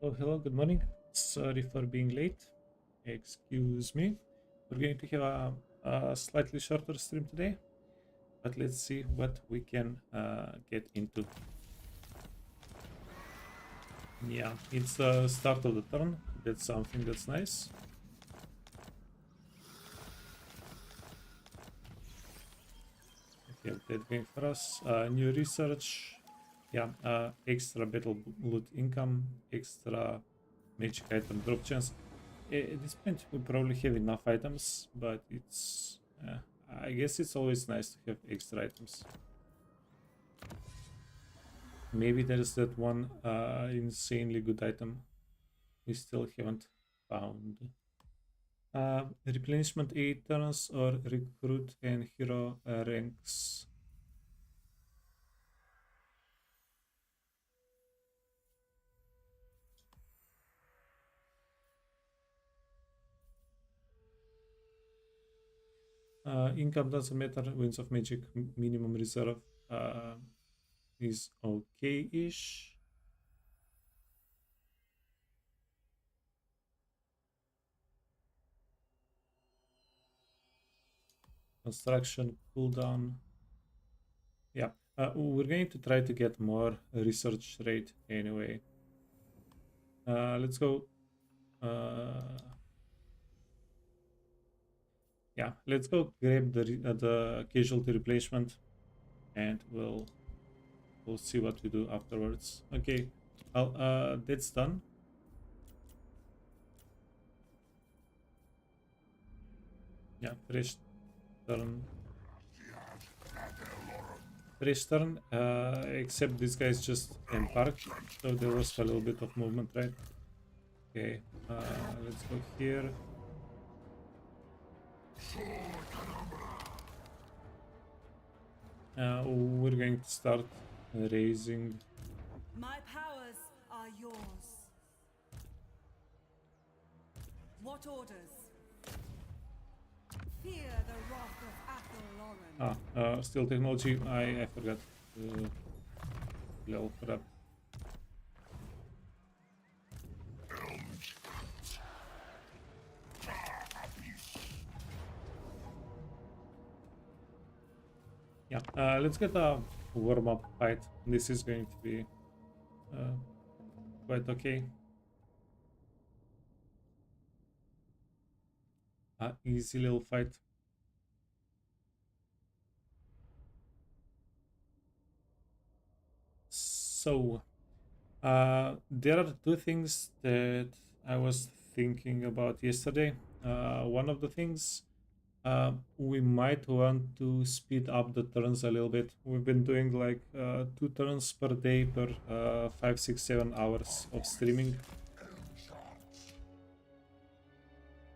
Oh, hello, good morning. Sorry for being late. Excuse me. We're going to have a slightly shorter stream today, but let's see what we can get into. Yeah, it's the start of the turn. That's something that's nice. We have that going for us. New research. Yeah, extra battle loot income, extra magic item drop chance. At this point, we probably have enough items, but it's... I guess it's always nice to have extra items. Maybe there's that one insanely good item we still haven't found. Replenishment 8 turns or recruit and hero ranks. Income doesn't matter. Winds of Magic minimum reserve is okay-ish. Construction cooldown. Yeah, we're going to try to get more research rate anyway. Let's go. Yeah, let's go grab the casualty replacement, and we'll see what we do afterwards. Okay, that's done. Yeah, fresh turn. Fresh turn. Except this guy's just embarked, so there was a little bit of movement, right? Okay, let's go here. We're going to start raising. My powers are yours. What orders? Fear the wrath of Athelloren. Still technology. I forgot to level for that. Yeah, let's get a warm-up fight. This is going to be quite okay. Easy little fight. So, there are two things that I was thinking about yesterday. One of the things, we might want to speed up the turns a little bit. We've been doing like 2 turns per day per 5, 6, 7 hours of streaming.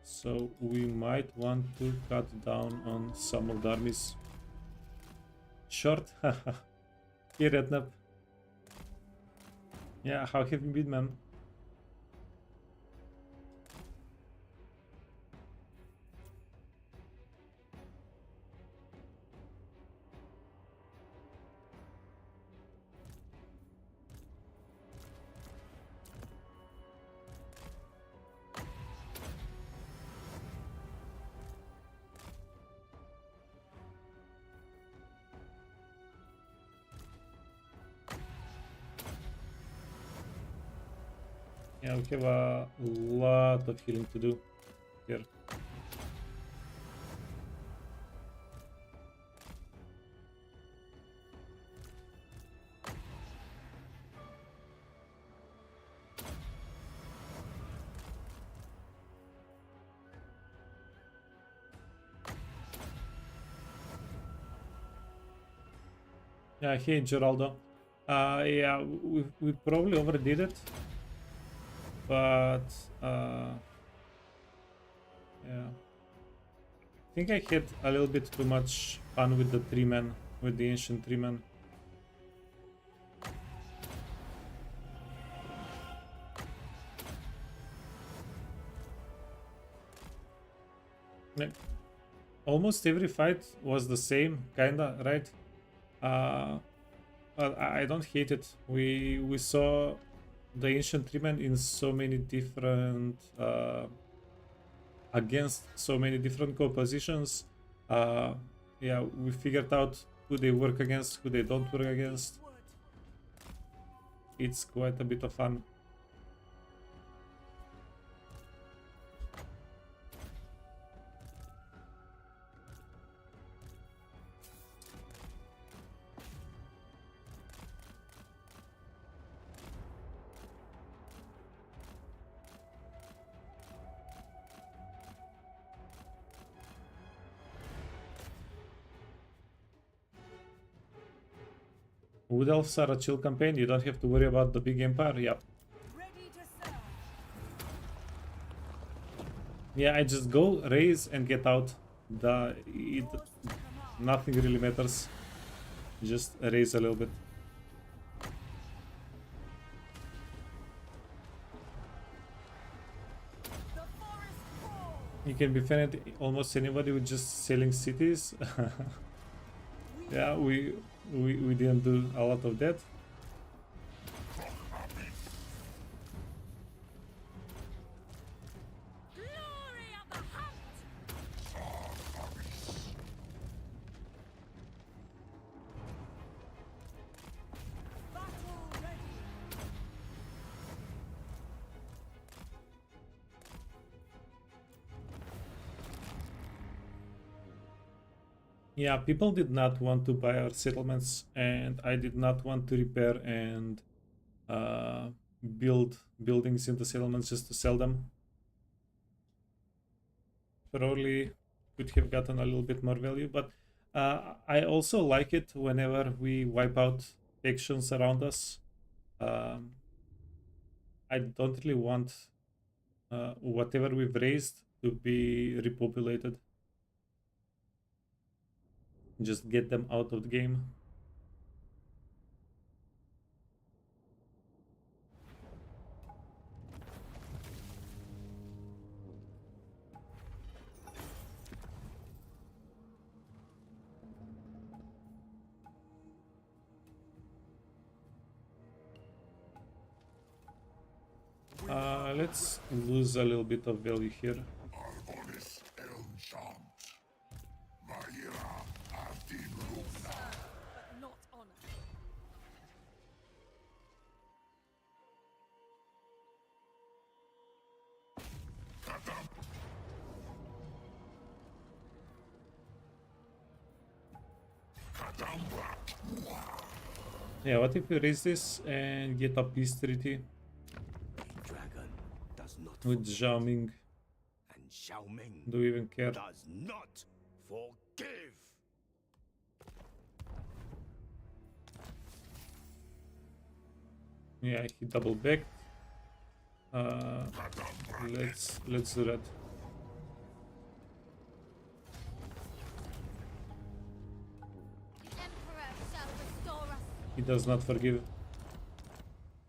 So we might want to cut down on some of the armies. Short? Here, Rednap. Yeah, how have you been, man? Yeah, we have a lot of healing to do here. Yeah, hey Geraldo. Yeah, we probably overdid it, but yeah, I think I had a little bit too much fun with the 3-man, with the ancient 3-man. Like, almost every fight was the same, kinda, right? But I don't hate it. We saw the ancient treatment in so many different against so many different compositions. Uh, yeah, we figured out who they work against, who they don't work against. Wood. It's quite a bit of fun. Wood Elves are a chill campaign. You don't have to worry about the big empire. Yep. Ready to serve. Yeah, I just go raise and get out. Yours to command. Nothing really matters. Just raise a little bit. The forest falls. You can befriend almost anybody with just selling cities. Yeah, we didn't do a lot of that. Glory of the hunt. Battle ready. Yeah, people did not want to buy our settlements, and I did not want to repair and uh, build buildings in the settlements just to sell them. Probably could have gotten a little bit more value, but I also like it whenever we wipe out factions around us. Um, I don't really want whatever we've raised to be repopulated. Just get them out of the game. Let's lose a little bit of value here. But not honor. Yeah, what if we raise this and get a peace treaty A dragon does not with forgive, Zhao Ming? and Xiao Ming Do we even care? does not forgive. Yeah, he double backed. Let's do that. The Emperor shall restore us. He does not forgive.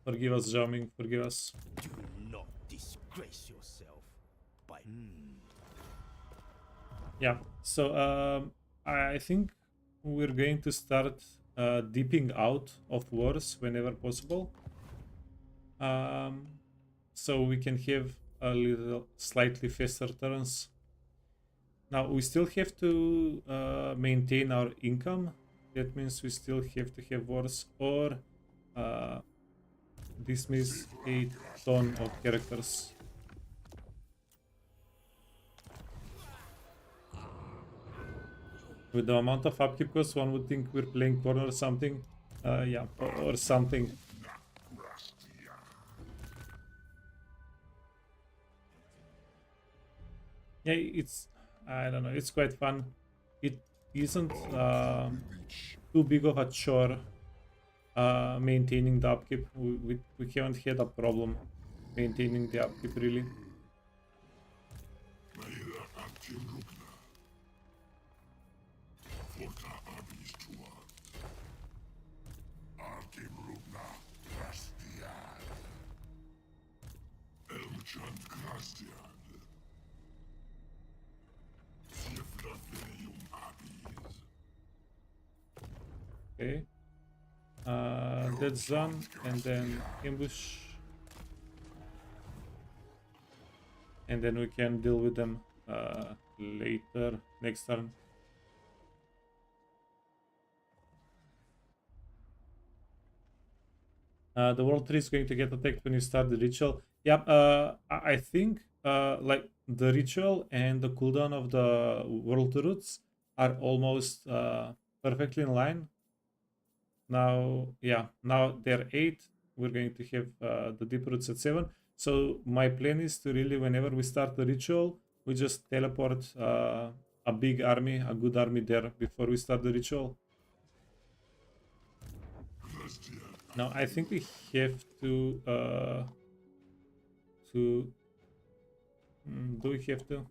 Forgive us, Zhao Ming, forgive us. Do not disgrace yourself by. Yeah, so I think we're going to start dipping out of wars whenever possible. So we can have a little slightly faster turns. Now we still have to maintain our income. That means we still have to have wars or dismiss a ton of characters. With the amount of upkeep costs, one would think we're playing corner or something. Yeah, or something. Yeah, I don't know, it's quite fun. It isn't too big of a chore maintaining the upkeep. We haven't had a problem maintaining the upkeep really. Okay. That's done, and then ambush and then we can deal with them later, next turn. The world tree is going to get attacked when you start the ritual. Yep, I think like the ritual and the cooldown of the world roots are almost perfectly in line. Now, yeah, now they're 8. We're going to have the deep roots at 7. So my plan is to really, whenever we start the ritual, we just teleport a big army, a good army there before we start the ritual. Now I think we have to do we have to?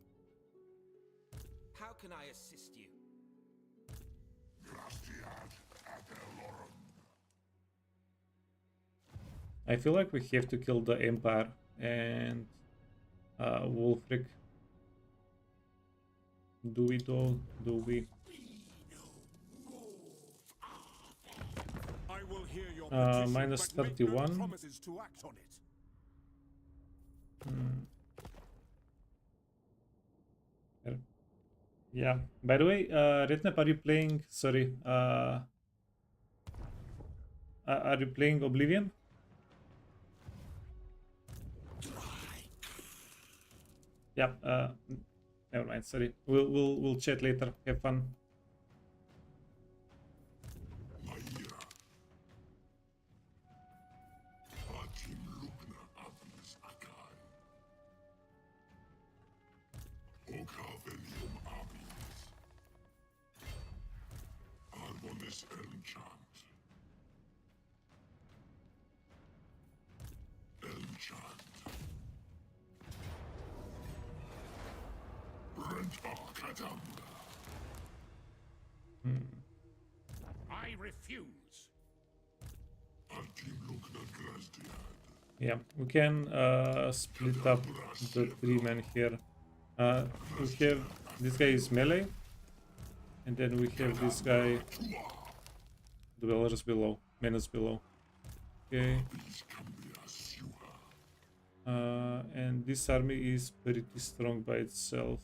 How can I assist you? I feel like we have to kill the Empire and Wolfric. Do we though? Do we? I will hear your petition, Minus but make 31. no promises to act on it. Yeah. By the way, Rednap, are you playing? Sorry. Are you playing Oblivion? Yeah. Never mind. Sorry. We'll chat later. Have fun. I refuse. Yeah, we can split up the 3 men here. We have this guy is melee, and then we have this guy, dwellers below, menace below. Okay. And this army is pretty strong by itself.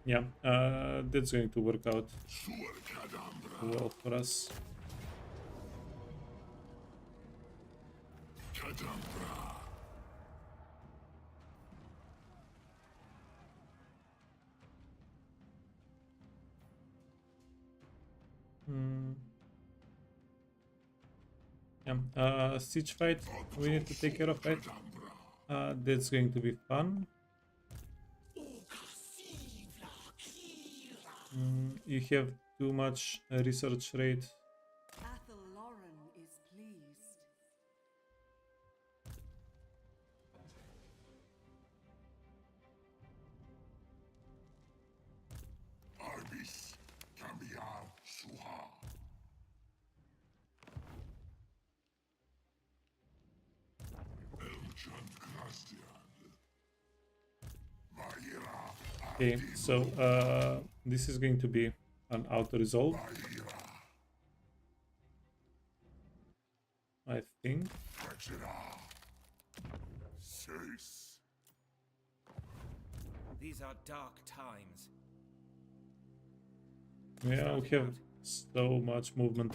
Yeah, that's going to work out well for us. Yeah, siege fight we need to take care of, right? That's going to be fun. You have too much research rate. Lauren is pleased. Okay, so this is going to be an auto resolve, I think. These are dark times. Yeah, we have so much movement.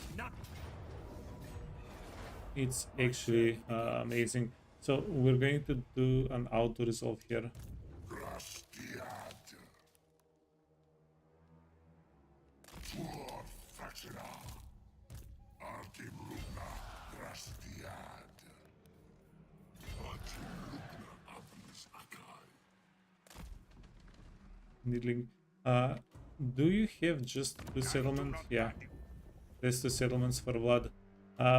It's actually amazing. So we're going to do an auto resolve here. Needling. Do you have just 2 settlements? Yeah, there's 2 settlements for Vlad.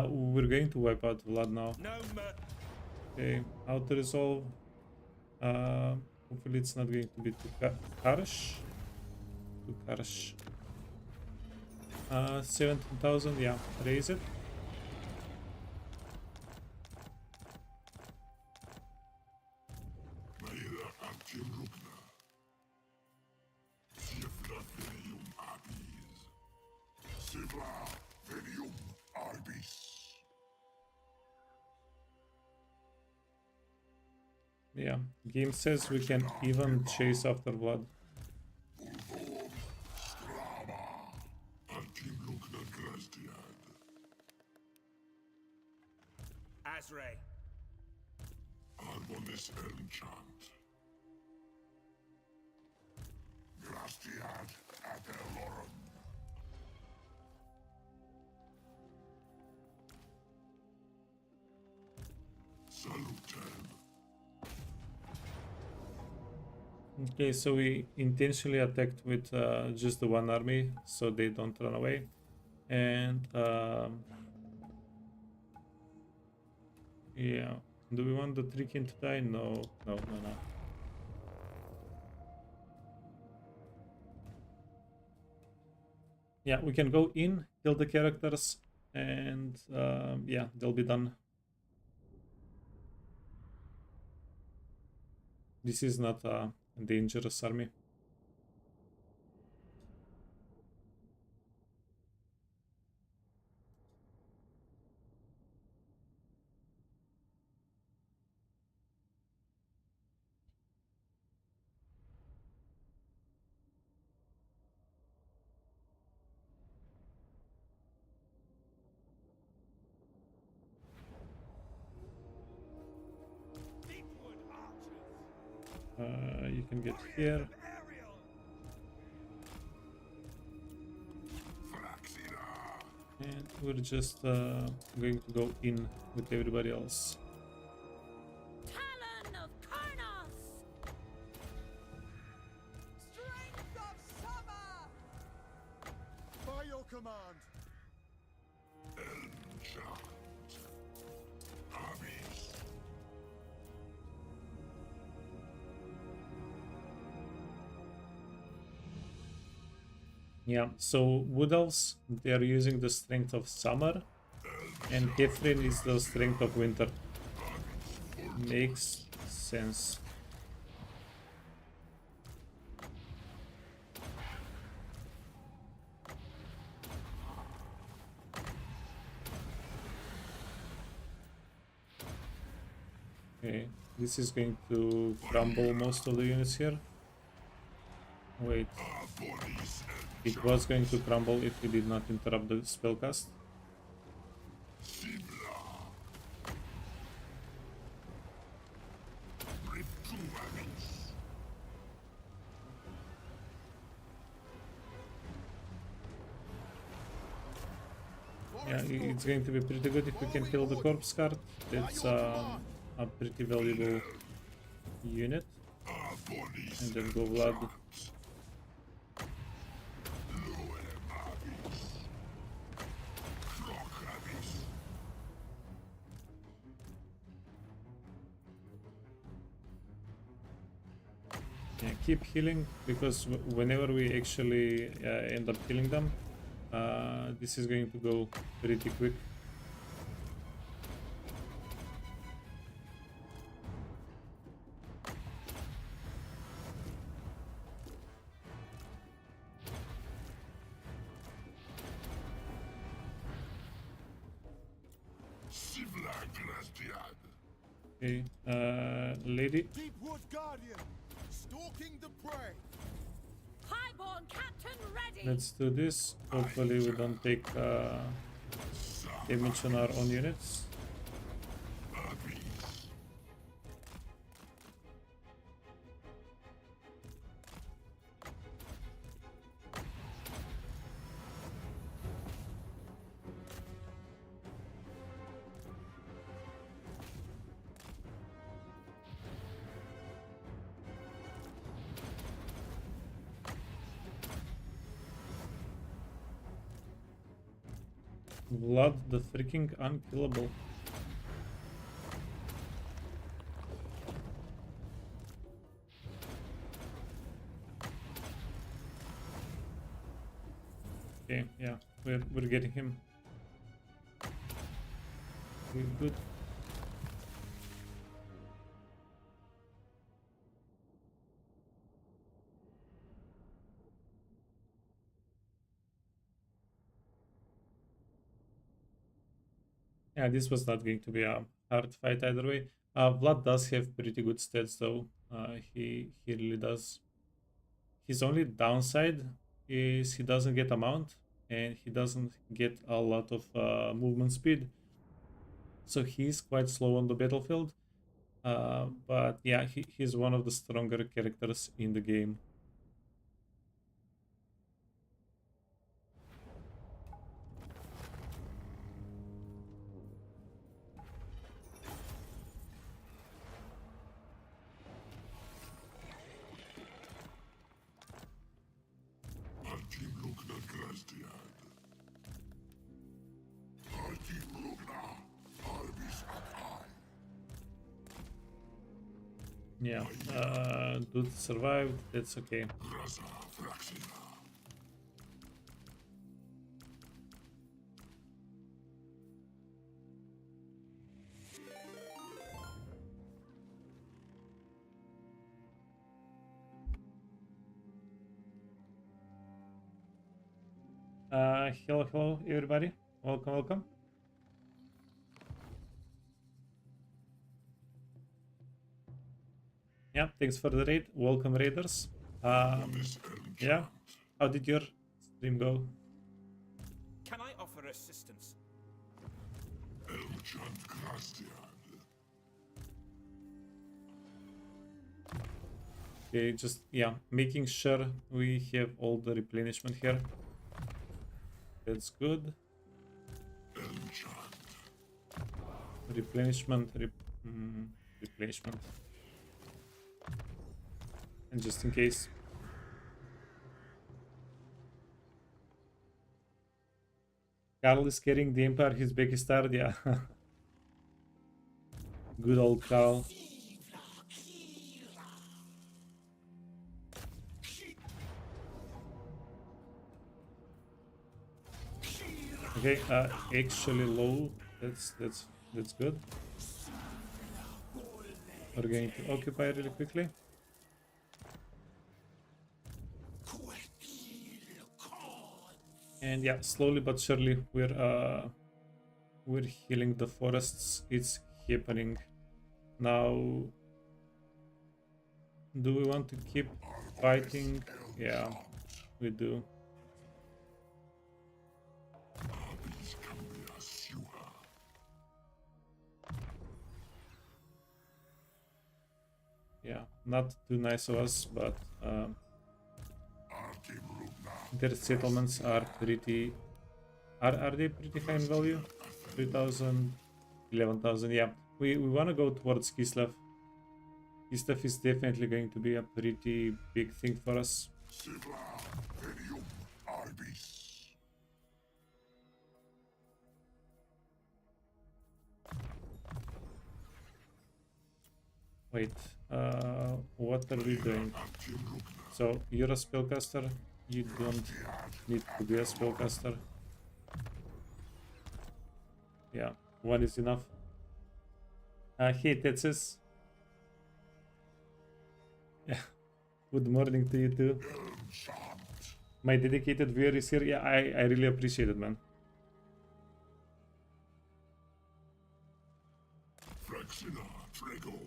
We're going to wipe out Vlad now. Okay, auto resolve. Hopefully it's not going to be too harsh. Too harsh. 17,000. Yeah, raise it. Yeah, game says we can even chase after blood. Azray. Arbonis Elmchant. Grastiad Adelorum. Salutem. Okay, so we intentionally attacked with just the one army so they don't run away. And yeah, do we want the Trikin to die? No. Yeah, we can go in, kill the characters, and yeah, they'll be done. This is not a dangerous army. Deepwood archers. You can get here. Ariel. And we're just going to go in with everybody else. Talon of Karnos! Strength of summer. By your command. Elmchant. Abyss. Yeah, so Wood Elves, they are using the strength of summer, and Kethrin is the strength of winter. Makes sense. Okay, this is going to crumble most of the units here. Wait. It was going to crumble if we did not interrupt the spellcast. Yeah, it's going to be pretty good if we can kill the corpse card. It's a pretty valuable unit. And then go Vlad. Yeah, keep healing, because whenever we actually end up killing them, this is going to go pretty quick. Okay, lady. Deepwood Guardian. Stalking the prey. Highborn Captain ready! Let's do this. Hopefully we don't take damage on our own units. Vlad the freaking unkillable. Okay, yeah, we're getting him. Good. Yeah, this was not going to be a hard fight either way. Vlad does have pretty good stats though. He really does. His only downside is he doesn't get a mount and he doesn't get a lot of movement speed. So he's quite slow on the battlefield. But yeah, he's one of the stronger characters in the game. Альтим лукна граздиад. Альтим лукна. Арбис акай. Yeah, dude survived. That's okay. Граза фраксина. Hello, everybody. Welcome. Yeah, thanks for the raid. Welcome, raiders. Yeah, how did your stream go? Can I offer assistance? Elmchant grazdiad. Okay, just yeah, making sure we have all the replenishment here. That's good. Elmchant. Replenishment. And just in case. Carl is carrying the Empire, his Becky starred, yeah. Good old Carl. Okay, actually low. That's good. We're going to occupy really quickly. And yeah, slowly but surely we're healing the forests. It's happening. Now, do we want to keep fighting? Yeah, we do. Abis cambia siuha. Yeah, not too nice of us, but Artim lukna. their settlements are pretty. Are they pretty high in value? 3,000, 11,000. Yeah, we want to go towards Kislev. Kislev is definitely going to be a pretty big thing for us. Sivla. Venium. Arbis. Wait, what are we doing? Artim lukna. So you're a spellcaster. You don't need to be a spellcaster. Yeah, one is enough. Hey, Tetsis. Yeah, good morning to you too. Elmchant. My dedicated viewer is here. Yeah, I really appreciate it, man. Fraxina. Trego.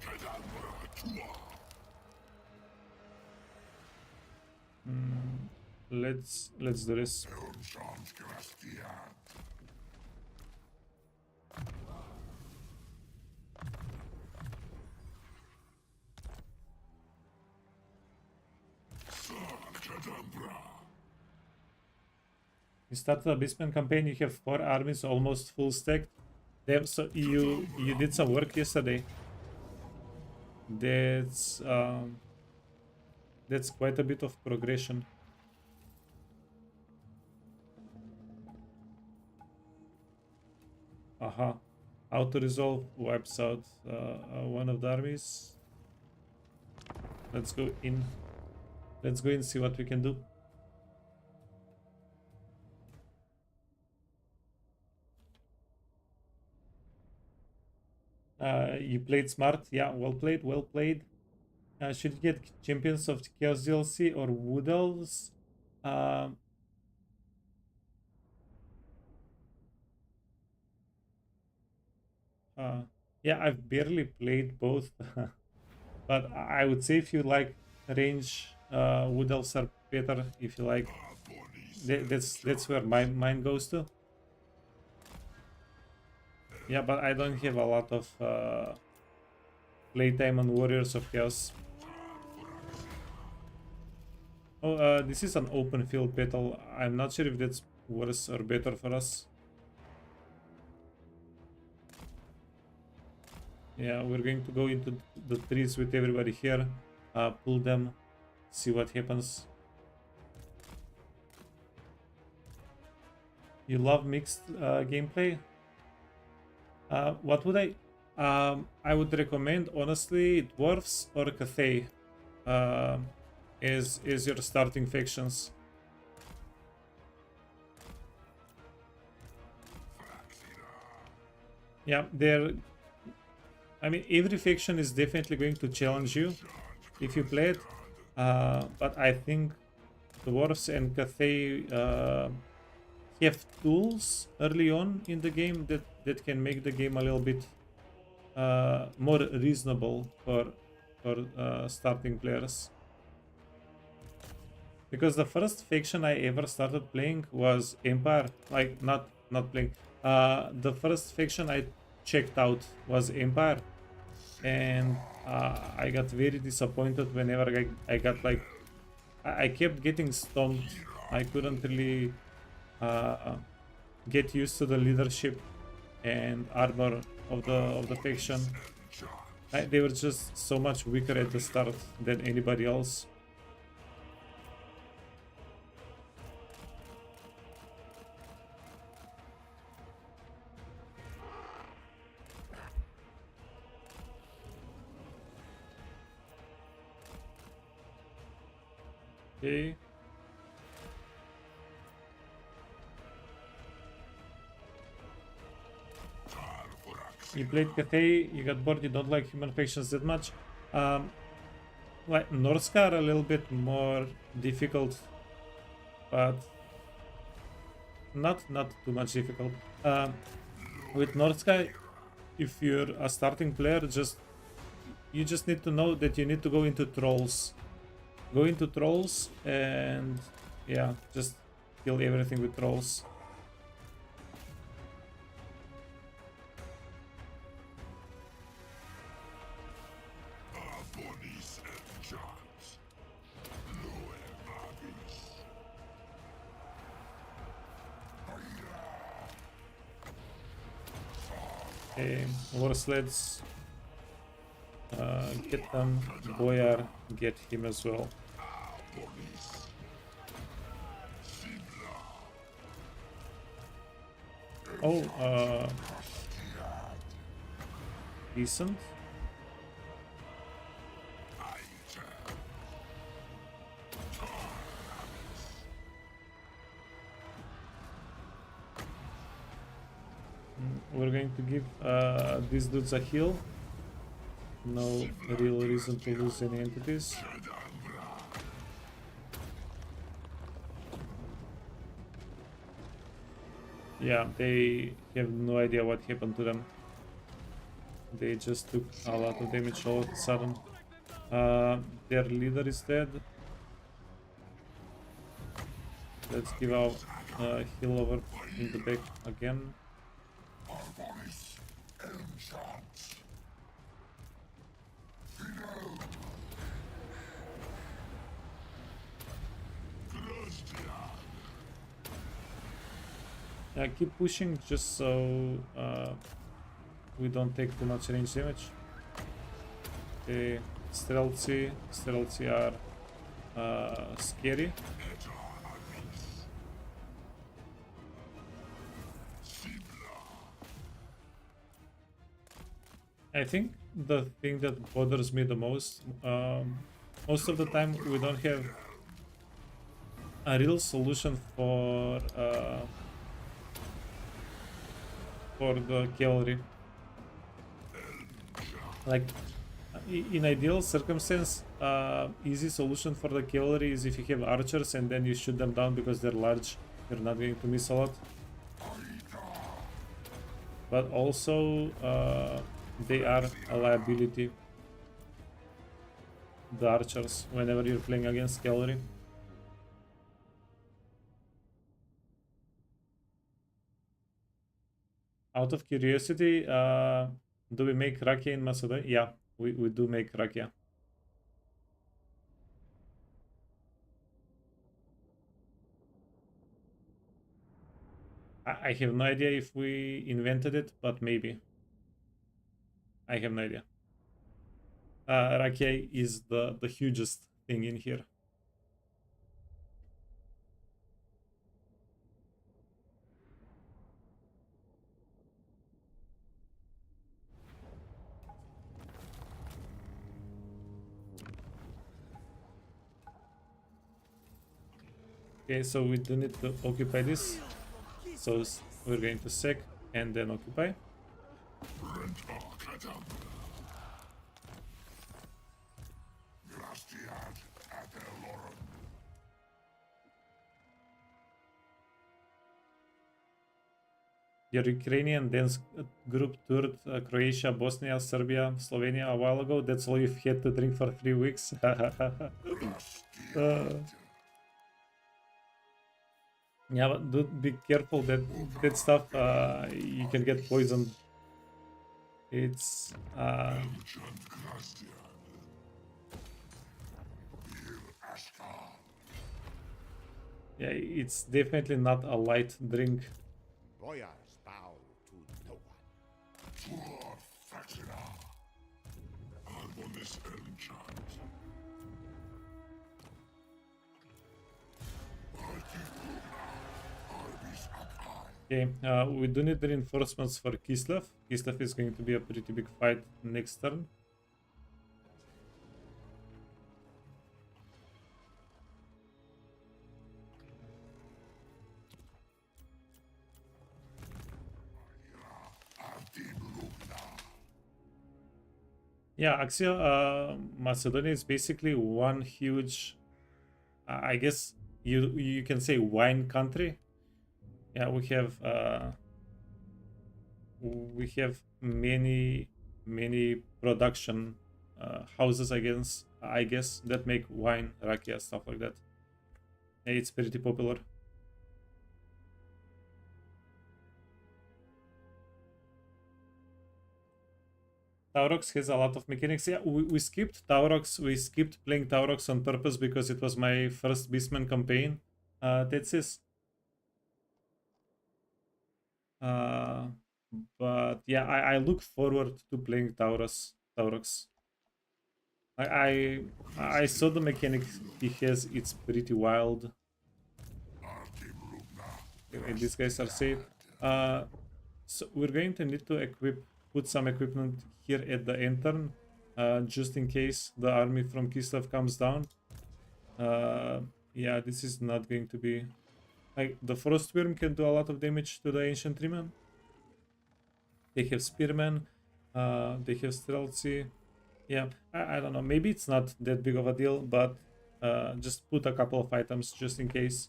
Cadabra tua. Let's do this. Elmchant grazdiad. Cadabra. You started a Beastman campaign. You have 4 armies almost full stacked. So you did some work yesterday. That's quite a bit of progression. Aha. Auto resolve wipes out one of the armies. Let's go in. Let's go and see what we can do. You played smart. Yeah, well played, well played. Should you get Champions of Chaos DLC or Wood Elves? Yeah, I've barely played both, but I would say if you like range, Wood Elves are better. If you like, that's where my mind goes to. Yeah, but I don't have a lot of playtime on Warriors of Chaos. Oh, this is an open field battle. I'm not sure if that's worse or better for us. Yeah, we're going to go into the trees with everybody here, pull them, see what happens. You love mixed gameplay? What would I would recommend, honestly, Dwarves or Cathay is your starting factions. Yeah, I mean, every faction is definitely going to challenge you if you play it, but I think Dwarves and Cathay have tools early on in the game that can make the game a little bit more reasonable for starting players. Because the first faction I ever started playing was Empire. Like, not playing. The first faction I checked out was Empire, and I got very disappointed whenever I got like I kept getting stomped. I couldn't really get used to the leadership and armor of the faction. They were just so much weaker at the start than anybody else. Okay. You played Cathay, you got bored, you don't like human factions that much. Like Norska are a little bit more difficult, but not too much difficult. With Norska, if you're a starting player, you just need to know that you need to go into trolls. Go into trolls and yeah, just kill everything with trolls. Okay, war sleds. Get them. Boyar, get him as well. Oh, decent. We're going to give these dudes a heal. No real reason to lose any entities. Yeah, they have no idea what happened to them. They just took a lot of damage all of a sudden. Their leader is dead. Let's give our heal over in the back again. Yeah, keep pushing just so we don't take too much range damage. Okay, stealthy are scary. I think the thing that bothers me the most, most of the time we don't have a real solution for the cavalry. Like, in ideal circumstance, easy solution for the cavalry is if you have archers and then you shoot them down because they're large. You're not going to miss a lot. but also they are a liability. The archers, whenever you're playing against cavalry. Out of curiosity, do we make rakia in Macedonia? Yeah, we do make rakia. I have no idea if we invented it, but maybe. I have no idea. Rakia is the hugest thing in here. Okay, so we do need to occupy this. So we're going to sack and then occupy. The Ukrainian dance group toured Croatia, Bosnia, Serbia, Slovenia a while ago. That's all you've had to drink for 3 weeks. Yeah, but do be careful that stuff you can get poisoned. It's yeah, it's definitely not a light drink. Boyars bow to no one. Okay, we do need reinforcements for Kislev. Kislev is going to be a pretty big fight next turn. Yeah, Axia, Macedonia is basically one huge, I guess you can say wine country. Yeah, we have many production houses, I guess that make wine, rakia, stuff like that. Yeah, it's pretty popular. Taurox has a lot of mechanics. Yeah, we skipped Taurox. We skipped playing Taurox on purpose because it was my first Beastman campaign. That's it. But yeah, I look forward to playing Taurox. I saw the mechanics he has. It's pretty wild. Okay, these guys are safe. So we're going to need to put some equipment here at the end turn, just in case the army from Kislev comes down. Yeah, this is not going to be like the Frost Worm can do a lot of damage to the ancient Treeman. They have Spearman, they have Streltsy. Yeah, I don't know. Maybe it's not that big of a deal, but just put a couple of items just in case.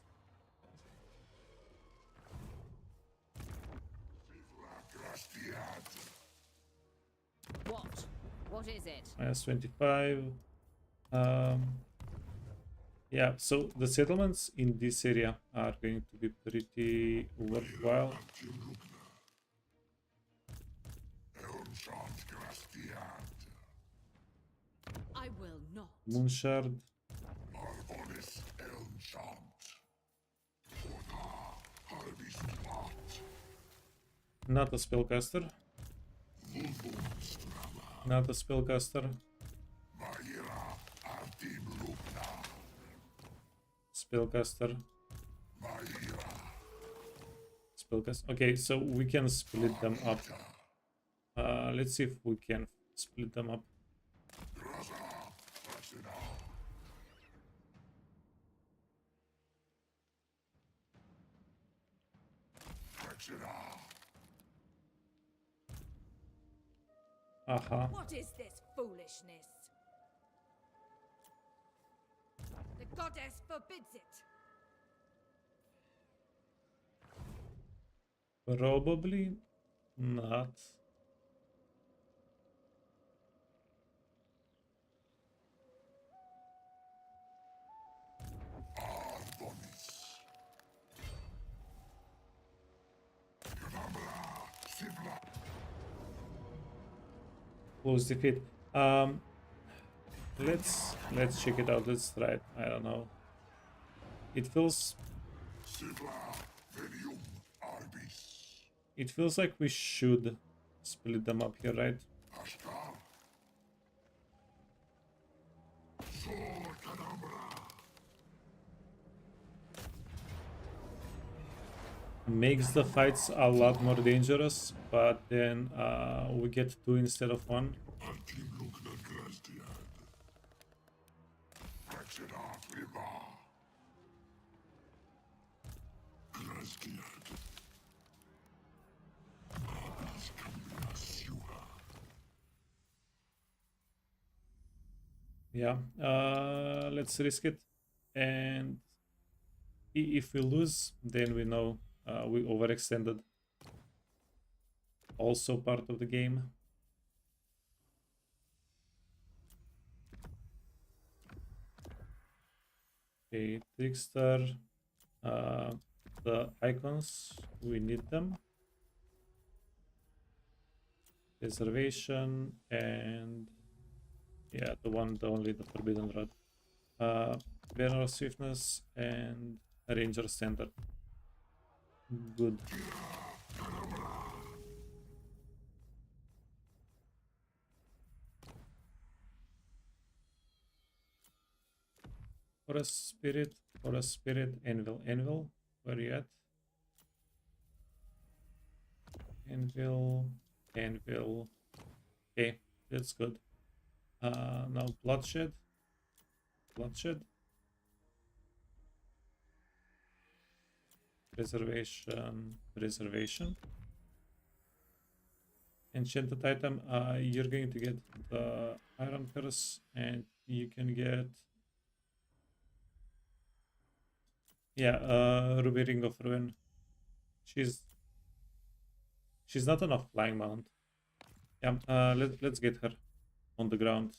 What is it? Minus 25. Yeah, so the settlements in this area are going to be pretty worthwhile. I will not. Moonshard. Not a spellcaster. Not a spellcaster. Spellcaster. Spellcaster. Okay, so we can split them up. Let's see if we can split them up. Aha. What is this foolishness? The goddess forbids it. Probably not. Close defeat. Let's check it out. Let's try it. I don't know. It feels like we should split them up here, right? Makes the fights a lot more dangerous, but then we get two instead of one. Yeah, let's risk it, and if we lose, then we know we overextended. Also part of the game. Okay, Trickster. The icons, we need them. Reservation and yeah, the only the Forbidden Rod. Banner of Swiftness and Ranger Standard. Good. Forest Spirit, Anvil. Where are you at? Anvil. Okay, that's good. Now Bloodshed. Preservation. Enchanted item. You're going to get the Iron Curse, and you can get Ruby Ring of Ruin. She's not on a flying mount. Yeah, let's get her on the ground.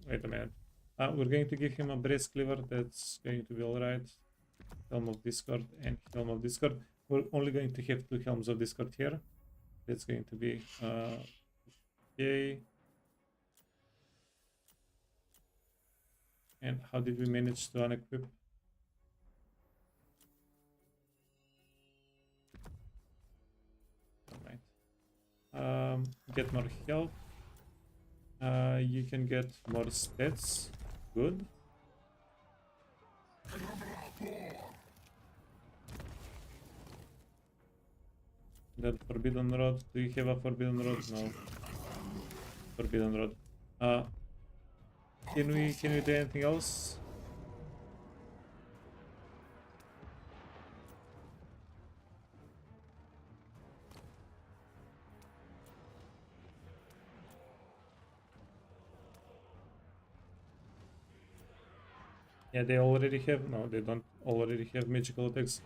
Wait a minute. We're going to give him a Brace Cleaver. That's going to be alright. Helm of Discord and Helm of Discord. We're only going to have 2 Helms of Discord here. That's going to be okay. And how did we manage to unequip? Alright. Get more health. You can get more stats. Good. That Forbidden Rod. Do you have a Forbidden Rod? No. Forbidden Rod. Can we do anything else? Yeah, they already have. No, they don't already have magical attacks.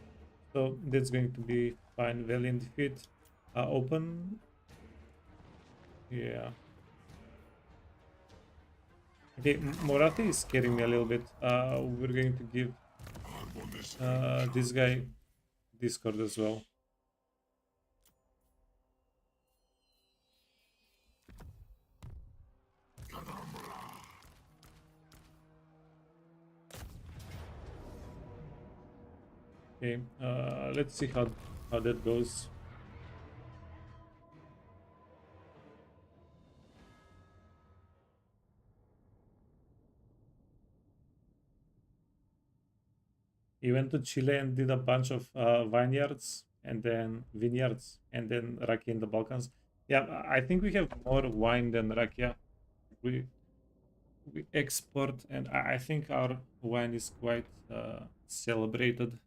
So that's going to be fine. Valiant defeat. Open. Yeah. Okay, Morathi is scaring me a little bit. We're going to give this guy Discord as well. Okay, let's see how that goes. He went to Chile and did a bunch of vineyards and then rakia in the Balkans. Yeah, I think we have more wine than rakia. We export, and I think our wine is quite celebrated.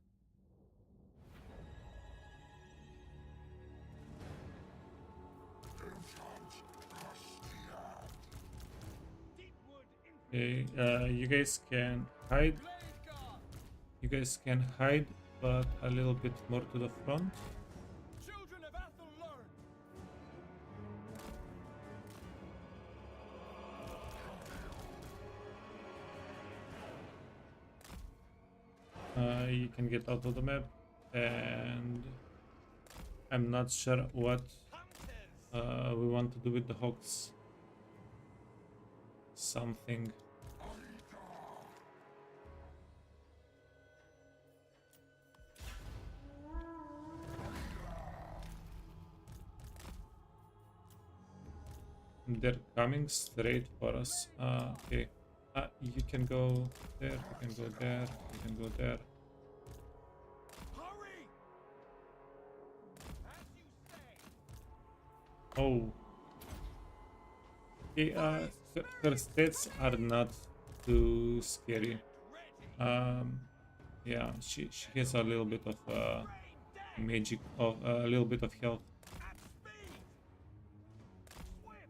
Okay, you guys can hide. You guys can hide, but a little bit more to the front. Children of Athel Lauren! You can get out of the map, and I'm not sure what we want to do with the hawks. Something. They're coming straight for us. Okay. You can go there, you can go there, you can go there. Hurry! As you say! Oh. Okay, her stats are not too scary. Yeah, she has a little bit of magic, of a little bit of health. At speed! Swift!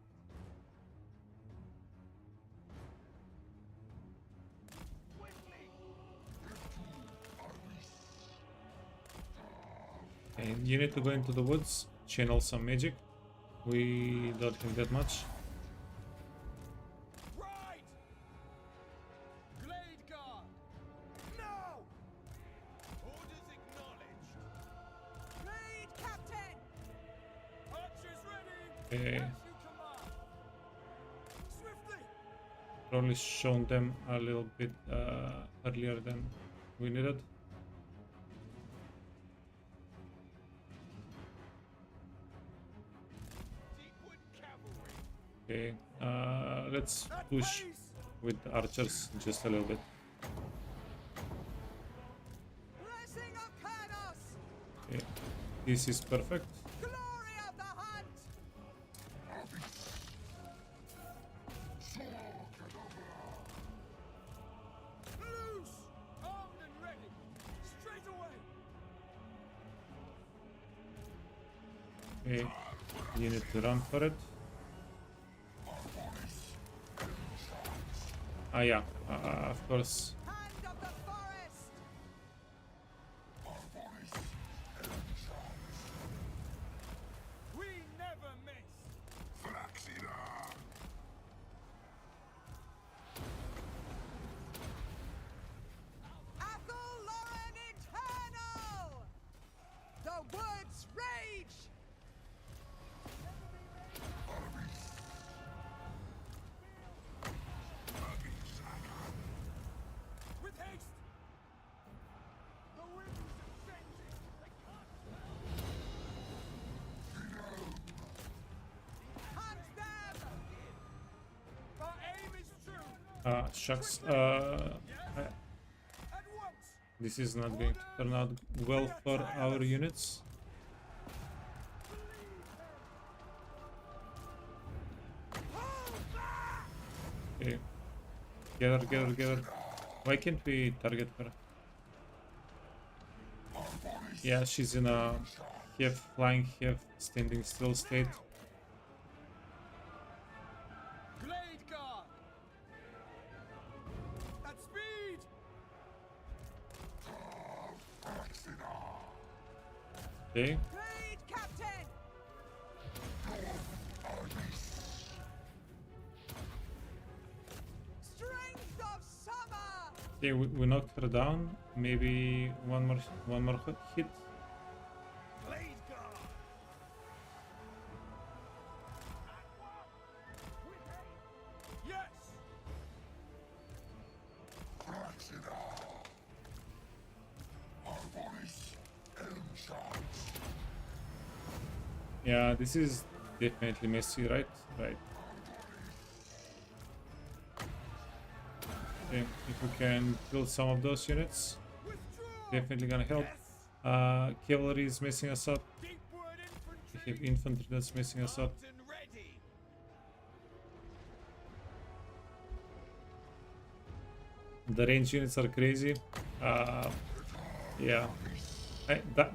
Quickly! And you need to go into the woods, channel some magic. We don't have that much. Right! Glade guard! Now! Orders acknowledged! Blade Captain! Archers ready! Okay, As you command! Swiftly! probably shown them a little bit earlier than we needed. Deepwood cavalry! Okay, let's At push pace! with the archers just a little bit. Blessing of Kanos! Okay, this is perfect. Glory of the hunt! Loose! Armed and ready! Straight away! Okay, you need to run for it. Ah, yeah, of course. Hand of the forest! We never miss! Flaxina! Athel Lauren Eternal! The woods rage! With haste! The winds are changing! They can't Hunt them! Our aim is true! Shucks. At once! This is not going to turn out well for our units. Okay. Gather. Why can't we target her? Yeah, she's in a half flying, half standing still state. Glade guard! At speed! Okay. Blade Captain! Strength of summer! Okay, we knocked her down. Maybe one more hit. Glade guard! Yes! Yeah, this is definitely messy, right? Right. Okay, if we can kill some of those units, Withdraw! definitely gonna help. Cavalry is messing us up. Deepwood infantry! We have infantry that's messing us up. Armed and ready! The range units are crazy. Yeah.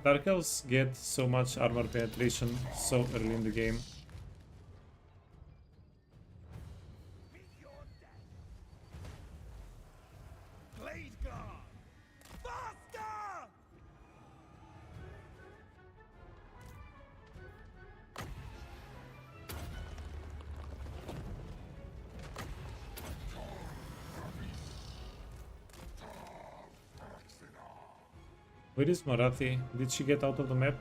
Dark Elves get so much armor penetration so early in the game. Meet your death! Glade guard! Fire! Where is Marathi? Did she get out of the map?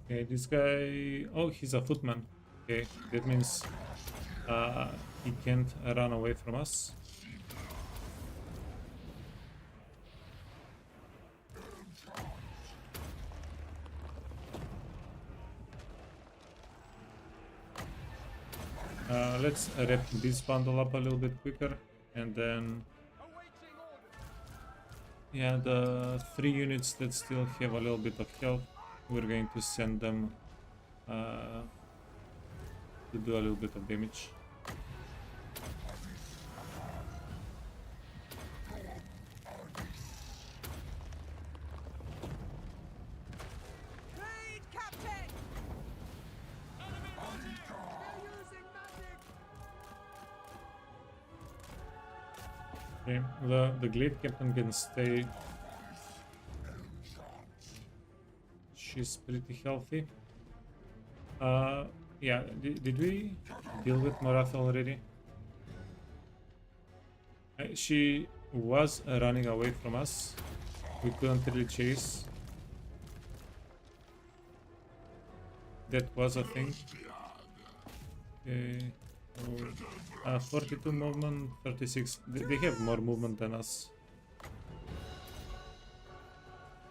Okay, this guy... Oh, he's a footman. Okay, that means he can't run away from us. Let's wrap this bundle up a little bit quicker, and then... Awaiting orders. Yeah, the 3 units that still have a little bit of health, we're going to send them to do a little bit of damage. Lead, Captain! Enemy magic. They're using magic! Okay, the Glade Captain can stay. She's pretty healthy. Yeah, did we deal with Morath already? She was running away from us. We couldn't really chase. That was a thing. Okay. Oh, 42 movement, 36. They have more movement than us.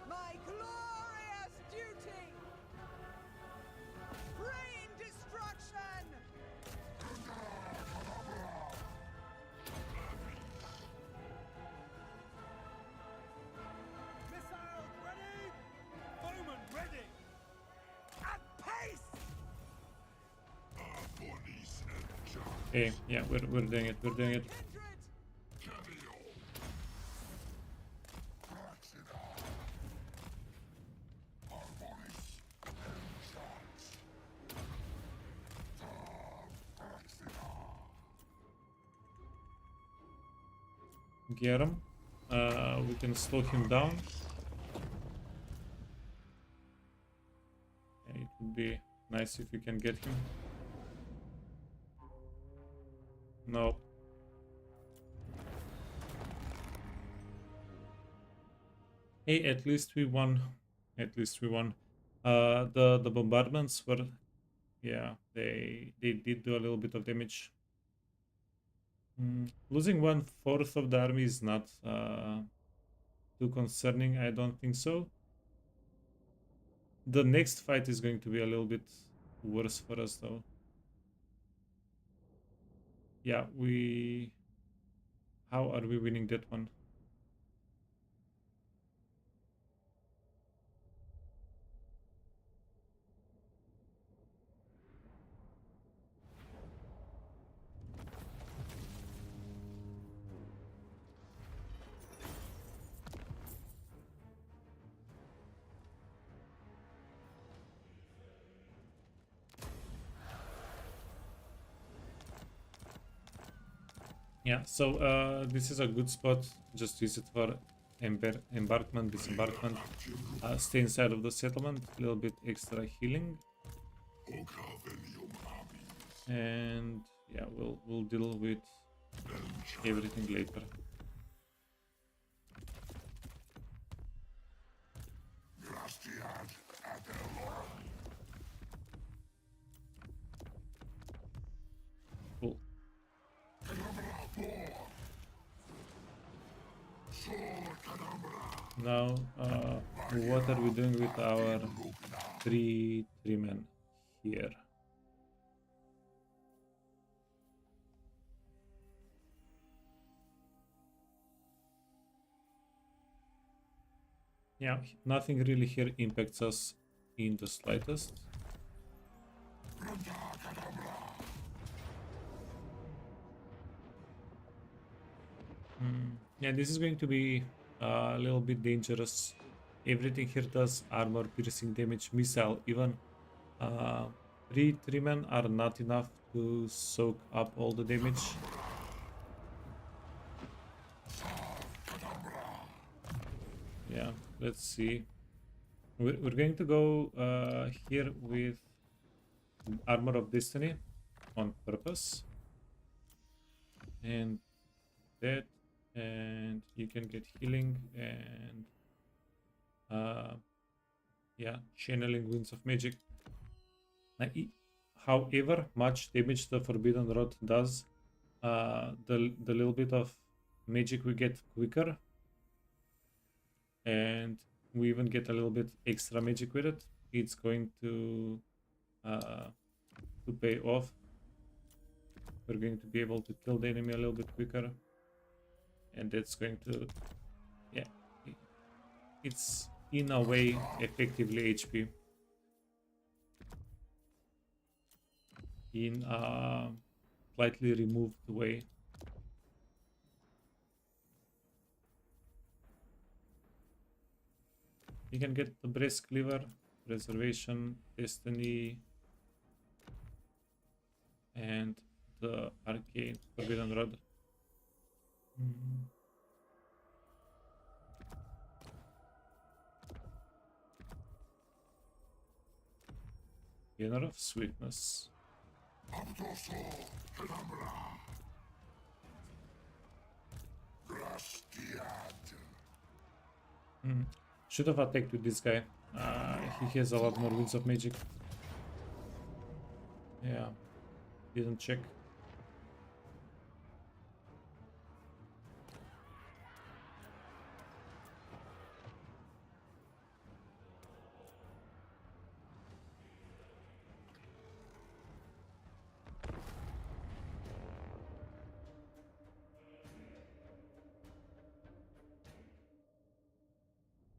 My glorious duty! Rain destruction! Missiles ready. Bowman ready. At pace. Okay, yeah, we're doing it, we're doing it. Kindred! Get him. We can slow him down. Yeah, it would be nice if we can get him. No. Hey, at least we won. At least we won. The bombardments were, yeah, they did do a little bit of damage. Losing 1/4 of the army is not too concerning. I don't think so. The next fight is going to be a little bit worse for us, though. Yeah, we... How are we winning that one? Yeah, so this is a good spot. Just use it for embarkment, disembarkment. Stay inside of the settlement, a little bit extra healing, and yeah, we'll deal with everything later. Cool. Now, what are we doing with our three men here? Yeah, nothing really here impacts us in the slightest. Yeah, this is going to be a little bit dangerous. Everything here does armor piercing damage, missile even. Three men are not enough to soak up all the damage. Yeah, let's see. We're going to go here with Armor of Destiny on purpose. And that, and you can get healing and yeah, channeling winds of magic. Now, however much damage the Forbidden Rod does, the little bit of magic we get quicker, and we even get a little bit extra magic with it. It's going to pay off. We're going to be able to kill the enemy a little bit quicker, and that's going to, yeah, it's in a way effectively HP in a slightly removed way. You can get the Breast Cleaver, Preservation, Destiny, and the Arcane Forbidden Rod. Inner of Sweetness. Abdoso Pelambra. Grastiad. Should have attacked with this guy. He has a lot more winds of magic. Yeah, didn't check.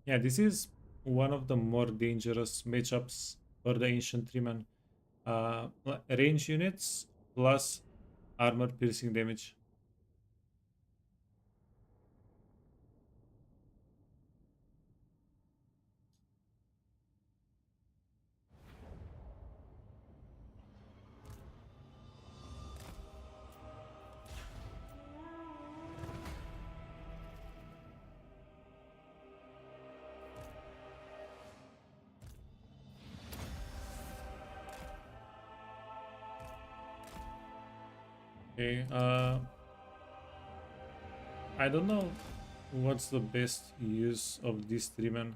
Yeah, this is one of the more dangerous matchups for the Ancient Treeman. Range units plus armor piercing damage. Okay, I don't know what's the best use of this Treeman.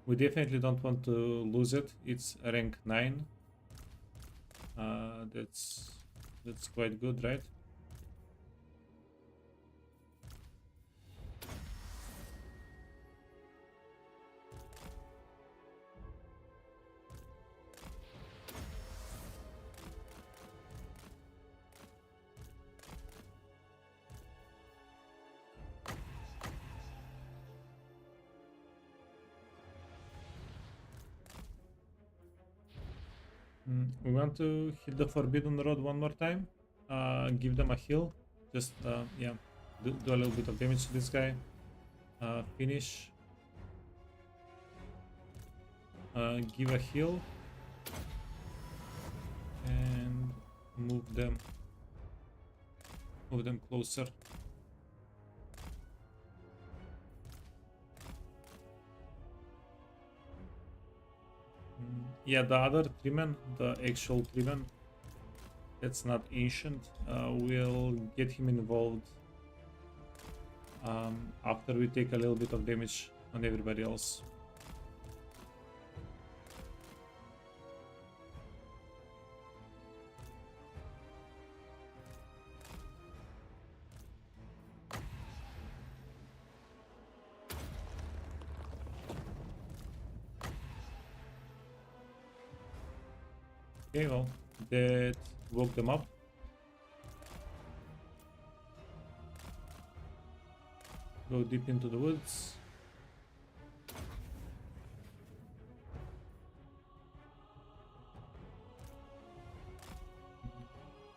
We definitely don't want to lose it. It's rank 9. That's quite good, right? We want to hit the Forbidden Rod one more time. Give them a heal. Just yeah, do a little bit of damage to this guy. Finish. Give a heal. And move them. Move them closer. Yeah, the other Treeman, the actual Treeman, that's not ancient. We'll get him involved after we take a little bit of damage on everybody else. Okay, well, that woke them up. Go deep into the woods.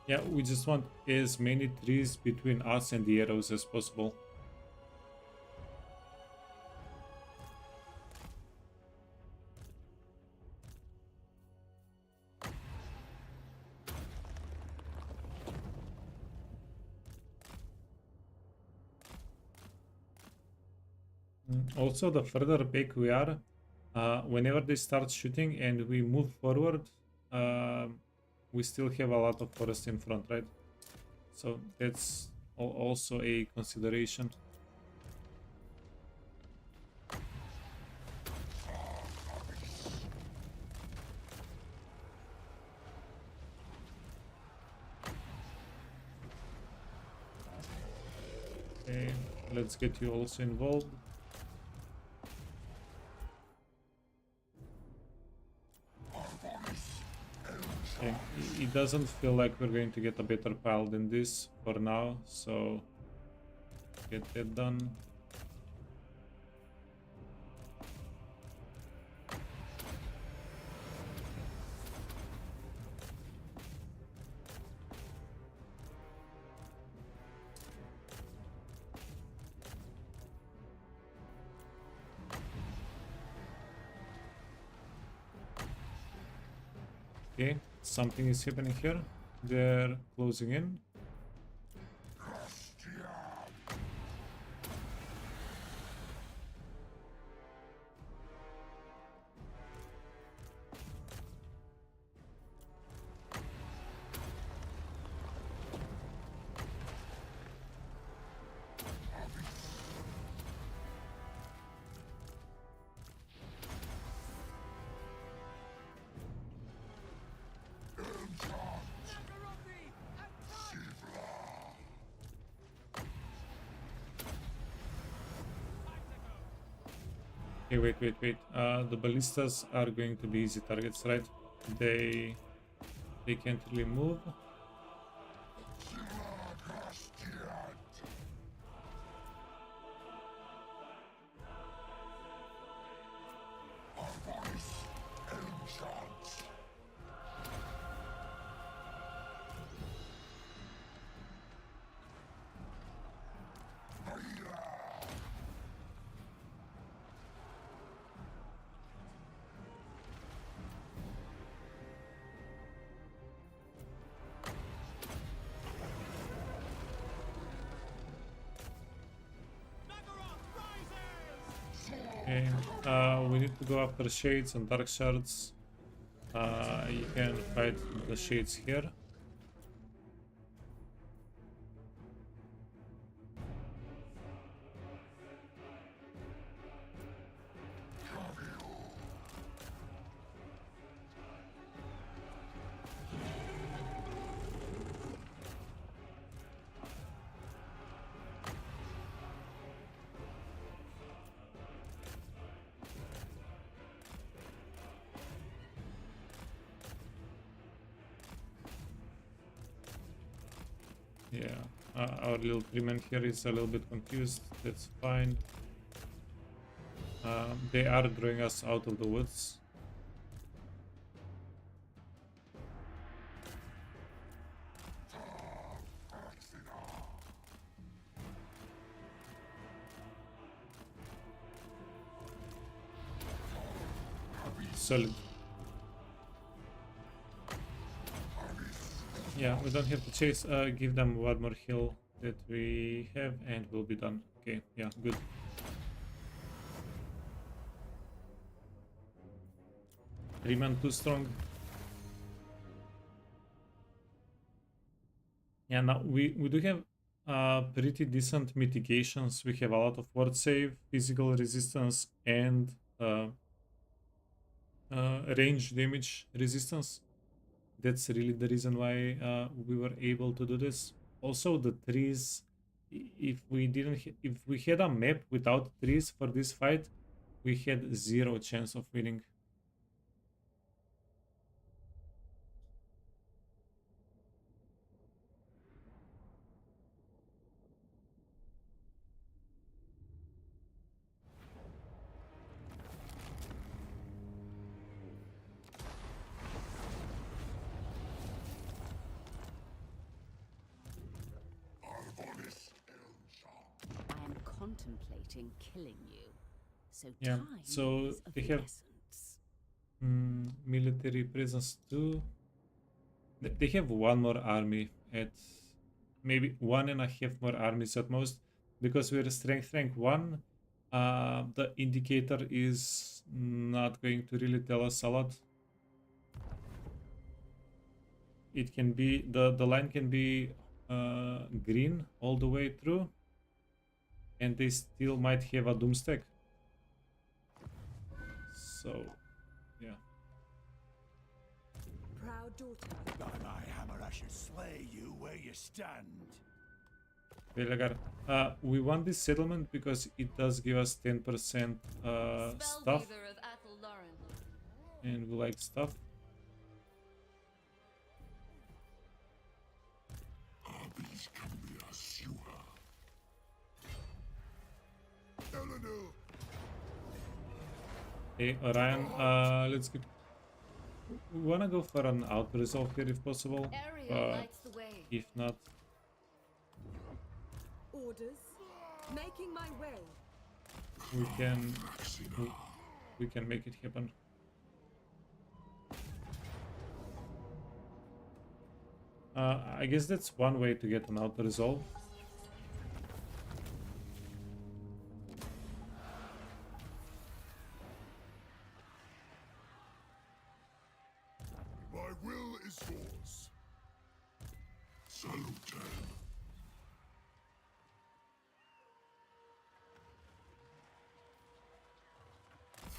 Yeah, we just want as many trees between us and the arrows as possible. Also, the further back we are, whenever they start shooting and we move forward, we still have a lot of forest in front, right? So that's also a consideration. Okay, let's get you also involved. Okay, it doesn't feel like we're going to get a better pile than this for now, so get that done. Okay, something is happening here. They're closing in. Okay, wait. The ballistas are going to be easy targets, right? They can't really move. Okay, we need to go after shades and dark shards. You can fight the shades here. Yeah, our little treeman here is a little bit confused. That's fine. They are drawing us out of the woods. Solid. Yeah, we don't have to chase. Give them one more heal that we have and we'll be done. Okay, yeah, good. Treeman too strong. Yeah, now we do have pretty decent mitigations. We have a lot of ward save, physical resistance, and range damage resistance. That's really the reason why we were able to do this. Also, the trees. If we had a map without trees for this fight, we had zero chance of winning. I am contemplating killing you. So Yeah, time so is of they the have essence. military presence too. They have one more army at maybe 1.5 more armies at most, because we're strength rank 1. the indicator is not going to really tell us a lot. It can be the line can be green all the way through, and they still might have a doom stack. So yeah. Proud daughter. By my hammer, I should slay you where you stand. Velagar, we want this settlement because it does give us 10% stuff, Spellweaver of Athel Lauren. and we like stuff. Abis can be a sewer. Eleanor! Hey, Orion, let's get. We wanna go for an auto resolve here if possible. Ariel lights the way. If not, Orders. Making my way. we can make it happen. I guess that's one way to get an auto resolve. My will is yours. Salute.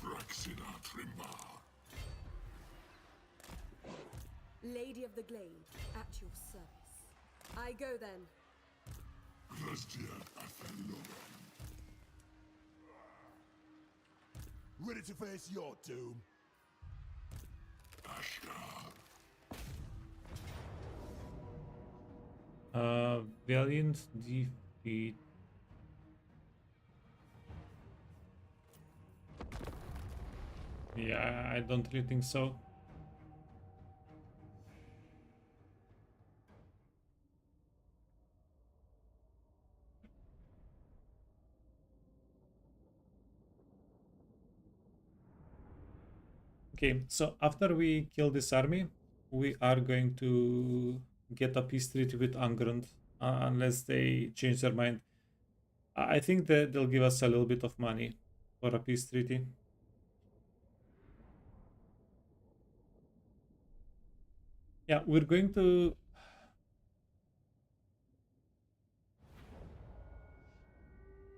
Fraxina Trimba. Lady of the Glade, at your service. I go then. Vestia Athelon. Ready to face your doom? Ashgar. Valiant defeat. Yeah, I don't really think so. Okay, so after we kill this army, we are going to get a peace treaty with Angrund, unless they change their mind. I think that they'll give us a little bit of money for a peace treaty. Yeah, we're going to...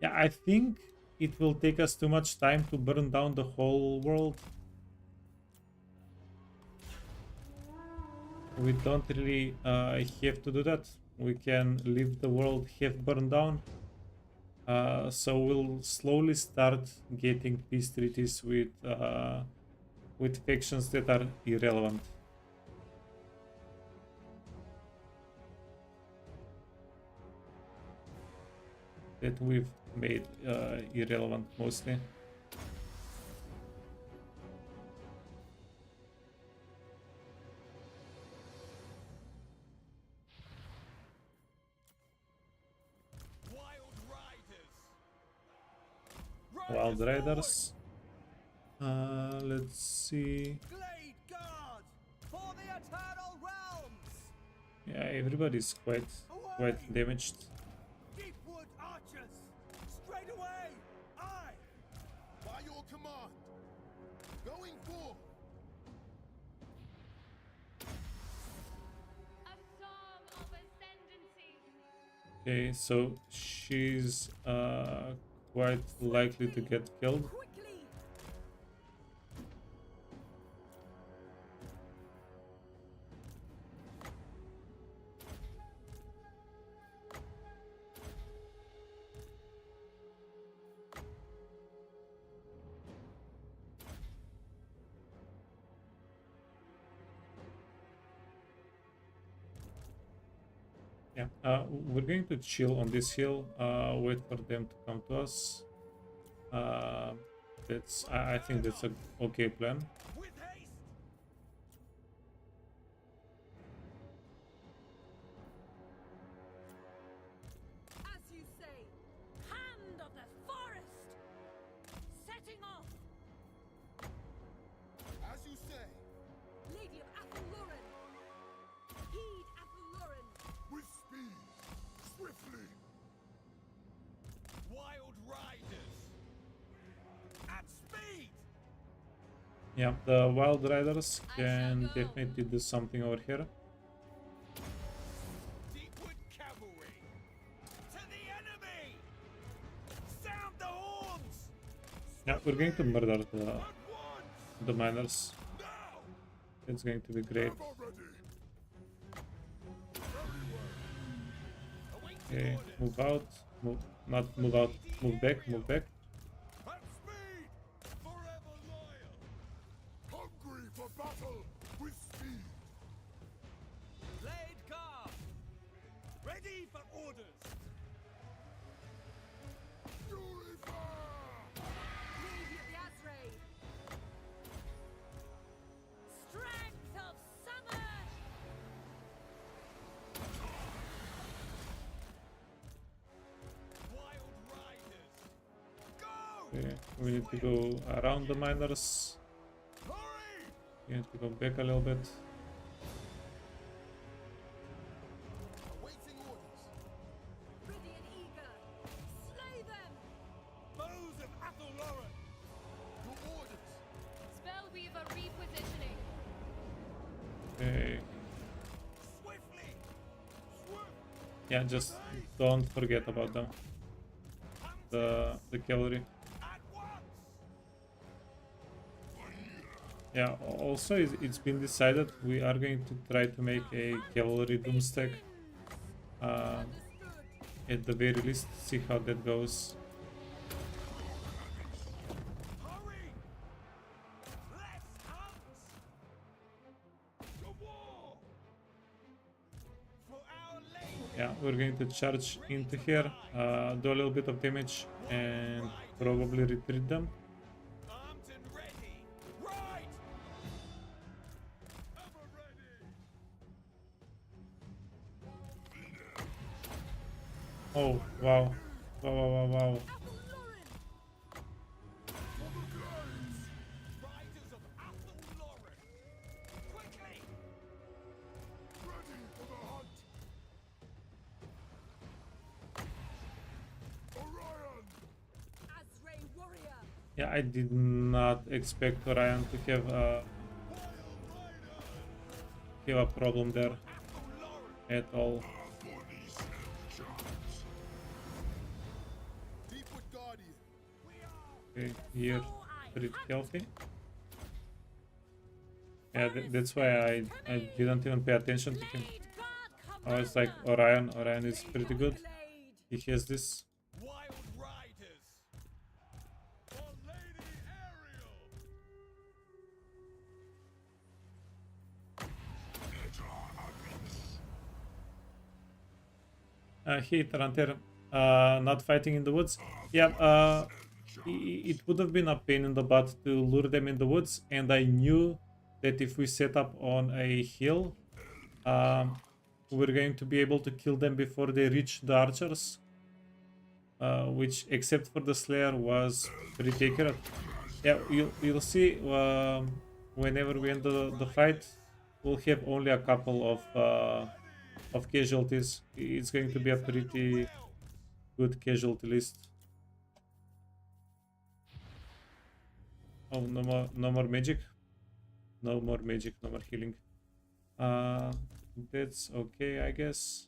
Yeah, I think it will take us too much time to burn down the whole world. We don't really have to do that. We can leave the world half burned down. So we'll slowly start getting peace treaties with factions that are irrelevant. That we've made irrelevant mostly. Wild Riders. Let's see. Glade Guard for the Eternal Realms! Yeah, everybody's quite damaged. Deepwood archers! Straight away! Aye! By your command! Going forth! A psalm of ascendancy. Okay, so she's quite likely to get killed. Quickly! Yeah, we're going to chill on this hill, wait for them to come to us. I think that's a okay plan. With haste! As you say. Hand of the forest! Setting off! As you say! Lady of Athel Lauren. Heed Athel Lauren. With speed. Swiftly. Wild riders! Yeah, the Wild Riders can definitely do something over here. Deepwood cavalry! To the enemy! Sound the horns! Yeah, we're going to murder At once! the miners. Now! It's going to be great. Okay, move out. Move, not move out. Move back. Move back. At speed! Forever loyal! Hungry for battle with speed. Blade calm! Ready for orders! Lady of the Azrae. Strength of summer. Wild riders! Go! Okay, we need to go around the miners. Hurry! We need to go back a little bit. Awaiting orders! Ready and eager. Slay them. Foes of Athelloren! Your orders! Spellweaver repositioning. Okay. Swiftly! Swift! Yeah, just don't forget about them. The cavalry. At once! Yeah, also it's been decided we are going to try to make a cavalry doomstack. At the very least, see how that goes. Hurry! Less hunts! To war! For our lady! Yeah, we're going to charge into here, do a little bit of damage, and probably retreat them. Armed and ready! Right! Ever ready! Oh, wow. Wow, wow, wow, wow. Riders of Athelloren! Quickly! Ready for the hunt. Orion. Azrae warrior. Yeah, I did not expect Orion to have a problem there at all. Bonnie's Elchons. Deepwood Guardian! Okay, here, pretty healthy. Yeah, that's why I didn't even pay attention to him. I was like, Orion is pretty good. Blade. He has this. Wild riders! For Lady Ariel! Hey, Taranter, not fighting in the woods. Yeah, it would have been a pain in the butt to lure them in the woods, and I knew that if we set up on a hill, we're going to be able to kill them before they reach the archers, which, except for the Slayer, was pretty accurate. Yeah, you'll see whenever we end the fight, we'll have only a couple of casualties. It's going to be a pretty good casualty list. Oh, no more magic. No more magic, no more healing. That's okay, I guess.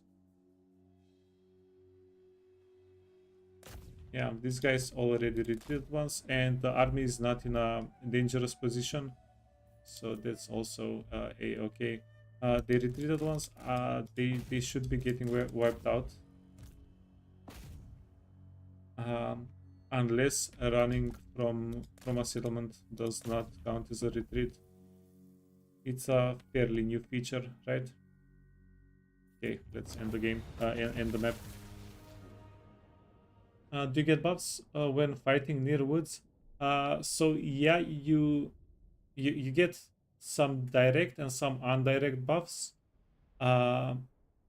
Yeah, these guys already retreated once, and the army is not in a dangerous position, so that's also a-okay. They retreated once. They should be getting wiped out. Unless running from a settlement does not count as a retreat. It's a fairly new feature, right? Okay, let's end the game, end the map. Do you get buffs when fighting near woods? So yeah, you get some direct and some indirect buffs.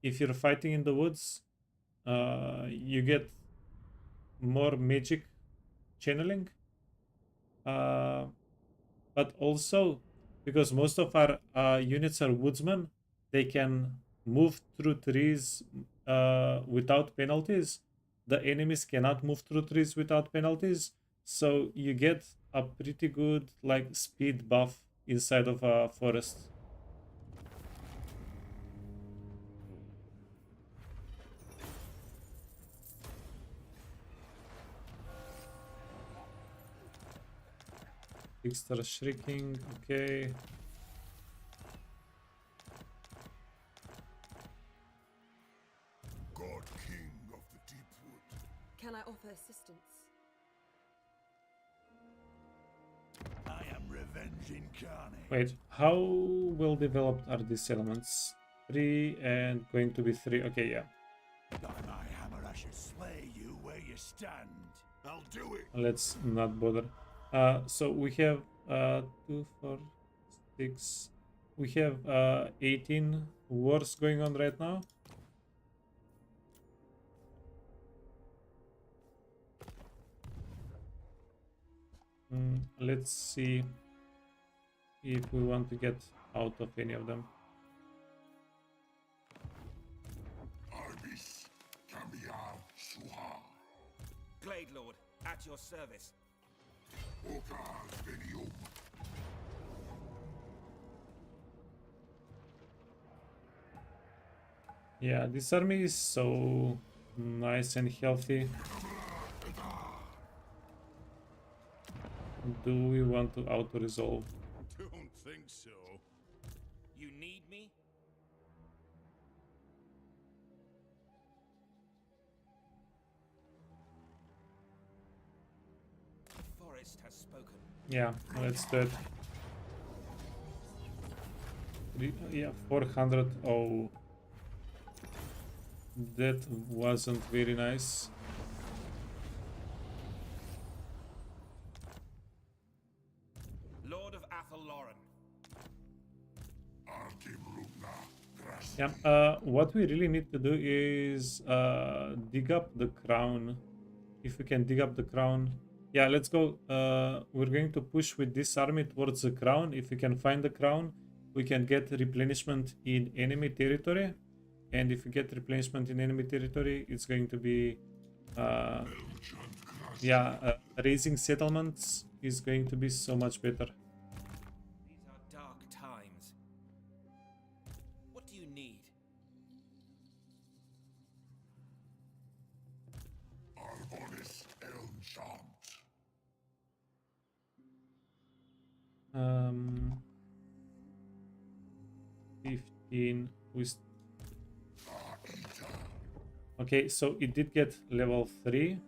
If you're fighting in the woods, you get more magic channeling, but also because most of our units are woodsmen, they can move through trees without penalties. The enemies cannot move through trees without penalties, so you get a pretty good like speed buff inside of a forest. Extra shrieking, okay. God King of the Deep Wood. Can I offer assistance? I am revenge incarnate. Wait, how well developed are these elements? 3 and going to be 3. Okay, yeah. By my hammer, I should slay you where you stand. I'll do it. Let's not bother. So we have 2, 4, 6. We have 18 wars going on right now. Let's see if we want to get out of any of them. Arbis, Cambiar, Suha, Glade Lord, at your service. Okar, Venium. Yeah, this army is so nice and healthy. Do we want to auto-resolve? Don't think so. You need me? The forest has spoken. Yeah, let's do it. Yeah, 400. Oh, that wasn't very nice. Lord of Athelloren. Arkim Rubna, Gras. Yeah, what we really need to do is dig up the crown. If we can dig up the crown. Yeah, let's go. We're going to push with this army towards the crown. If we can find the crown, we can get replenishment in enemy territory. And if we get replenishment in enemy territory, it's going to be... raising settlements is going to be so much better. These are dark times. What do you need? Arbonis, Elmchant. 15 with... Okay, so it did get level 3.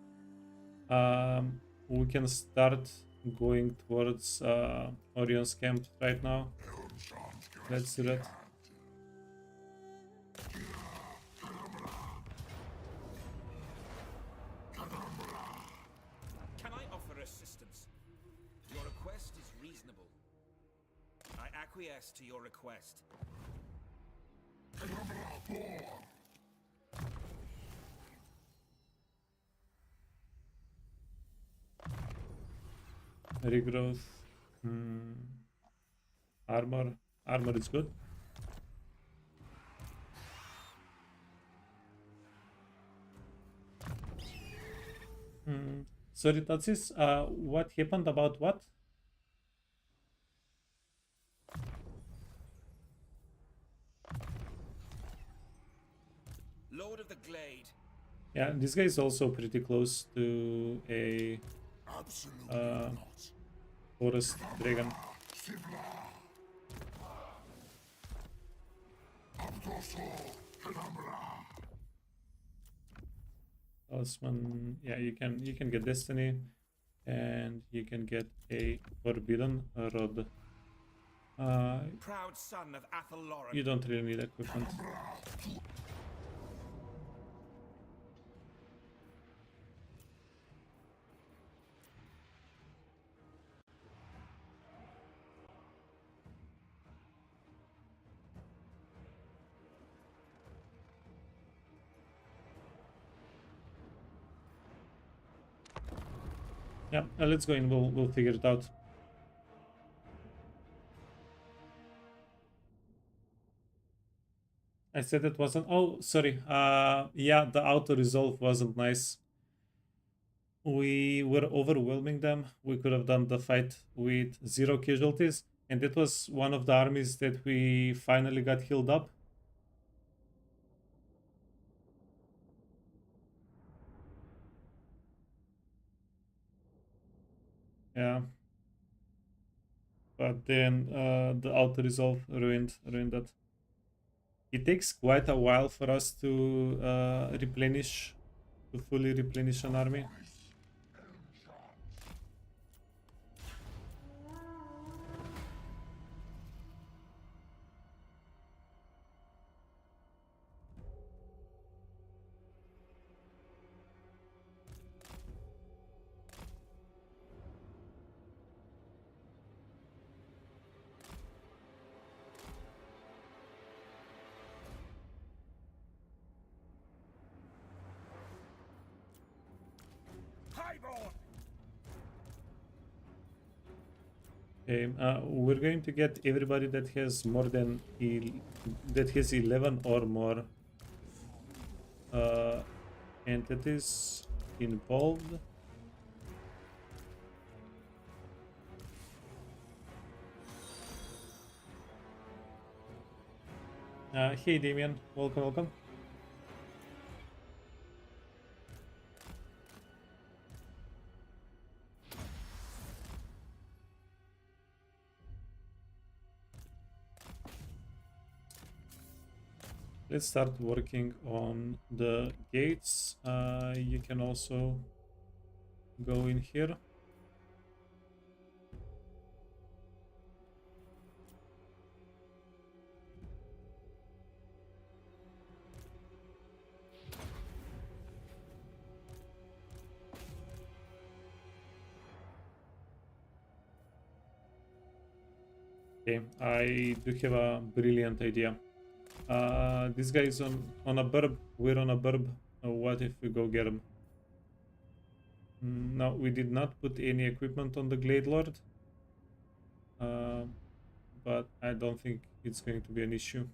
We can start going towards Orion's camp right now. Let's do that. Can I offer assistance? Your request is reasonable. I acquiesce to your request. Regrowth. Armor. Armor is good. Sorry, Tatsis, what happened about what? Lord of the Glade. Yeah, this guy is also pretty close to a Absolutely not. forest dragon. Sibla. Abdoso, Penambra. Talisman, yeah, you can get Destiny, and you can get a Forbidden Rod. Proud son of Athelloren. You don't really need equipment. Yeah, let's go in. We'll figure it out. I said it wasn't. Oh, sorry. Yeah, the auto resolve wasn't nice. we were overwhelming them. We could have done the fight with 0 casualties, and that was one of the armies that we finally got healed up. Yeah. But then the auto resolve ruined that. It takes quite a while for us to fully replenish an army. Highborn! Okay, we're going to get everybody that has more than that has 11 or more entities involved. Hey Damien, welcome. Let's start working on the gates. You can also go in here. Okay, I do have a brilliant idea. This guy is on a burb. We're on a burb. What if we go get him? No, we did not put any equipment on the Glade Lord. But I don't think it's going to be an issue.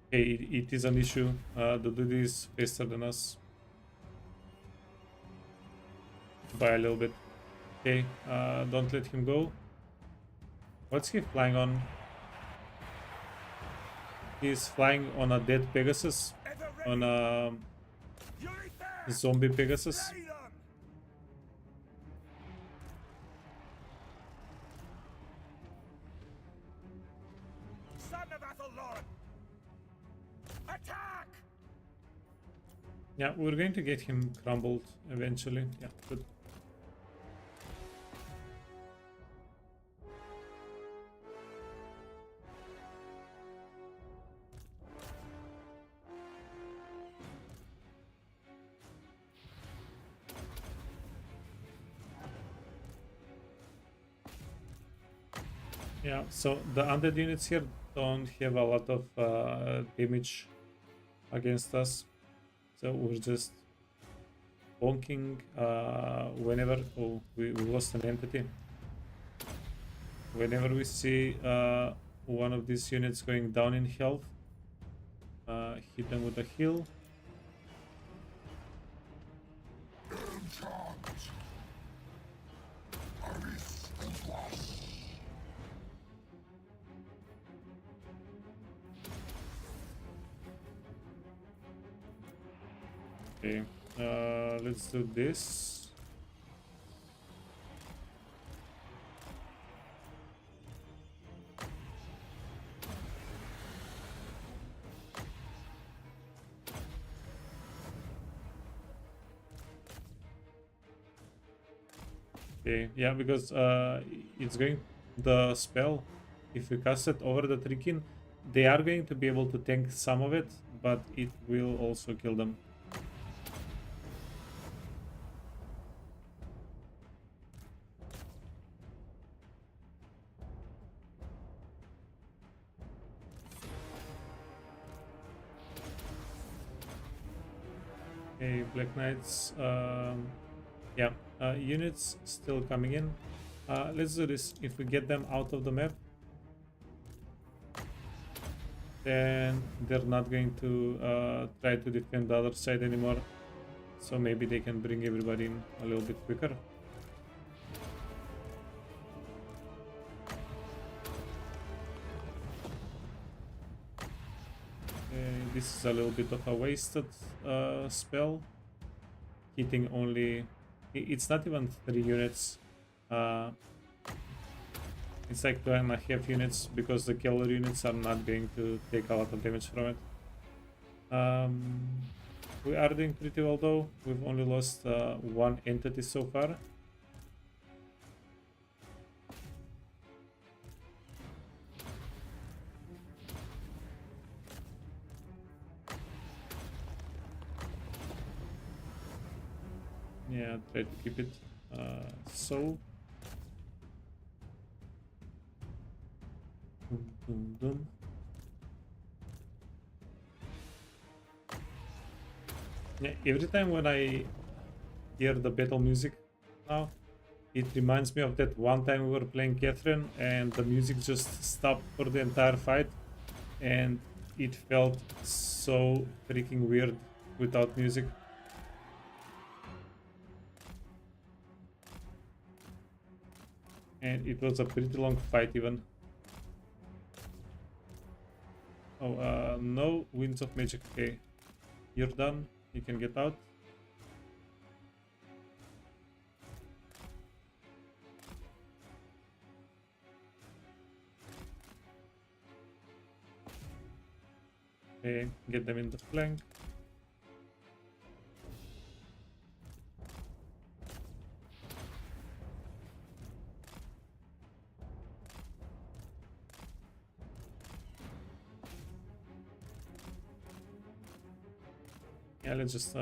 Okay, it is an issue. The dude is faster than us by a little bit. Okay, don't let him go. What's he flying on? He's flying on a dead Pegasus, on a zombie Pegasus. Son of Athelloren! Attack! Yeah, we're going to get him crumbled eventually. Yeah, good. Yeah, so the undead units here don't have a lot of damage against us. So we're just bonking whenever... Oh, we lost an entity. Whenever we see one of these units going down in health, hit them with a heal. Okay, let's do this. Okay, yeah, because it's going the spell. If we cast it over the Trikin, they are going to be able to tank some of it, but it will also kill them. Okay, Black Knights. Yeah, units still coming in. Let's do this. If we get them out of the map, then they're not going to try to defend the other side anymore. So maybe they can bring everybody in a little bit quicker. This is a little bit of a wasted spell. Hitting only... It's not even 3 units. It's like 2.5 units because the killer units are not going to take a lot of damage from it. We are doing pretty well though. We've only lost 1 entity so far. Yeah, try to keep it so. Dum, dum, dum. Yeah, every time when I hear the battle music now, it reminds me of that one time we were playing Catherine and the music just stopped for the entire fight, and it felt so freaking weird without music. And it was a pretty long fight even. Oh, no winds of magic. Okay, you're done. You can get out. Okay, get them in the flank. Yeah, let's just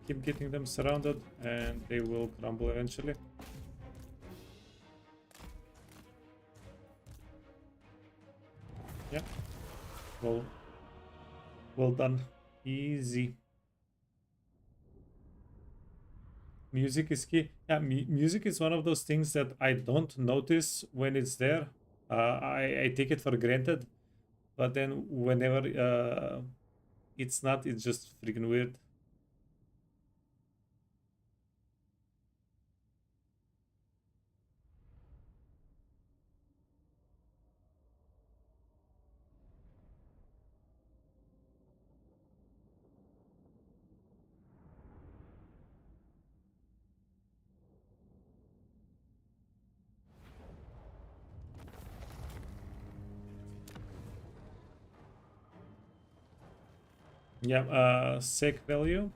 keep getting them surrounded and they will crumble eventually. Yeah. Well done. Easy. Music is key. Yeah, music is one of those things that I don't notice when it's there. I take it for granted. But then whenever it's not, it's just freaking weird. Yeah, sec value.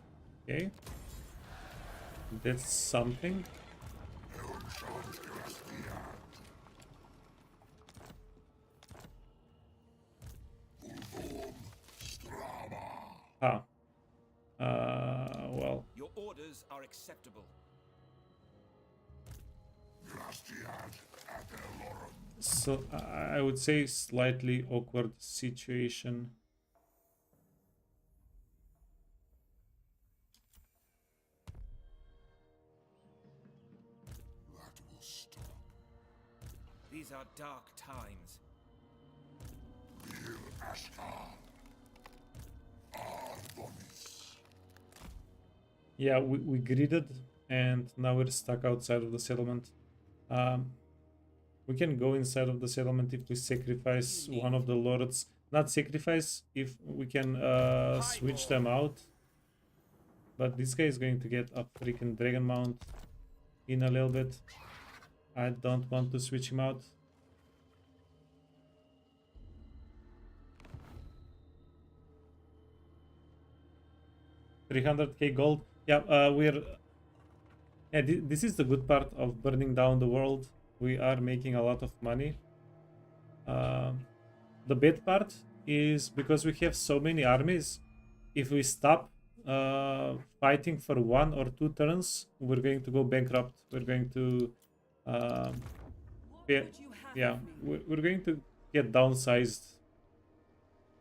Okay. That's something. Ah. Well. Your orders are acceptable. So I would say slightly awkward situation. That will stop. These are dark times. Real Ashtar. Arbonis. Yeah, we greeded and now we're stuck outside of the settlement. We can go inside of the settlement if we sacrifice one of the lords. Not sacrifice, if we can switch them out. But this guy is going to get a freaking dragon mount in a little bit. I don't want to switch him out. $300k gold. Yeah, we're... Yeah, this is the good part of burning down the world. We are making a lot of money. The bad part is because we have so many armies, if we stop fighting for 1 or 2 turns, we're going to go bankrupt. We're going to yeah, we're going to get downsized,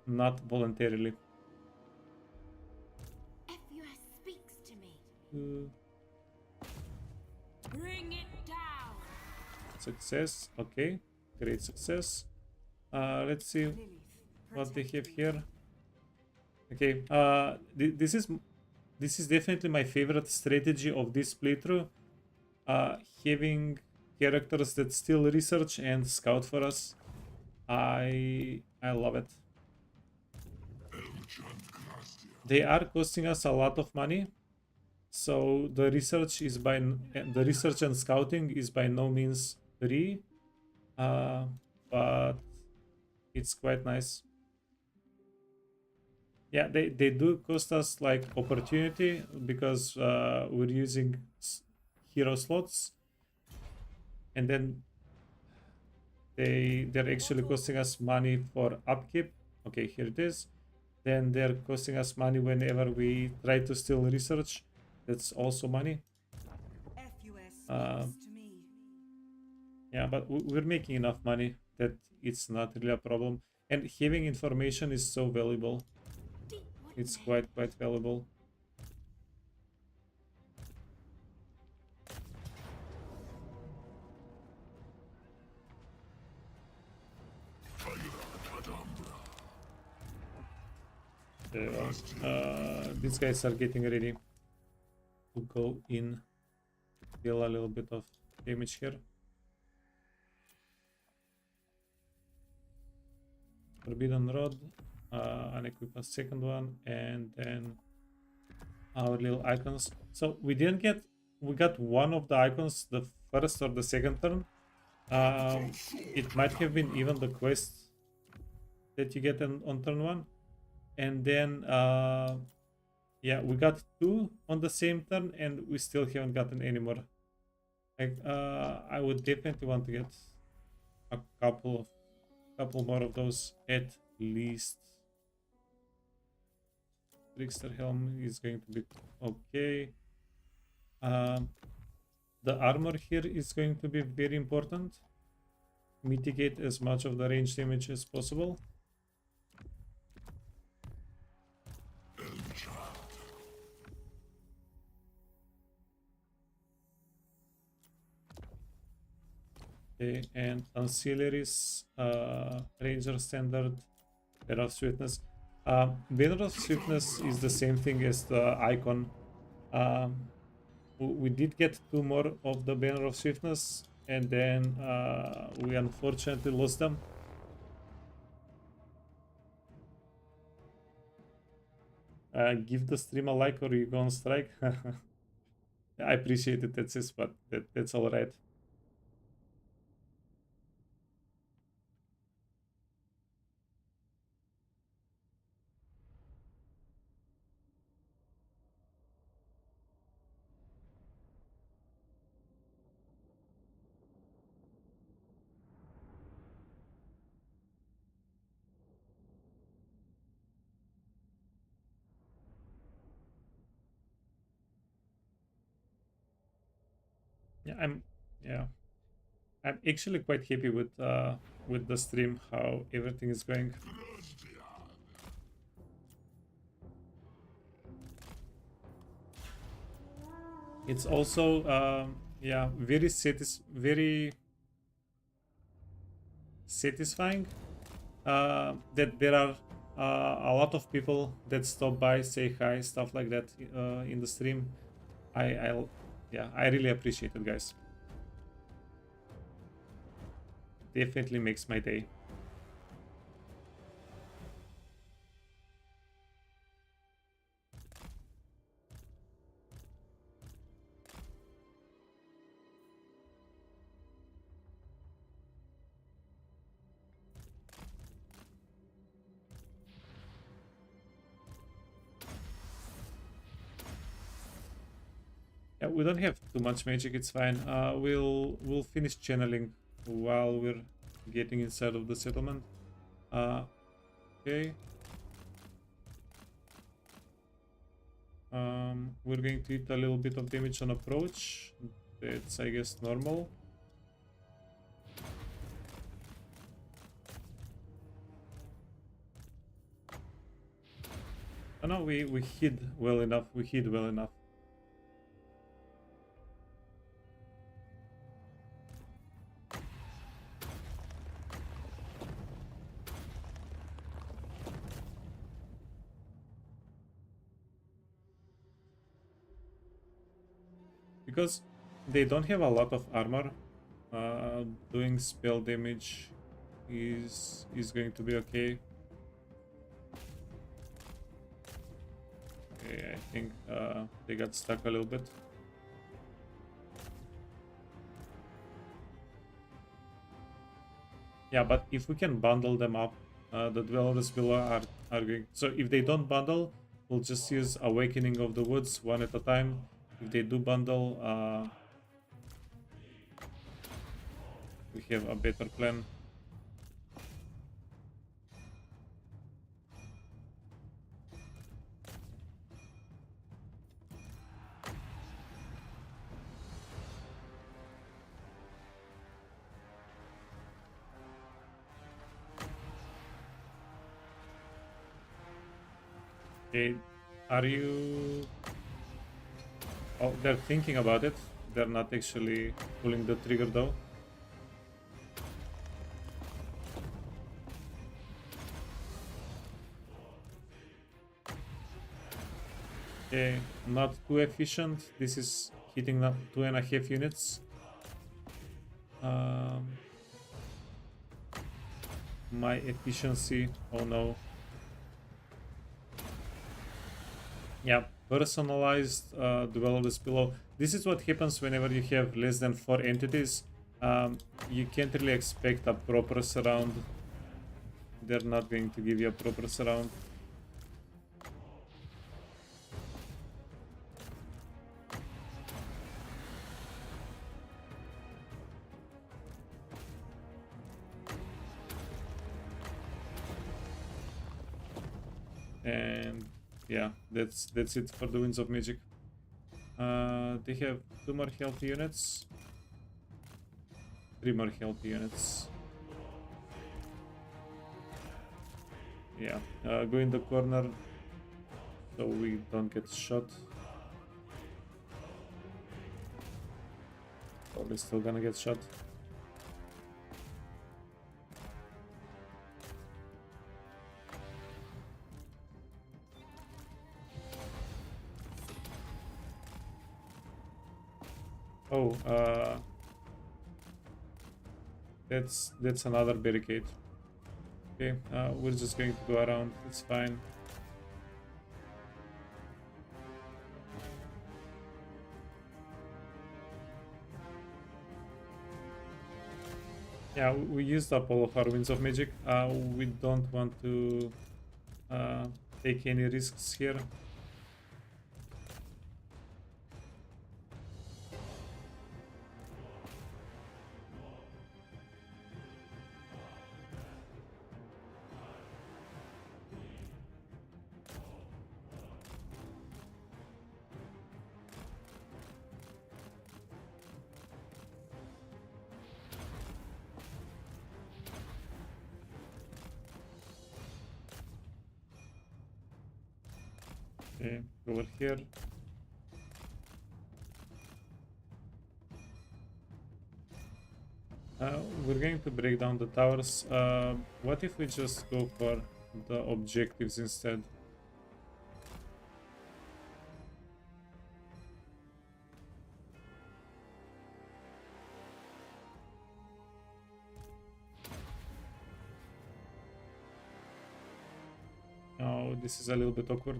not voluntarily. FUS speaks to me. Bring it down. Success. Okay, great success. Let's see Lilith, what they protect have me. here. Okay, this is definitely my favorite strategy of this playthrough. Having characters that still research and scout for us. I love it. They are costing us a lot of money, so the research is the research and scouting is by no means free, but it's quite nice. Yeah, they do cost us like opportunity because we're using hero slots, and then they're actually costing us money for upkeep. Okay, here it is. Then they're costing us money whenever we try to steal research. That's also money. FUS Uh, speaks to me. yeah, but we're making enough money that it's not really a problem. And having information is so valuable. It's quite valuable. These guys are getting ready to go in, deal a little bit of damage here. Forbidden Rod, unequip a second one, and then our little icons. So we got one of the icons the first or the second turn. It might have been even the quest that you get on turn one. And then yeah, we got two on the same turn and we still haven't gotten any more. Like I would definitely want to get a couple more of those at least. Trickster Helm is going to be okay. The armor here is going to be very important. Mitigate as much of the range damage as possible. Okay, and ancillaries, Ranger Standard, Banner of Swiftness. Banner of Swiftness is the same thing as the icon. We did get two more of the Banner of Swiftness, and then we unfortunately lost them. Give the stream a like or you go on strike. I appreciate it, that's it, but that's all right. Yeah, I'm actually quite happy with the stream, how everything is going. It's also yeah, very satisfying that there are a lot of people that stop by, say hi, stuff like that in the stream. Yeah, I really appreciate it, guys. Definitely makes my day. Yeah, we don't have too much magic, it's fine. We'll finish channeling while we're getting inside of the settlement. Okay. We're going to hit a little bit of damage on approach. That's, I guess, normal. Oh no, we hid well enough. We hid well enough. because they don't have a lot of armor, doing spell damage is going to be okay. Okay, I think they got stuck a little bit. Yeah, but if we can bundle them up, the dwellers below are going. So if they don't bundle, we'll just use Awakening of the Woods one at a time. If they do bundle, we have a better plan. Okay, are you... Oh, they're thinking about it. They're not actually pulling the trigger though. Okay, not too efficient. This is hitting up 2.5 units. My efficiency, oh no. Yeah, personalized dwellers below. This is what happens whenever you have less than 4 entities. You can't really expect a proper surround. They're not going to give you a proper surround. And yeah, that's it for the Winds of Magic. They have 2 more health units, 3 more health units. Yeah, go in the corner so we don't get shot. Probably still gonna get shot. Oh, that's another barricade. Okay, we're just going to go around. It's fine. Yeah, we used up all of our Winds of Magic. We don't want to take any risks here. Okay, over here. We're going to break down the towers. What if we just go for the objectives instead? Oh, this is a little bit awkward.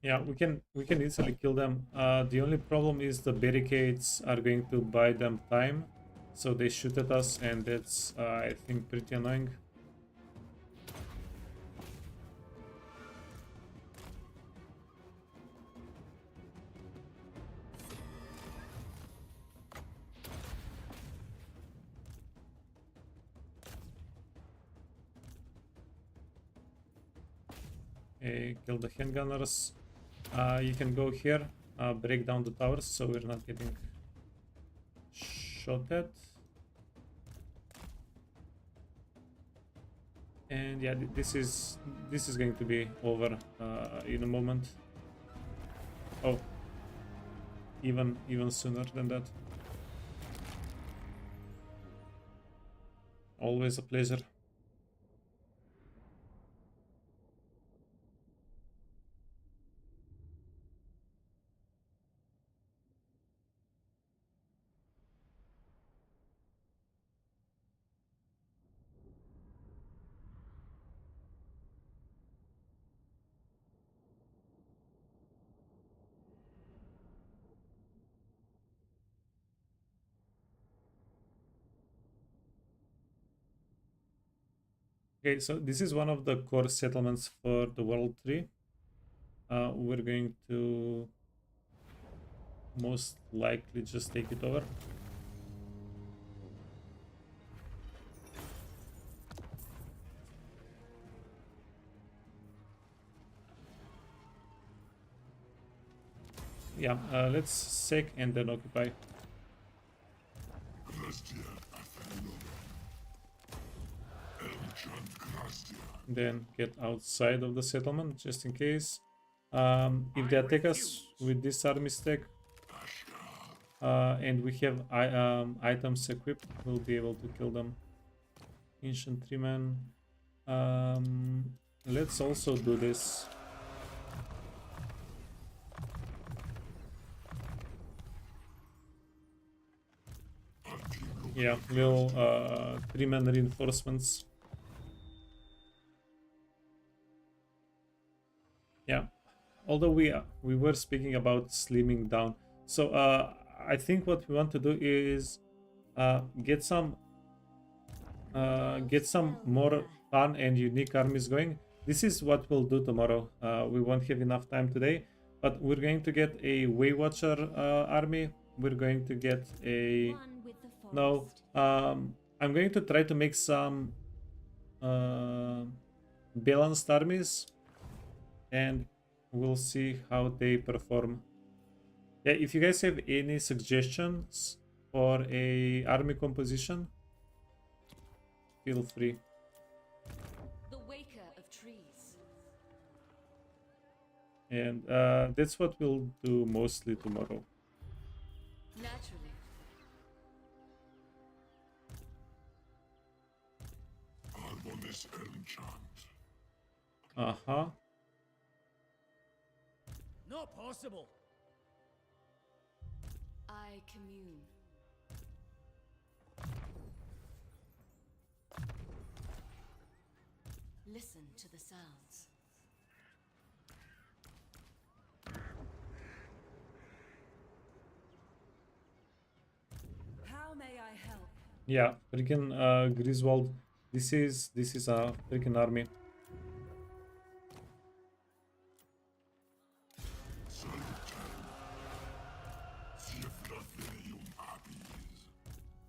Yeah, we can easily kill them. The only problem is the barricades are going to buy them time, so they shoot at us, and that's I think pretty annoying. Okay, kill the handgunners. You can go here, break down the towers so we're not getting shot at. And yeah, this is going to be over in a moment. Oh, even sooner than that. Always a pleasure. Okay, so this is one of the core settlements for the World 3. We're going to most likely just take it over. Yeah, let's sack and then occupy. Then get outside of the settlement just in case. If they attack us with this army stack and we have items equipped, we'll be able to kill them. Infantryman. Let's also do this. Yeah, little 3-man reinforcements. Yeah, although we were speaking about slimming down, so I think what we want to do is get some more fun and unique armies going. This is what we'll do tomorrow. We won't have enough time today, but we're going to get a Way Watcher army. We're going to get a no. I'm going to try to make some balanced armies, and we'll see how they perform. Yeah, if you guys have any suggestions for a army composition, feel free. The waker of trees. And that's what we'll do mostly tomorrow. Naturally. Harmonious enchant. Uh-huh. Not possible. I commune. Listen to the sounds. How may I help? Yeah, freaking Griswold. This is a freaking army.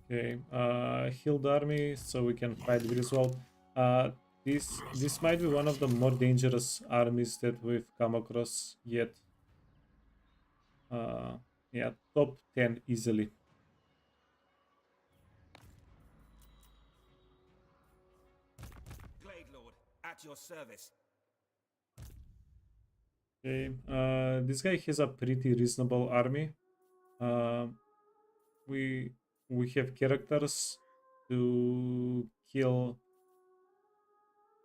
Okay, healed army, so we can fight Griswold. This might be one of the more dangerous armies that we've come across yet. Yeah, top 10 easily. Glade Lord, at your service. Okay, this guy has a pretty reasonable army. We have characters to kill.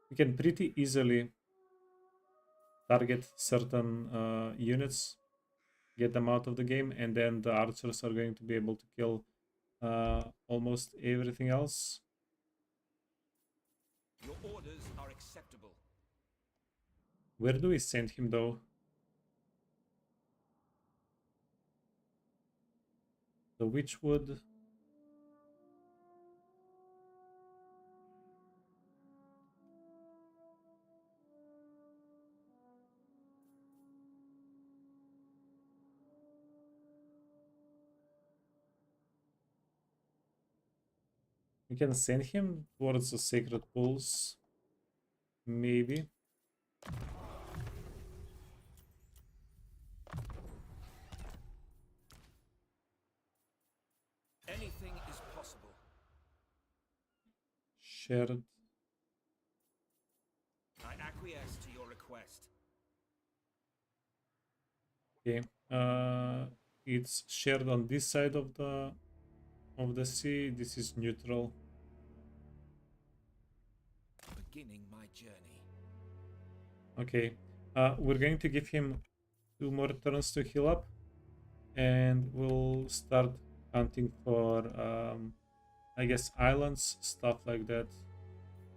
We can pretty easily target certain units, get them out of the game, and then the archers are going to be able to kill almost everything else. Your orders are acceptable. Where do we send him though? The Witchwood. We can send him towards the Sacred Pools. Maybe. Anything is possible. Shared. I acquiesce to your request. Okay. It's shared on this side of the sea. This is neutral. Beginning my journey. Okay. We're going to give him 2 more turns to heal up, and we'll start hunting for I guess islands, stuff like that.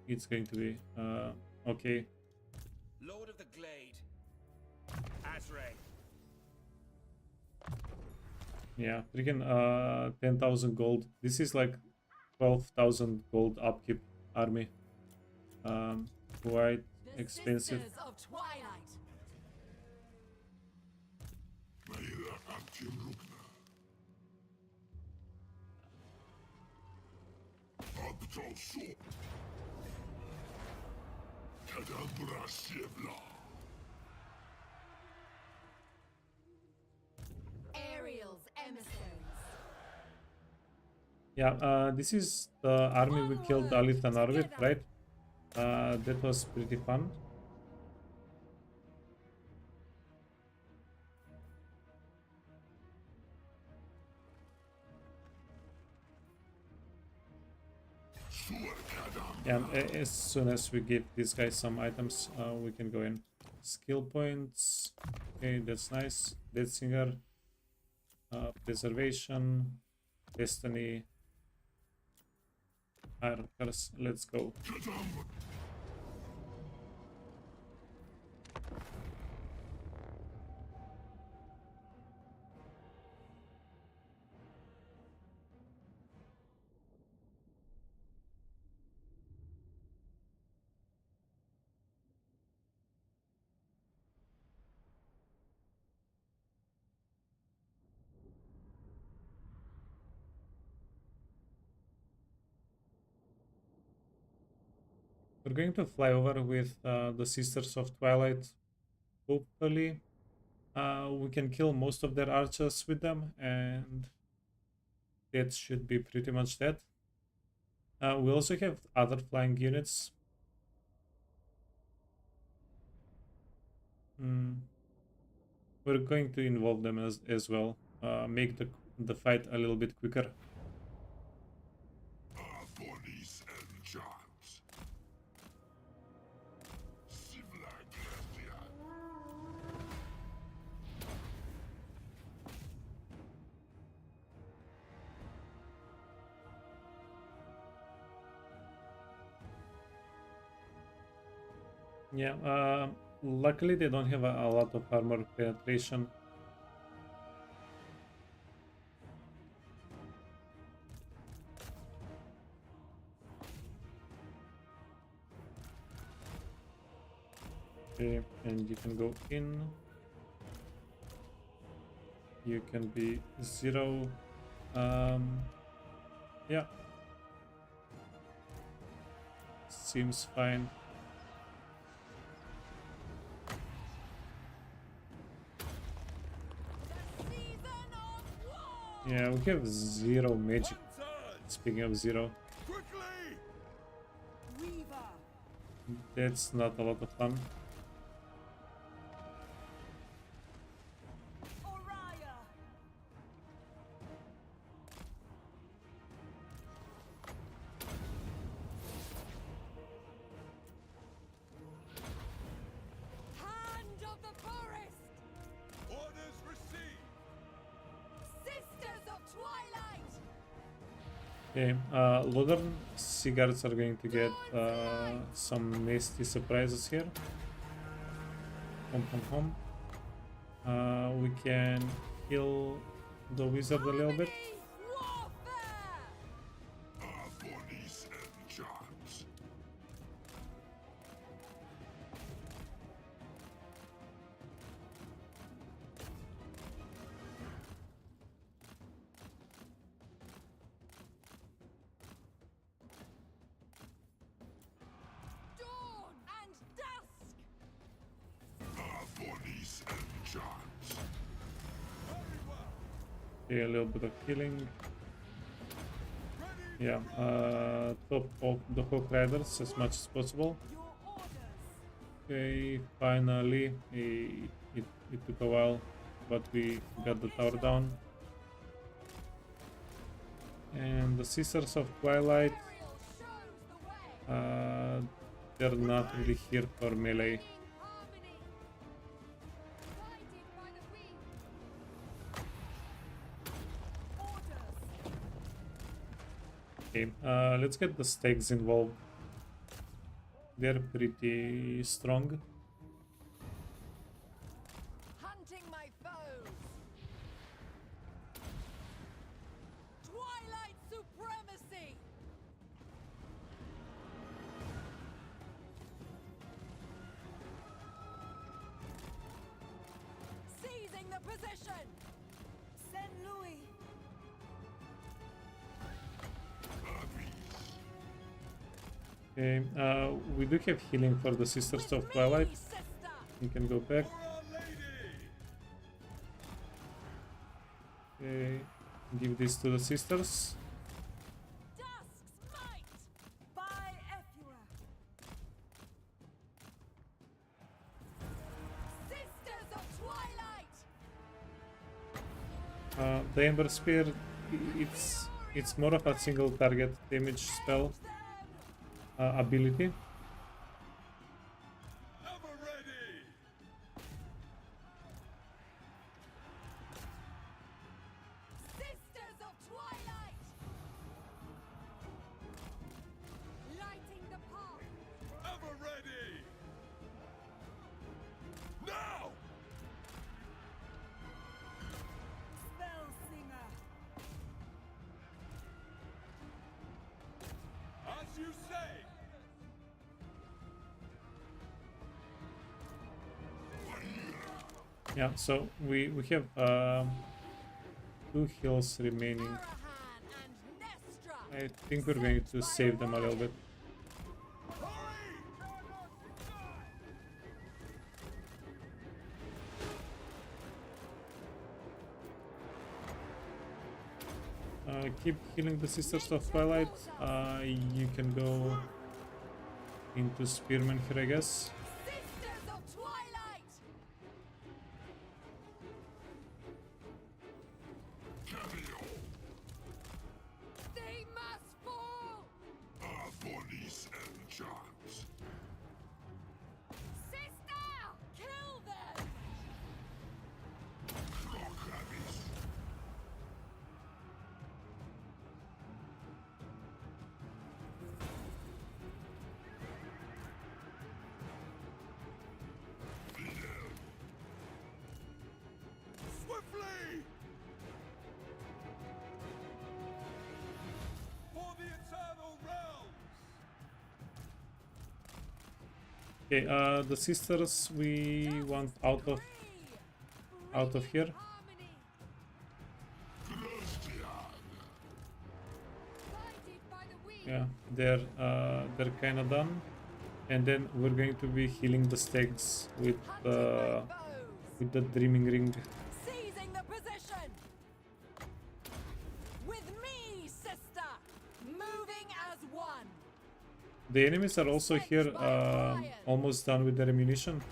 It's going to be okay. Lord of the Glade. Azray. Yeah, freaking 10,000 gold. This is like 12,000 gold upkeep army. quite The expensive. Sisters of Twilight. Maila Antim Rugna. Abtal Sop. Kadambra Sievla. Ariel's emissaries. Yeah, this is the army we killed Alitanar with, right? That was pretty fun. Yeah, and as soon as we give these guys some items, we can go in. Skill points. Okay, that's nice. Dead Singer. Preservation. Destiny. Iron Curse. Let's go. We're going to fly over with the Sisters of Twilight. Hopefully, we can kill most of their archers with them, and that should be pretty much that. We also have other flying units. We're going to involve them as well. Make the fight a little bit quicker. Abonis and Chants. Sivla Glandia. Yeah, luckily they don't have a lot of armor penetration. Okay, and you can go in. You can be 0. Yeah. Seems fine. Yeah, we have 0 magic. Speaking of 0, Quickly! Weaver. that's not a lot of fun. Oriah. Hand of the Forest. Orders received! Sisters of Twilight. Okay, Modern Seaguards are going to get some nasty surprises here. We can kill the wizard a little bit. Warfare. Abonis and Chants. Dawn and dusk. Abonis and Chants. Very well! Okay, a little bit of healing. Ready Yeah, top of the Hawk Riders as much as possible. Your orders. Okay, finally, it took a while, but we got the tower down. And the Sisters of Twilight, Ariel shows the way. they're not really here for melee. Harmony. Guided by the wind. Orders. Okay, let's get the stakes involved. They're pretty strong. Hunting my foes. Twilight supremacy. position! Send Louis! Okay, we do have healing for the Sisters of Twilight. You can go back. Okay, give this to the sisters. Dusk's might! By Ephua! Sisters of Twilight! The Ember Spear, it's more of a single target damage spell ability. Ever ready! Sisters of Twilight! Lighting the path! Ever ready! Now! Spell Singer! As you say! Yeah, so we have 2 heals remaining. Arahan and Nestra! I think we're going to save them a little bit. Keep healing the Sisters of Twilight. You can go into Spearman here, I guess. Sisters of Twilight! They must fall! Police and chance. Sister! Kill them! Swiftly! For the eternal realms! Okay, the sisters we want out of here. Harmony! Guided by the wind! Yeah, they're kind of done, and then we're going to be healing the stags with Hunting my foes! the Dreaming Ring. Seizing the position! With me, sister! Moving as one! The enemies are also here, almost done with their ammunition.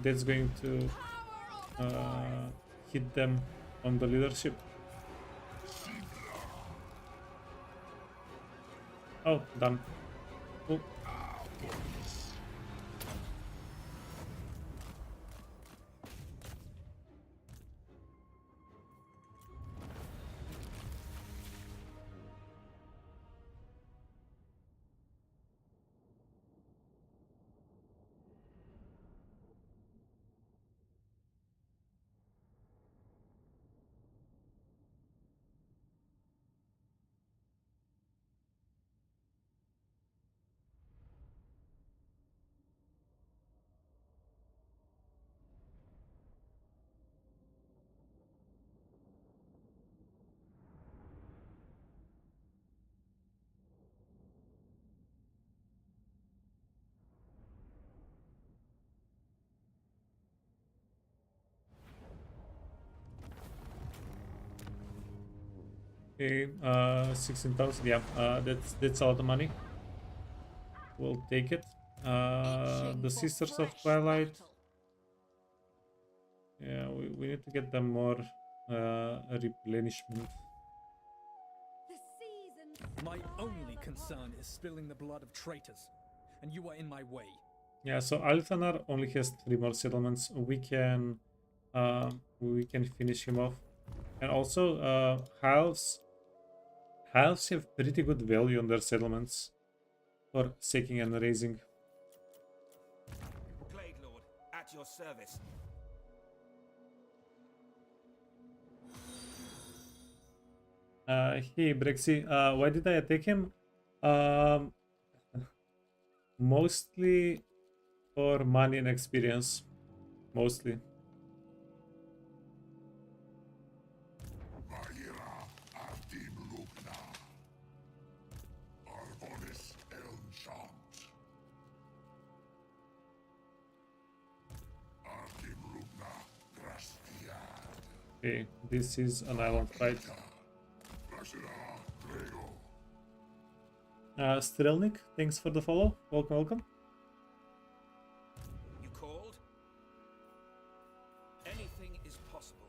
That's going to Power of the forest! hit them on the leadership. Oh, done. Oh. Okay, 16,000. Yeah, that's a lot of money. We'll take it. The Sisters of Twilight. Yeah, we need to get them more replenishment. The season My only concern is spilling the blood of traitors, and you are in my way. Yeah, so Althanar only has 3 more settlements. We can finish him off, and also halves have pretty good value on their settlements for saking and raising. Glade Lord, at your service. Hey Brexy, why did I attack him? Mostly for money and experience. Mostly. Okay, this is an island fight. Strelnik, thanks for the follow. Welcome, welcome. You called? Anything is possible.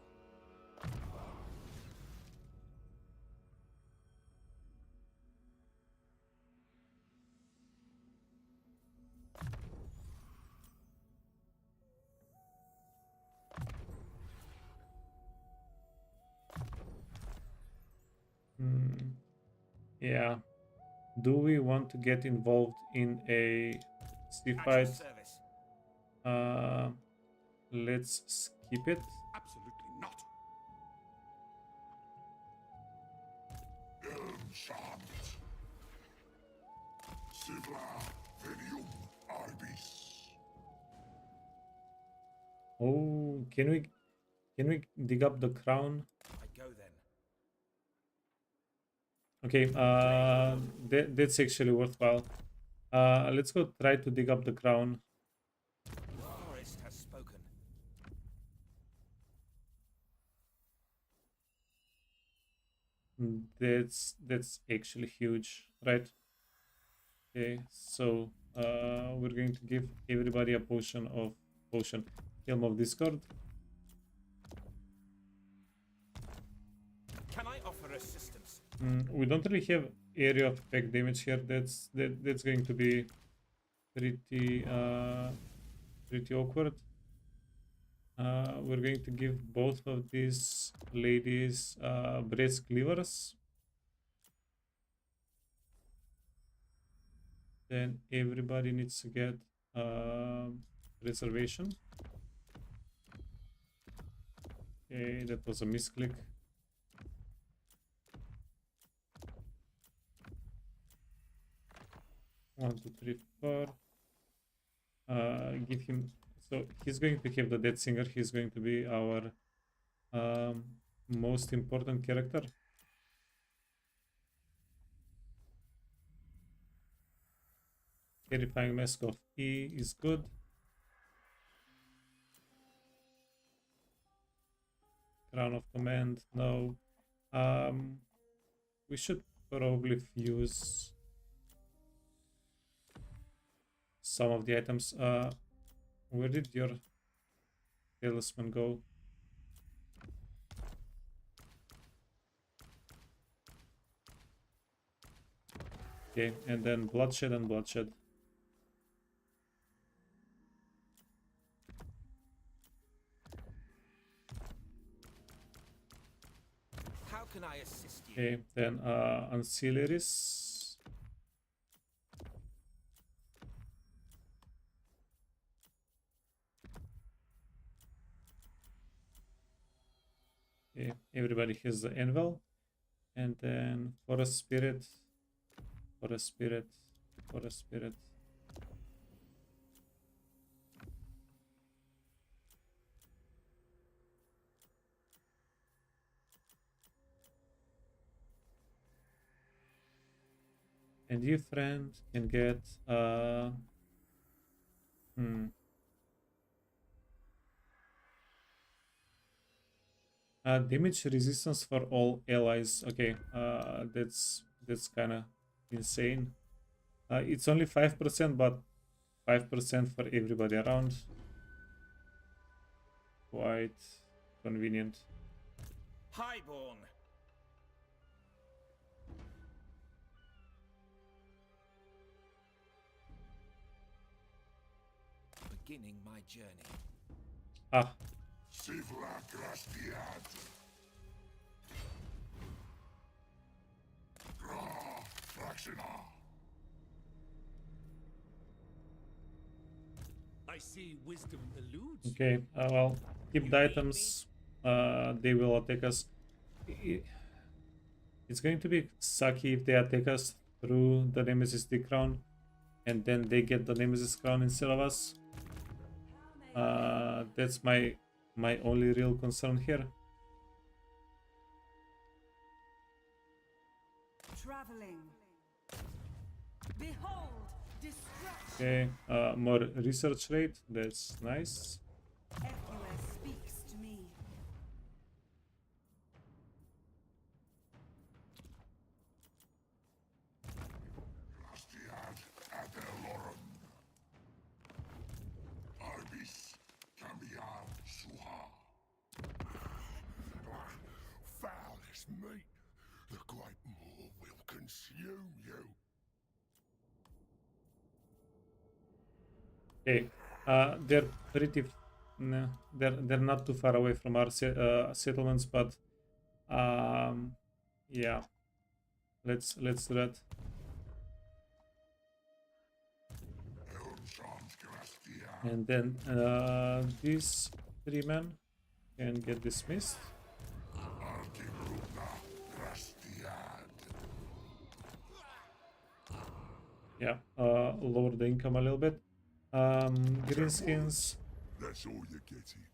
Yeah. Do we want to get involved in a sea At your fight? service. Let's skip it. Absolutely not. Enchant. Sibla venium albis. Oh, can we dig up the crown? I go then. Okay, that's actually worthwhile. Let's go try to dig up the crown. The forest has spoken. That's actually huge, right? Okay, so we're going to give everybody a potion, Helm of Discord. Can I offer assistance? We don't really have area of effect damage here. That's going to be pretty pretty awkward. We're going to give both of these ladies brace cleavers. Then everybody needs to get reservation. Okay, that was a misclick. One, two, three, four. Give him. So he's going to have the Dead Singer. He's going to be our most important character. Terrifying Mask of E is good. Crown of Command, no. We should probably fuse some of the items. Where did your talisman go? Okay, and then bloodshed and bloodshed. How can I assist you? Okay, then ancillaries. Okay, everybody has the anvil. And then forest spirit, forest spirit, forest spirit. And you, friend, can get damage resistance for all allies. Okay, that's kind of insane. It's only 5%, but 5% for everybody around. Quite convenient. Highborn. Beginning my journey. Ah, Sivla Grastiad. Gra Fractina. I see wisdom eludes. okay. Well, keep the items. They will attack us. It's going to be sucky if they attack us through the Nemesis D crown, and then they get the Nemesis crown instead of us. That's my only real concern here. Traveling. Behold, destruction. Okay, more research rate. That's nice. Equus speaks to me. consume you. Okay, they're pretty. No, they're not too far away from our settlements, but yeah, let's do that. And then these 3 men can get dismissed. Yeah, lower the income a little bit. Greenskins. That's all you're getting.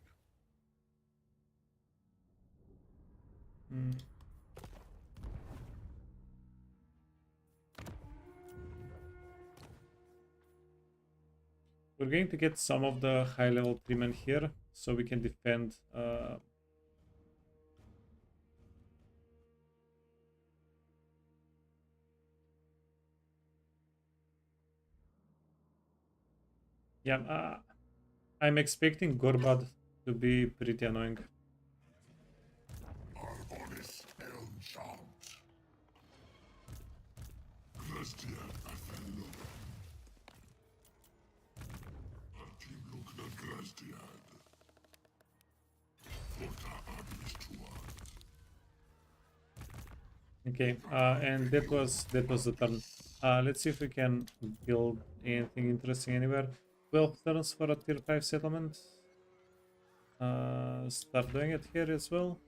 We're going to get some of the high level 3 men here so we can defend. Yeah, I'm expecting Gorbad to be pretty annoying. Arbonis Elmchant. Christian Athello. Antim Lugna Christian. Forta Agnes Tuan. Okay, and that was the turn. Let's see if we can build anything interesting anywhere. 12 turns for a tier 5 settlement. Start doing it here as well.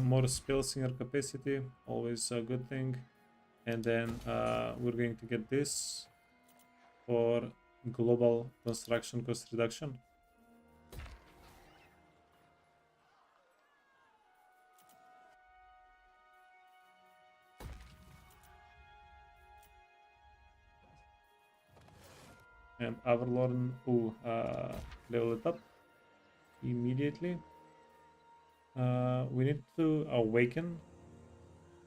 More spells in your capacity, always a good thing. And then we're going to get this for global construction cost reduction. And Averlorn, level it up immediately. We need to awaken.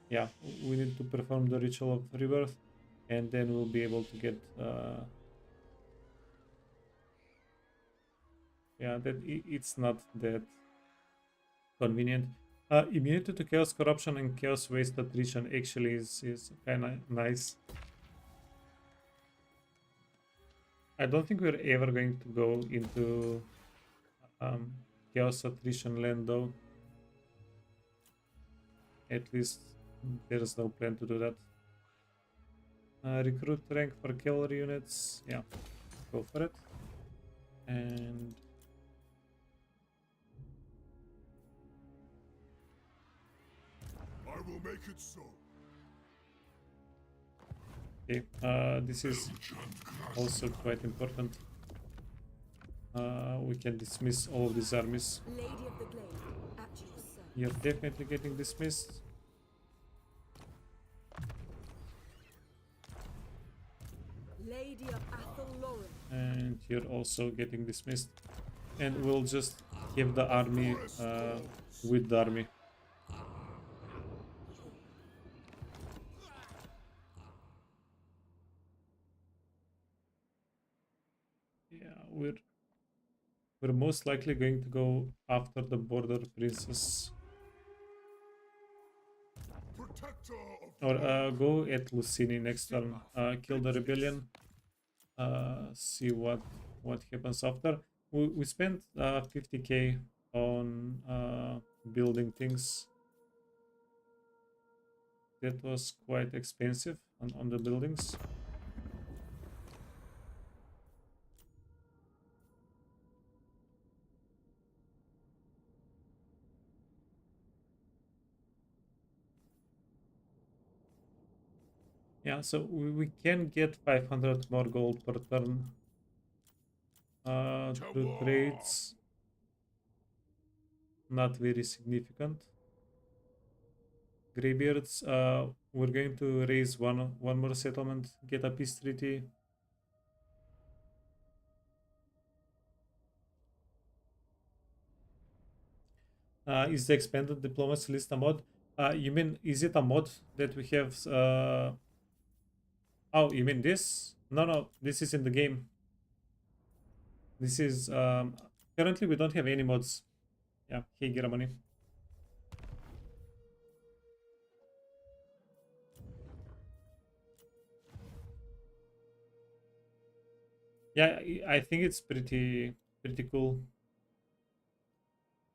Yeah, we need to perform the ritual of rebirth, and then we'll be able to get. Yeah, it's not that convenient. Immunity to chaos corruption and chaos waste attrition actually is kind of nice. I don't think we're ever going to go into chaos attrition land though. At least there's no plan to do that. Recruit rank for cavalry units. Yeah, go for it. And I will make it so. okay, this is also quite important. We can dismiss all of these armies. Lady of the Glade, at your service. You're definitely getting dismissed. Lady of Athel Lauren. And you're also getting dismissed. And we'll just give the army with the army. Yeah, we're most likely going to go after the border princess. Protector of Or go at Lucini next turn. Kill the rebellion. See what happens after. We spent 50k on building things. That was quite expensive on the buildings. Yeah, so we can get 500 more gold per turn through trades. Not very significant. Greybeards, we're going to raise one more settlement, get a peace treaty. Is the expanded diplomacy list a mod? You mean, is it a mod that we have Oh, you mean this? No, no, this is in the game. This is currently we don't have any mods. Yeah, hey Giramoni. Yeah, I think it's pretty cool.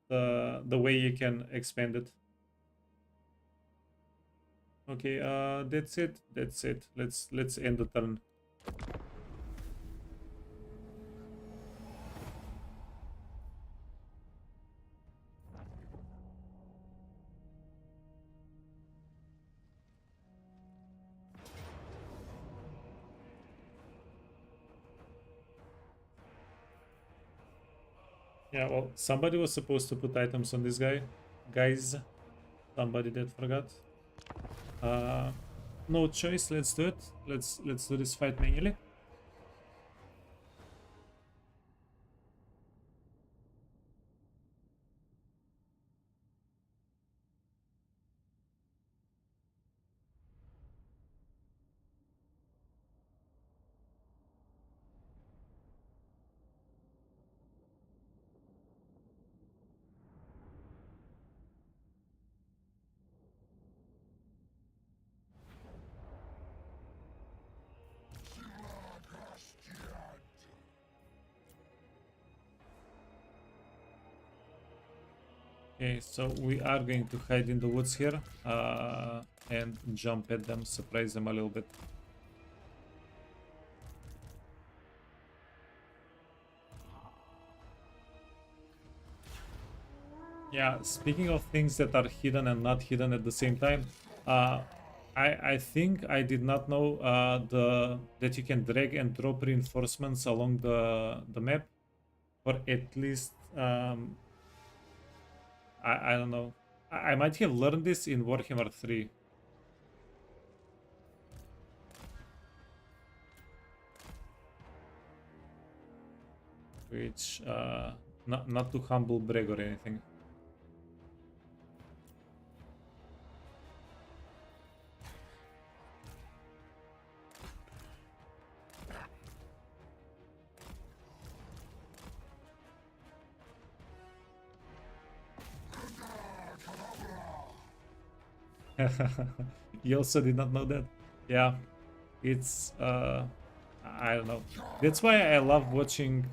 The way you can expand it. Okay, that's it. That's it. Let's end the turn. Yeah, well, somebody was supposed to put items on this guy. Guys, somebody that forgot. No choice, let's do it. Let's do this fight manually. Okay, so we are going to hide in the woods here and jump at them, surprise them a little bit. Yeah, speaking of things that are hidden and not hidden at the same time, I think I did not know that you can drag and drop reinforcements along the map, or at least I don't know. I might have learned this in Warhammer 3. Which not to humble brag or anything. You also did not know that. Yeah, it's I don't know. That's why I love watching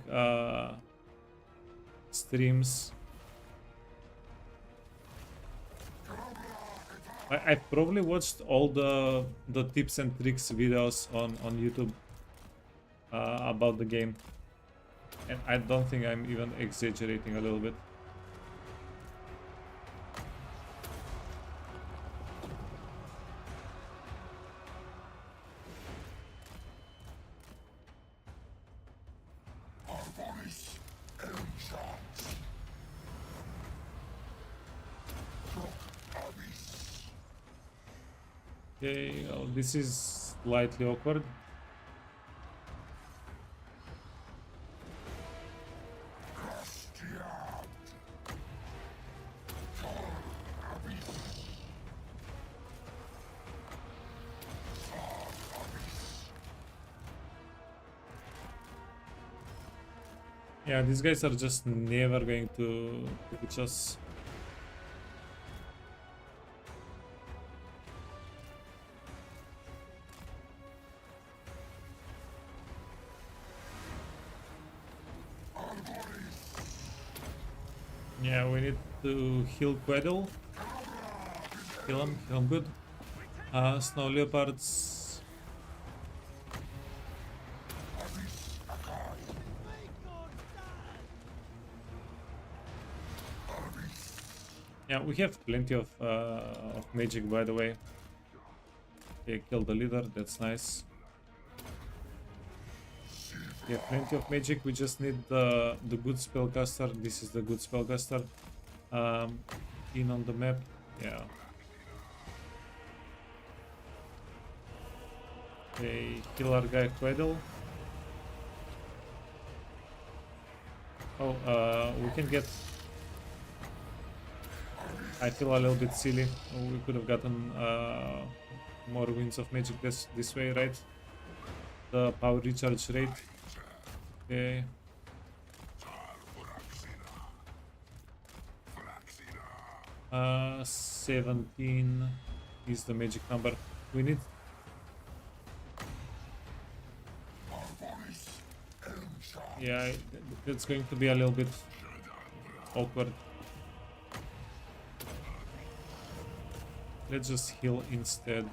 streams. I've probably watched all the tips and tricks videos on YouTube about the game, and I don't think I'm even exaggerating a little bit. Okay, well, this is slightly awkward. Yeah, these guys are just never going to reach us. Yeah, we need to heal Quaddle. Kill him good. Snow Leopards. Yeah, we have plenty of magic, by the way. Okay, kill the leader, that's nice. We have plenty of magic, we just need the good spellcaster. This is the good spellcaster. In on the map, yeah. Okay, kill our guy Quaddle. Oh, we can get... I feel a little bit silly. We could have gotten more winds of magic this way, right? the power recharge rate. Okay. 17 is the magic number. We need. Yeah, that's going to be a little bit awkward. Let's just heal instead.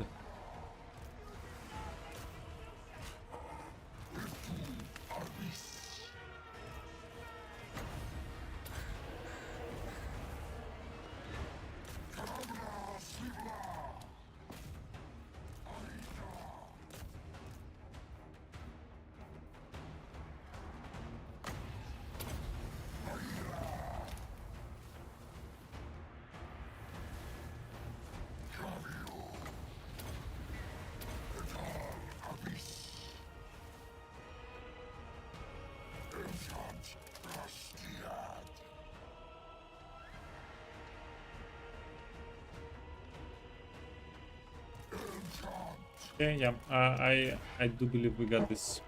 Okay, yeah, I do believe we got this.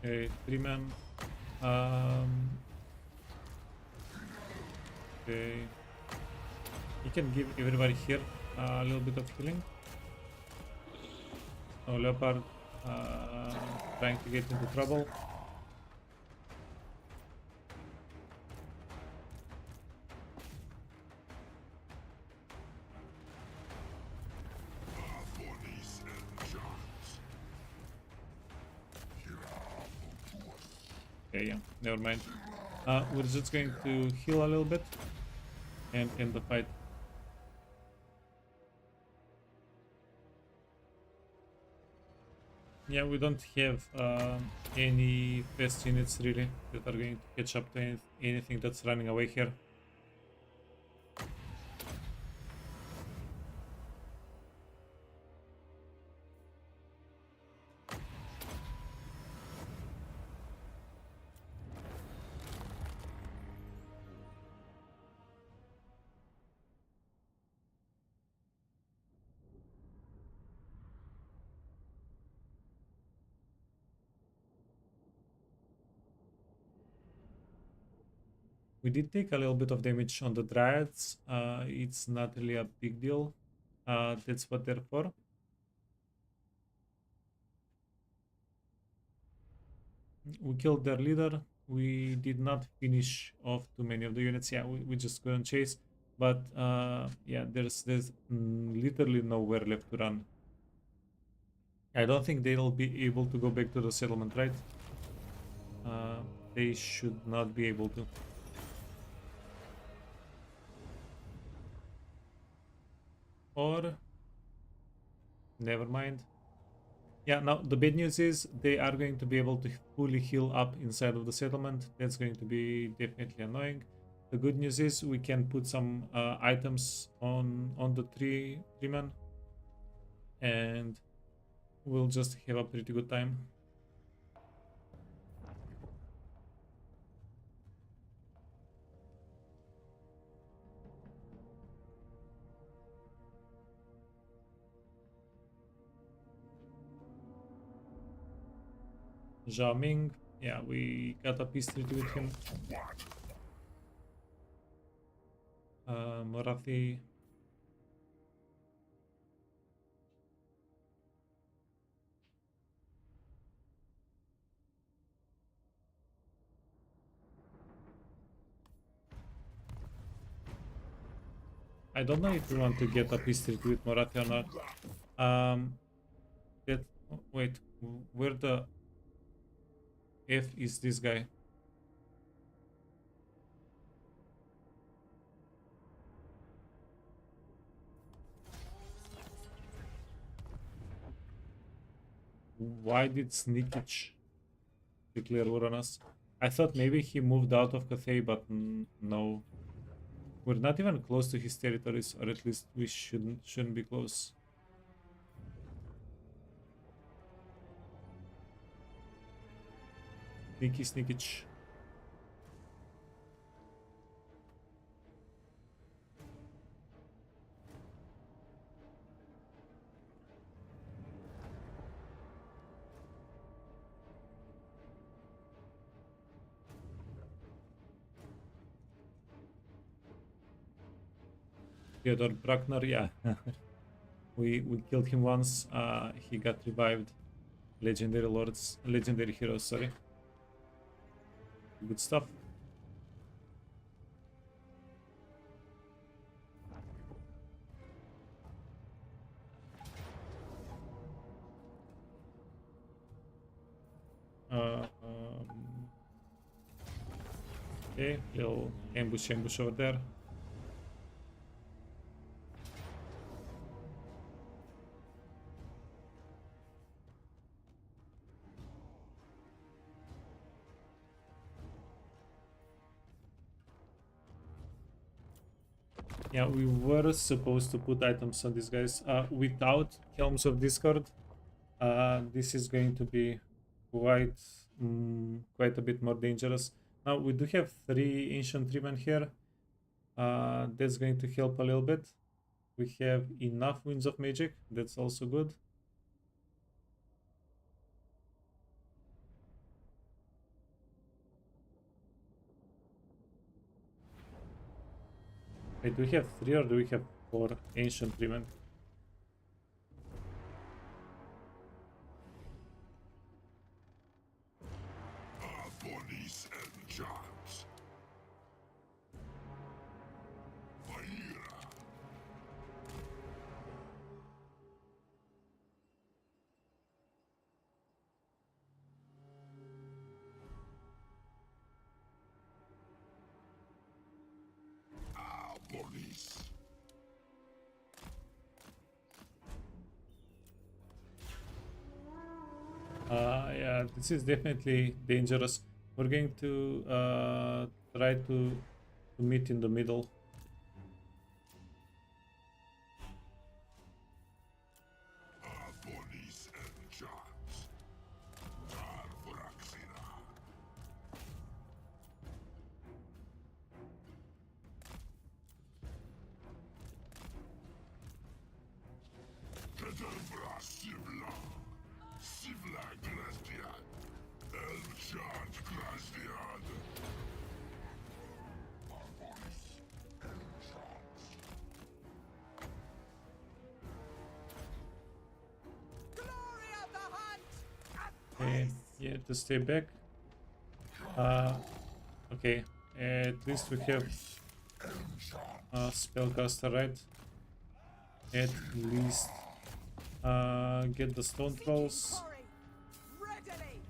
Okay, 3-man. Okay. You can give everybody here a little bit of healing. Oh, Leopard trying to get into trouble. Okay, yeah, never mind. We're just going to heal a little bit and end the fight. Yeah, we don't have any fast units really that are going to catch up to anything that's running away here. We did take a little bit of damage on the Dryads. It's not really a big deal. That's what they're for. We killed their leader. We did not finish off too many of the units. Yeah, we just couldn't chase. But yeah, there's literally nowhere left to run. I don't think they'll be able to go back to the settlement, right? They should not be able to. Or never mind. Yeah, now the bad news is they are going to be able to fully heal up inside of the settlement. That's going to be definitely annoying. The good news is we can put some items on the three man, and we'll just have a pretty good time. Zhao Ming, yeah, we got a peace treaty with him. Marathi. I don't know if we want to get a peace treaty with Marathi or not. Wait, where the F is this guy? Why did Sneakage declare war on us? I thought maybe he moved out of Cathay, but no. We're not even close to his territories, or at least we shouldn't be close. Sneaky Sneakage. Theodore Bruckner, yeah. we killed him once. He got revived. Legendary heroes, sorry. Good stuff. Okay, little ambush over there. Yeah, we were supposed to put items on these guys without Helms of Discord. This is going to be quite a bit more dangerous. Now we do have 3 ancient treemen here. That's going to help a little bit. We have enough winds of magic. That's also good. Wait, do we have 3 or do we have 4 ancient treemen? Police and jobs. Police. Yeah, this is definitely dangerous. We're going to try to meet in the middle. Police and jobs. Glory of the hunt! Okay, yeah, to stay back. Okay, at least we have spellcaster, right? At least get the stone trolls. Readily!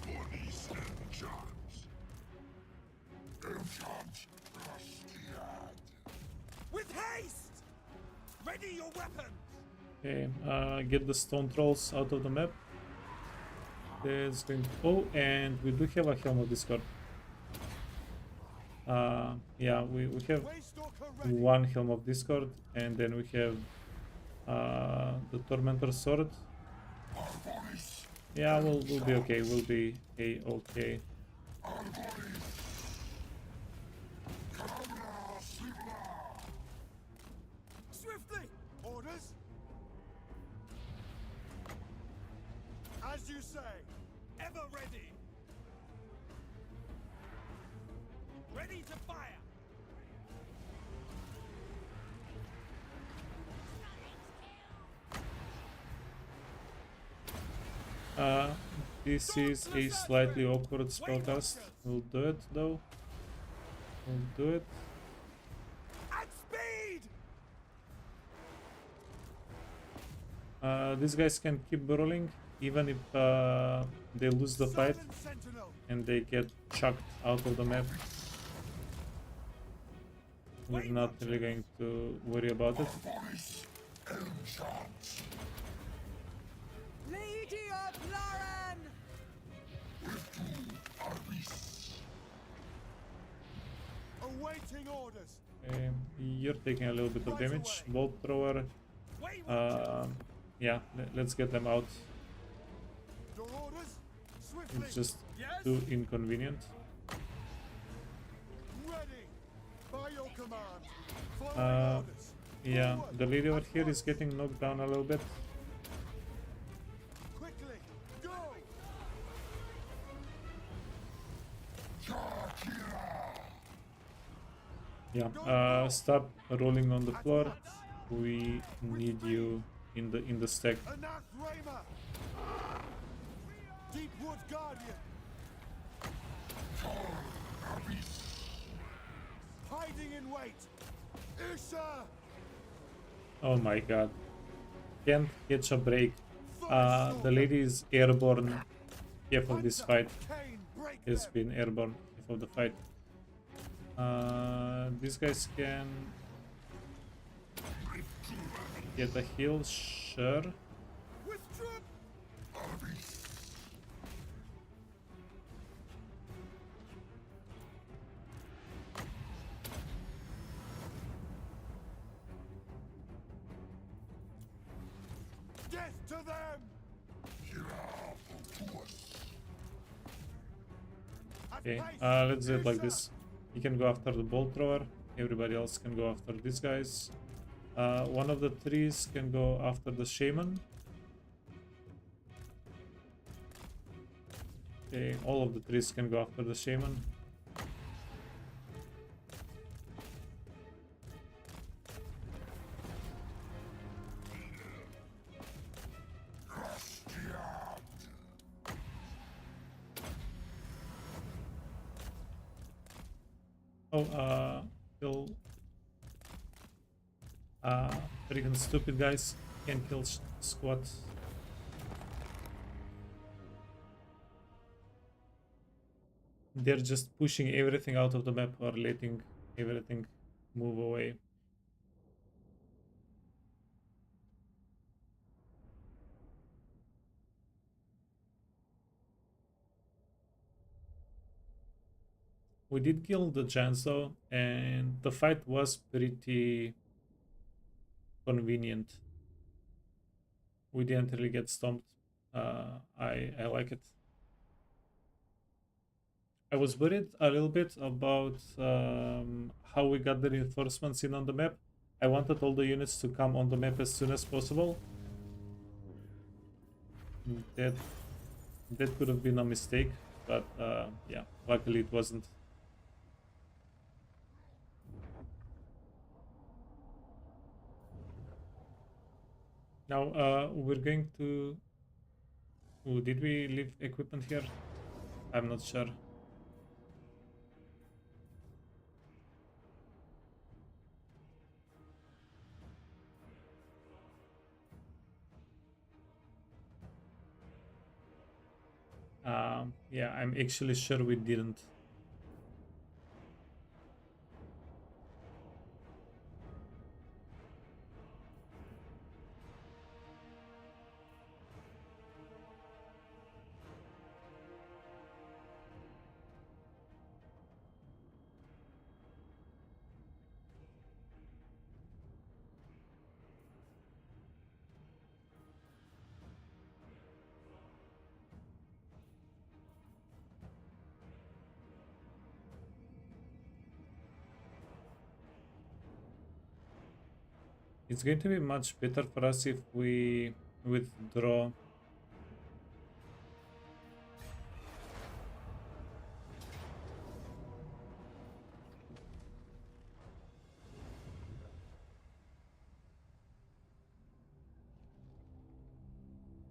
Police and jobs. With haste! Ready your weapons! Okay, get the stone trolls out of the map. There's going to... Oh, and we do have a Helm of Discord. Yeah, we have Waystalker ready! 1 Helm of Discord, and then we have the Tormentor Sword. Yeah, we'll be okay. We'll be okay. Swiftly! Orders? As you say, ever ready! Ready to fire! This is a slightly awkward spellcast. We'll do it though. We'll do it. At speed! These guys can keep burrowing, even if they lose the fight Summon Sentinel. and they get chucked out of the map, we're not really going to worry about it. Lady of Lauren. Awaiting orders. You're taking a little bit of damage. Bolt thrower. Yeah, let's get them out. Your orders. Swiftly. It's just Yes. too inconvenient. Ready. By your command. Uh, Following orders. Yeah, the lady over here is getting knocked down a little bit. Quickly. Go. Yeah, stop rolling on the floor. We need you in the stack. Anathema. Deep Wood Guardian. Hiding in wait. Isha. Oh my god. Can't catch a break. The lady is airborne half of this fight. Kane, break Has them. been airborne half of the fight. These guys can get a heal, sure. Withdraw. Death to them. Okay, let's do it like this. You can go after the bolt thrower. Everybody else can go after these guys. One of the trees can go after the shaman. Okay, all of the trees can go after the shaman. Oh, kill. Freaking stupid guys. Can't kill squad. They're just pushing everything out of the map or letting everything move away. We did kill the giants though, and the fight was pretty convenient. We didn't really get stomped. I like it. I was worried a little bit about how we got the reinforcements in on the map. I wanted all the units to come on the map as soon as possible. That could have been a mistake, but yeah, luckily it wasn't. Now we're going to... Ooh, did we leave equipment here? I'm not sure. Yeah, I'm actually sure we didn't. It's going to be much better for us if we withdraw.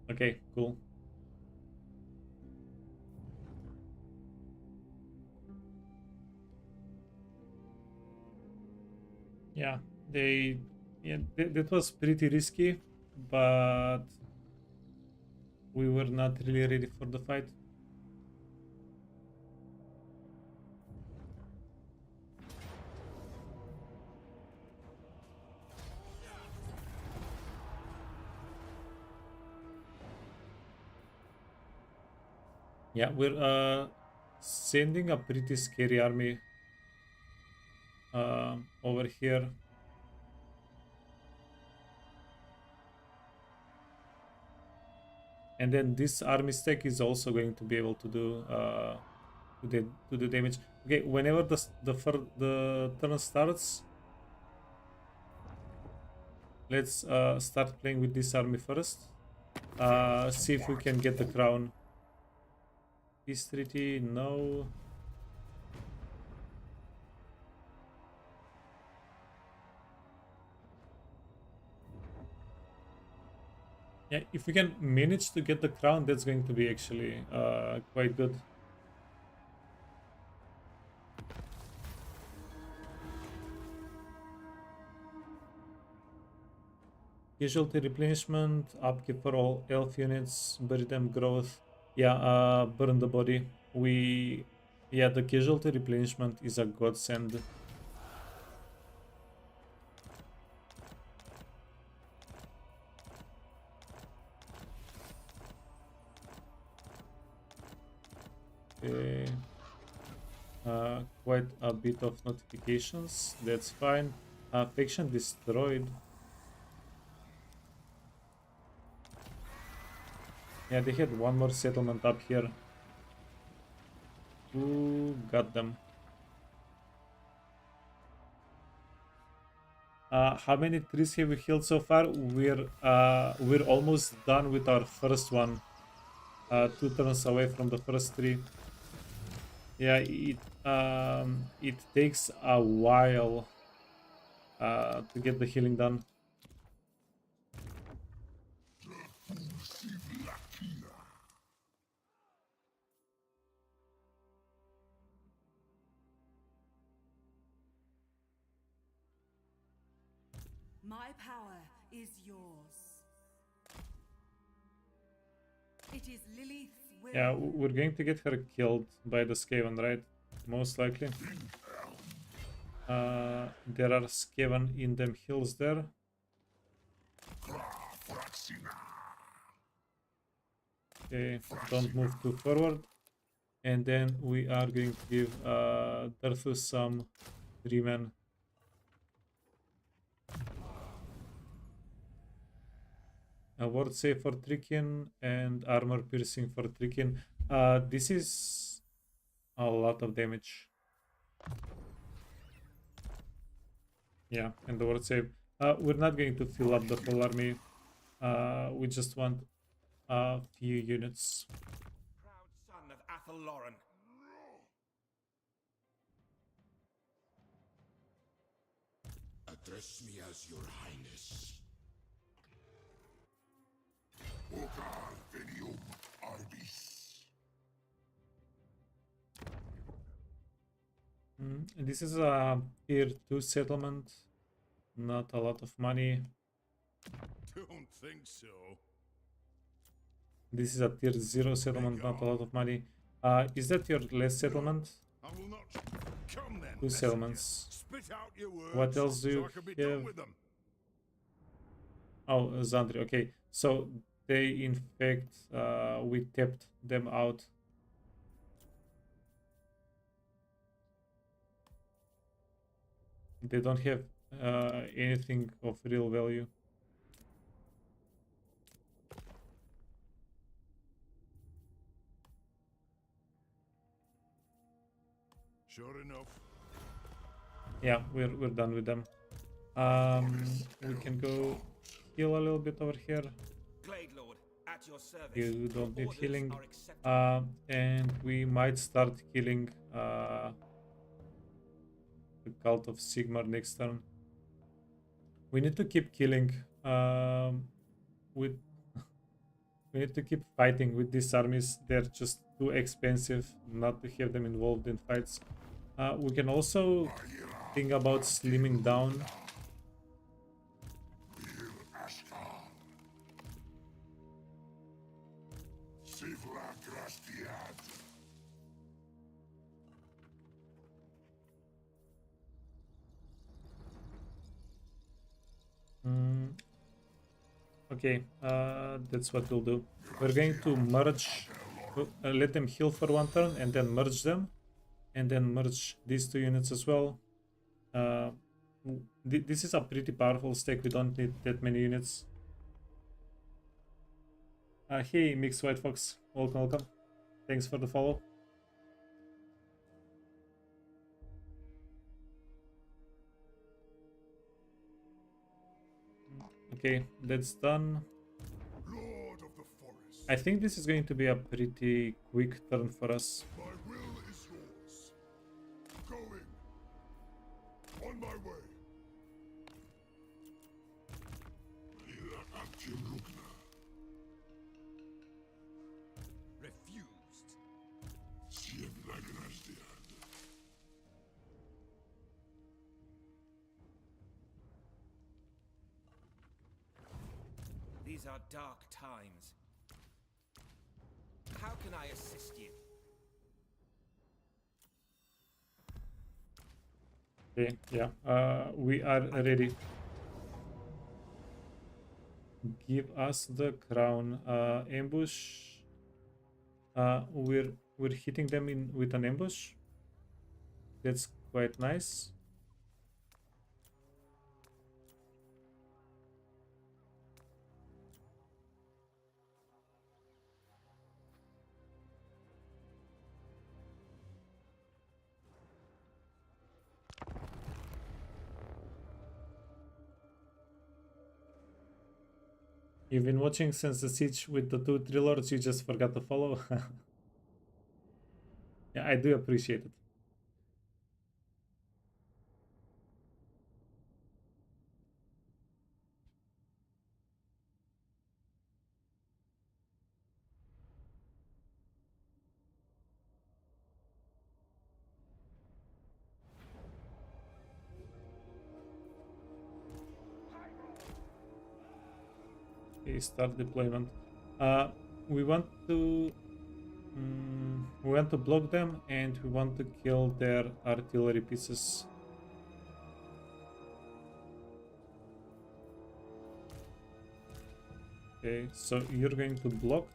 Okay, cool. Yeah, that was pretty risky, but we were not really ready for the fight. Yeah, we're sending a pretty scary army over here. And then this army stack is also going to be able to do to the damage. Okay, whenever the turn starts, let's start playing with this army first. See if we can get the crown. Peace treaty, no. Yeah, if we can manage to get the crown, that's going to be actually quite good. Casualty replenishment, upkeep for all elf units, bury them growth. Yeah, burn the body. Yeah, the casualty replenishment is a godsend. Okay. Quite a bit of notifications. That's fine. Faction destroyed. Yeah, they had one more settlement up here. Who got them? How many trees have we healed so far? We're almost done with our first one. 2 turns away from the first tree. Yeah, it takes a while to get the healing done. My power is yours. It is Lilith's will. Yeah, we're going to get her killed by the Skaven, right? Most likely. There are Skaven in them hills there. Okay, don't move too forward. And then we are going to give Durthu some 3-man. A ward save for Trikin and armor piercing for Trikin. This is a lot of damage. Yeah, and the ward save. We're not going to fill up the whole army. We just want a few units. Proud son of Athel Lauren. Address me as your highness. Venium Arbis. This is a tier 2 settlement. Not a lot of money. Don't think so. This is a tier 0 settlement, not a lot of money. Is that your last settlement? I will not. Come then. 2 settlements. Spit out your words. What else do so you I can be done have? with them. Oh, Zandri, okay. So they, in fact, we tapped them out. They don't have anything of real value. Sure enough. Yeah, we're done with them. We can go heal a little bit over here. Glade Lord, at your service. You don't need Orders healing. are accepted. And we might start killing the Cult of Sigmar next turn. We need to keep killing with we need to keep fighting with these armies. They're just too expensive not to have them involved in fights. We can also think about slimming down. Okay, that's what we'll do. We're going to merge, let them heal for one turn, and then merge them, and then merge these two units as well. This is a pretty powerful stack. We don't need that many units. Hey, Mixed White Fox, welcome. Thanks for the follow. Okay, that's done. Lord of the forest, I think this is going to be a pretty quick turn for us. my will is yours. Going. On my way. Refused. These are dark times. How can I assist you? Okay, yeah, we are ready. Give us the crown. Ambush. We're hitting them in with an ambush. That's quite nice. You've been watching since the siege with the 2 lords. You just forgot to follow. Yeah, I do appreciate it. Okay, start deployment. We want to block them, and we want to kill their artillery pieces. Okay, so you're going to block.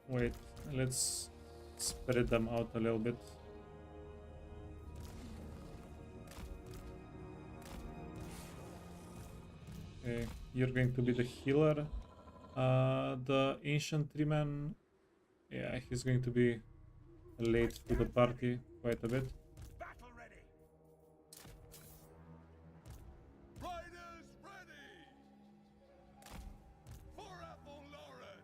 Wait, let's spread them out a little bit. Okay, you're going to be the healer. The ancient treeman, yeah, he's going to be late to the party quite a bit. Battle ready. Riders ready. For Apple Lauren.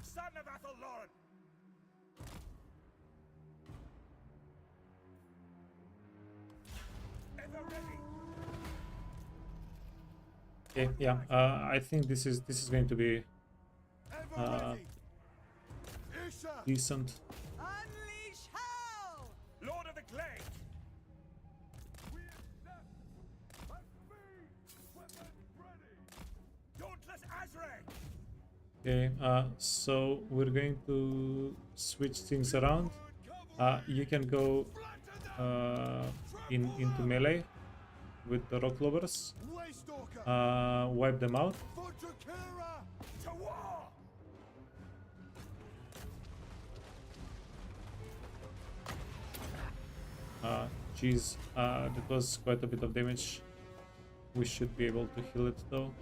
Son of Athel Lauren. Ever ready. Okay, yeah, I think this is going to be Ever ready. Isha. decent. Unleash hell! Lord of the Glade. We accept. At speed. Weapons ready. Dauntless Azrae. Okay, so we're going to switch things around. You can go into melee with the rock lovers. Waystalker. Wipe them out. Fujikura. To war. Geez, that was quite a bit of damage. We should be able to heal it though.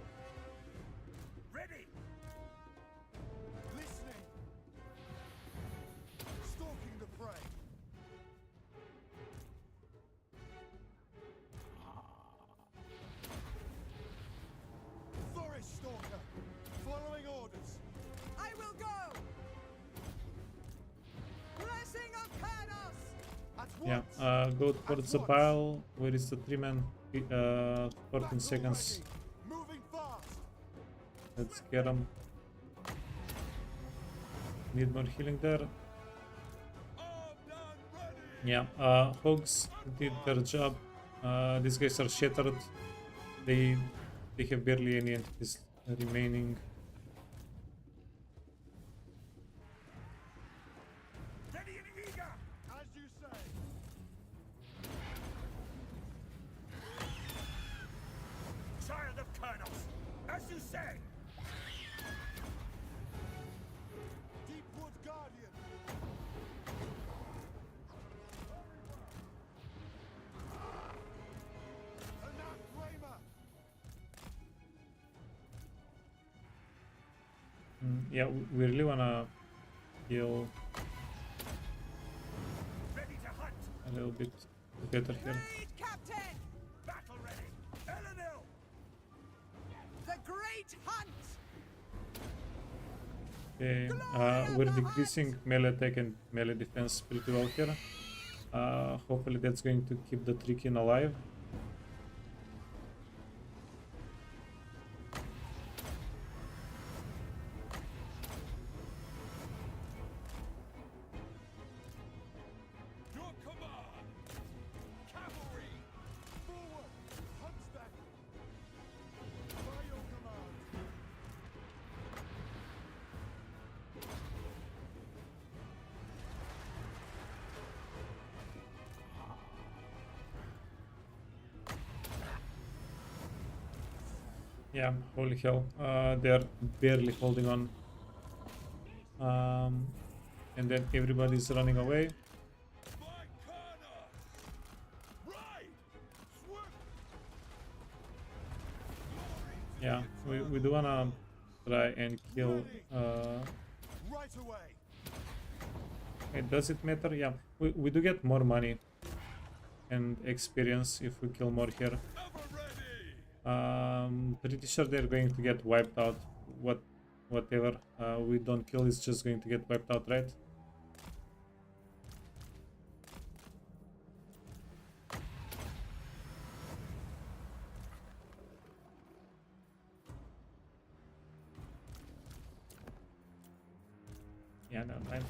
Ready. Listening. Stalking the prey. Forest Stalker. Following orders. I will go! Blessing of Kanos! At Yeah, once. go towards the pile. Where is the tree man? 14 seconds. Ready. Moving fast. Let's get him. Need more healing there. Armed and ready. Yeah, hogs did their job. These guys are shattered. They have barely any entities remaining. Ready in Yeah, we really wanna heal Ready to hunt. a little bit better here. Lead, Captain! Battle ready. Elenil. The Great Hunt! Okay, we're decreasing melee attack and melee defense pretty well here. Hopefully that's going to keep the Trickin alive. Your command. Cavalry. Forward. Hunt them. By your command. Yeah, holy hell. They're barely holding on. And then everybody's running away. My corner. Ride. Swift. Yeah, we do wanna try and kill. Right away. Does it matter? Yeah, we do get more money and experience if we kill more here. Ever ready. Pretty sure they're going to get wiped out. Whatever we don't kill is just going to get wiped out, right? Yeah, no, fine.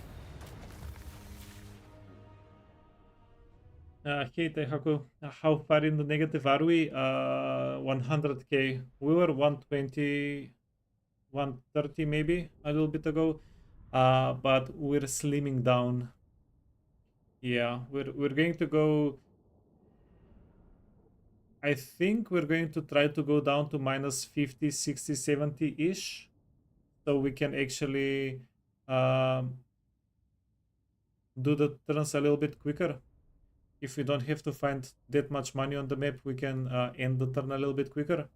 Hey Teihaku, how far in the negative are we? 100k. We were 120, 130 maybe a little bit ago, but we're slimming down. Yeah, we're going to go. I think we're going to try to go down to minus 50, 60, 70 ish, so we can actually do the turns a little bit quicker. If we don't have to find that much money on the map, we can end the turn a little bit quicker.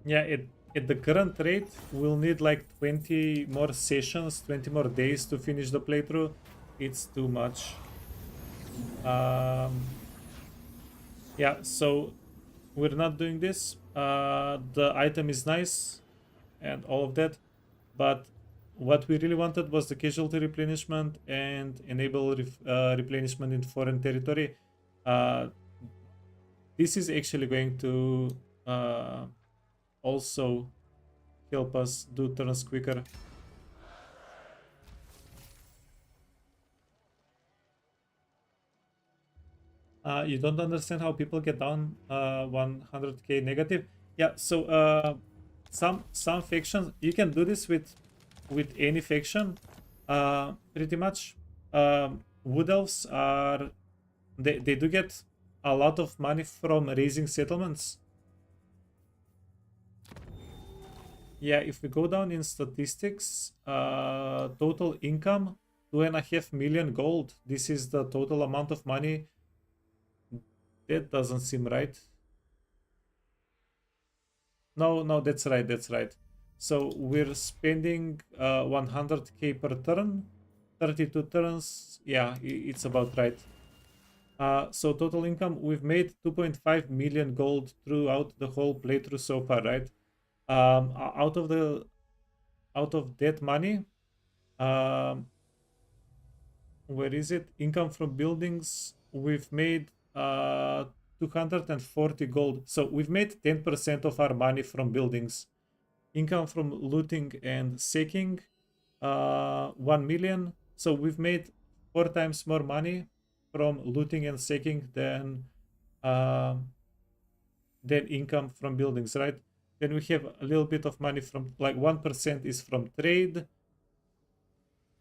Yeah, at the current rate, we'll need like 20 more sessions, 20 more days to finish the playthrough. It's too much. Yeah, so we're not doing this. The item is nice and all of that, but what we really wanted was the casualty replenishment and enable replenishment in foreign territory. This is actually going to also help us do turns quicker. You don't understand how people get down 100k negative. Yeah, so some factions, you can do this with any faction, pretty much. Wood Elves are they do get a lot of money from raising settlements. Yeah, if we go down in statistics, total income 2.5 million gold. This is the total amount of money. That doesn't seem right. No, that's right, that's right. So we're spending 100k per turn, 32 turns. Yeah, it's about right. So total income, we've made 2.5 million gold throughout the whole playthrough so far, right? Out of that money, where is it? Income from buildings, we've made 240 gold. So we've made 10% of our money from buildings. Income from looting and sacking, 1 million. So we've made 4 times more money from looting and sacking than income from buildings, right? Then we have a little bit of money from, like, 1% is from trade.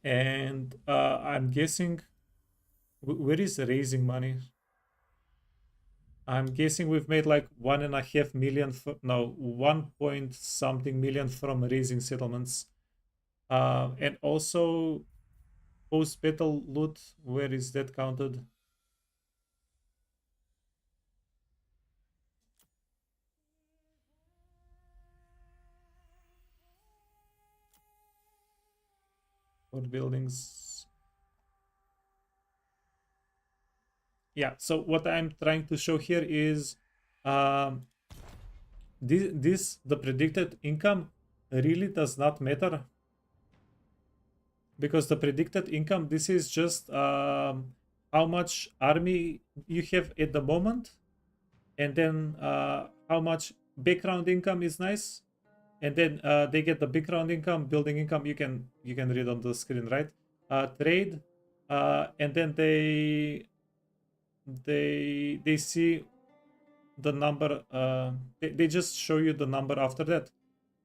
And I'm guessing, where is raising money? I'm guessing we've made like 1.5 million, no, 1 point something million from raising settlements. And also post-battle loot, where is that counted? 4 buildings. Yeah, so what I'm trying to show here is um, the predicted income really does not matter, because the predicted income, this is just how much army you have at the moment, and then how much background income is nice, and then they get the background income, building income. You can read on the screen, right? Trade, and then they see the number. They just show you the number after that.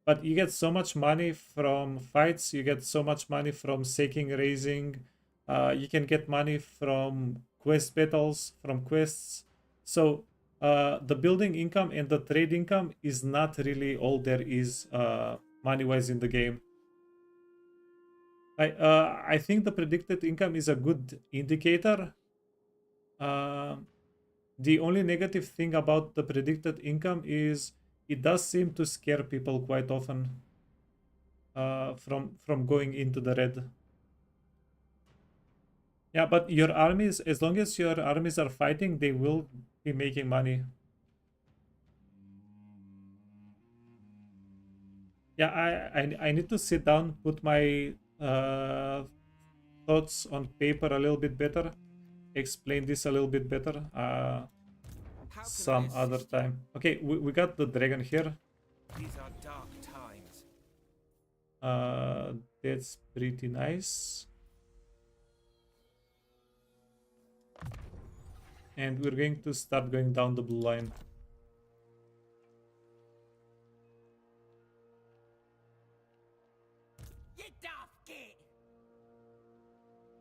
But you get so much money from fights, you get so much money from sacking, raising, you can get money from quest battles, from quests. So the building income and the trade income is not really all there is money-wise in the game. I think the predicted income is a good indicator. The only negative thing about the predicted income is it does seem to scare people quite often from going into the red. Yeah, but your armies, as long as your armies are fighting, they will be making money. Yeah, I need to sit down, put my thoughts on paper a little bit better, explain this a little bit better some other time. Okay, we got the dragon here. These are dark times. That's pretty nice. And we're going to start going down the blue line.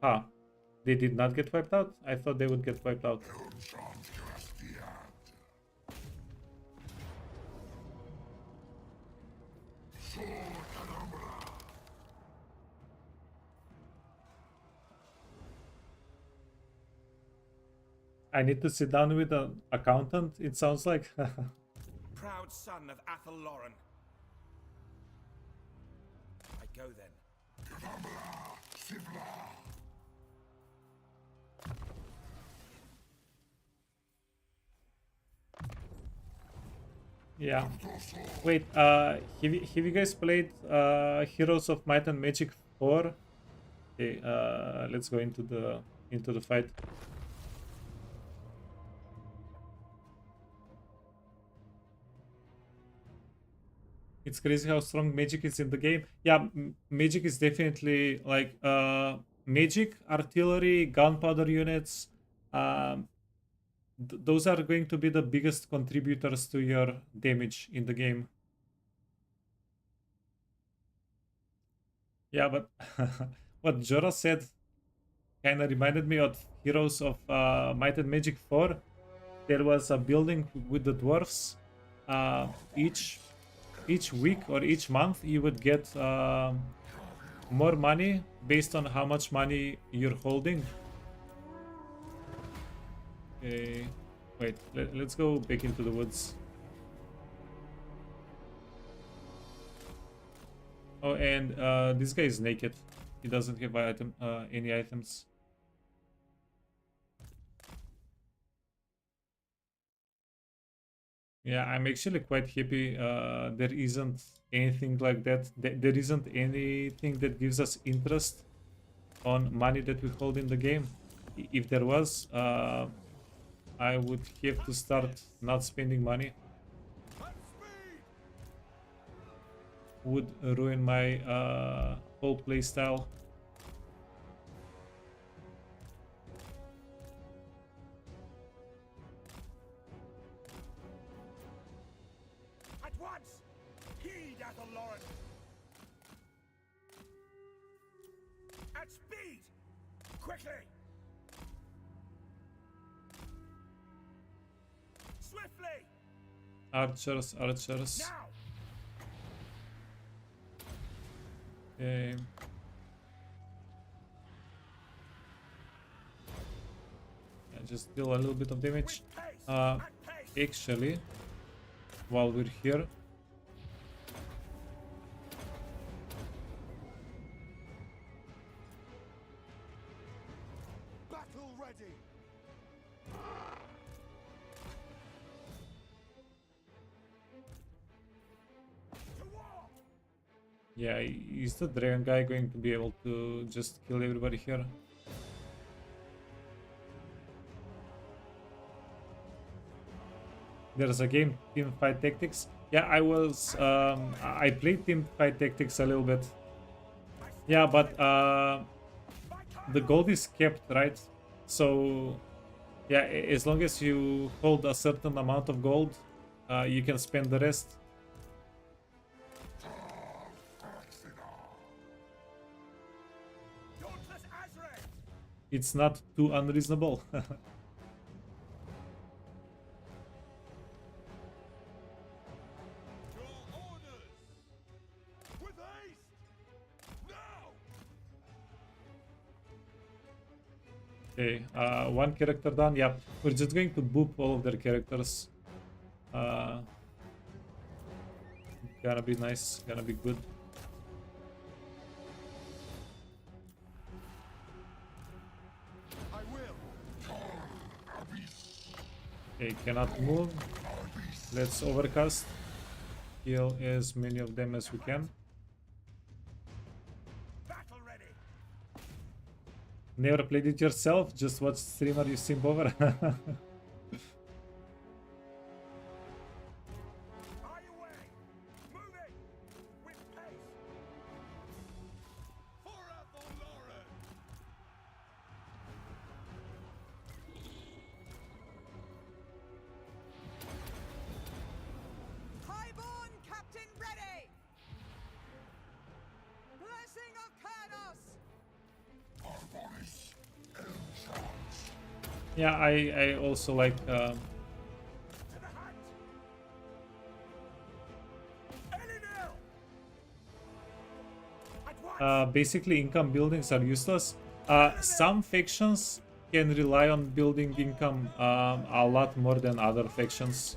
Ah, they did not get wiped out? I thought they would get wiped out. I need to sit down with an accountant, it sounds like. Proud son of Athel Lauren. I go then. Yeah. Wait, have you guys played Heroes of Might and Magic 4? Okay, let's go into the fight. It's crazy how strong magic is in the game. Yeah, magic is definitely like magic, artillery, gunpowder units. Those are going to be the biggest contributors to your damage in the game. Yeah, but what Jorah said kind of reminded me of Heroes of Might and Magic 4. There was a building with the dwarfs. Each week or each month you would get more money based on how much money you're holding. Okay, wait, let's go back into the woods. Oh, and this guy is naked. He doesn't have any items. Yeah, I'm actually quite happy there isn't anything like that. There isn't anything that gives us interest on money that we hold in the game. If there was, I would have to start not spending money. Would ruin my whole playstyle. At once! Heed Athel Lauren! At speed! Quickly! Swiftly! Archers. Now! Okay. Yeah, just deal a little bit of damage. Actually, while we're here, Yeah, is the dragon guy going to be able to just kill everybody here? There's a game, Team Fight Tactics. Yeah, I played Team Fight Tactics a little bit. Yeah, but the gold is kept, right? So yeah, as long as you hold a certain amount of gold, you can spend the rest. It's not too unreasonable. Okay, one character done. Yeah, we're just going to boop all of their characters. Gonna be nice, gonna be good. I will. Okay, cannot move. Let's overcast. Kill as many of them as we can. Battle ready. Never played it yourself, just watch streamer you simp over. Are you away? Moving with pace. Forever, Lauren. Highborn Captain ready! Blessing of Kanos! Yeah, I also like To the hunt. Elinil. At once. basically income buildings are useless. Some factions can rely on building income a lot more than other factions.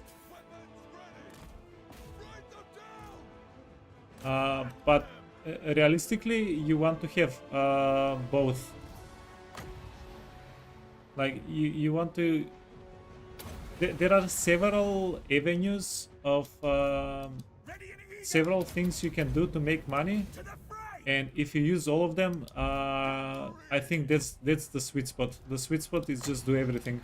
But realistically, you want to have both. Like you want to. There are several avenues of Ready and eager. several things you can do to make money, To the fray. and if you use all of them, I think that's the sweet spot. The sweet spot is just do everything.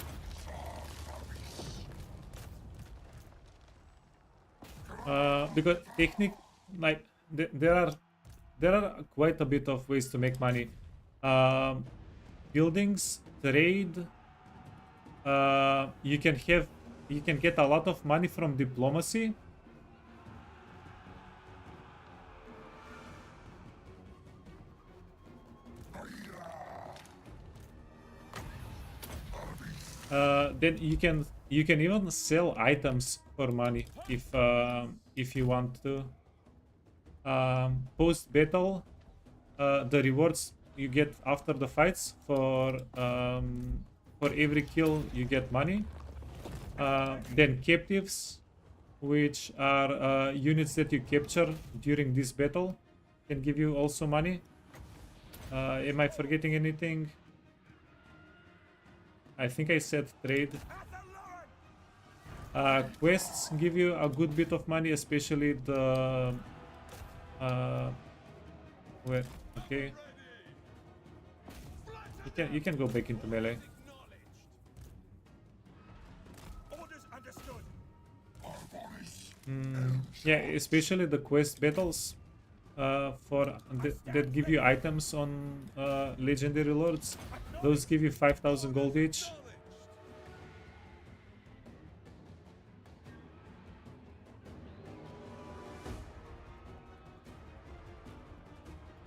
Because like there are quite a bit of ways to make money. Buildings, trade. You can get a lot of money from diplomacy. Then you can even sell items for money if you want to. Post battle, the rewards you get after the fights for every kill you get money. Then captives, which are units that you capture during this battle, can give you also money. Am I forgetting anything? I think I said trade. Quests give you a good bit of money, especially the wait, okay. You can go back into melee. Orders understood. Yeah, especially the quest battles that give you items on legendary lords. Those give you 5,000 gold each.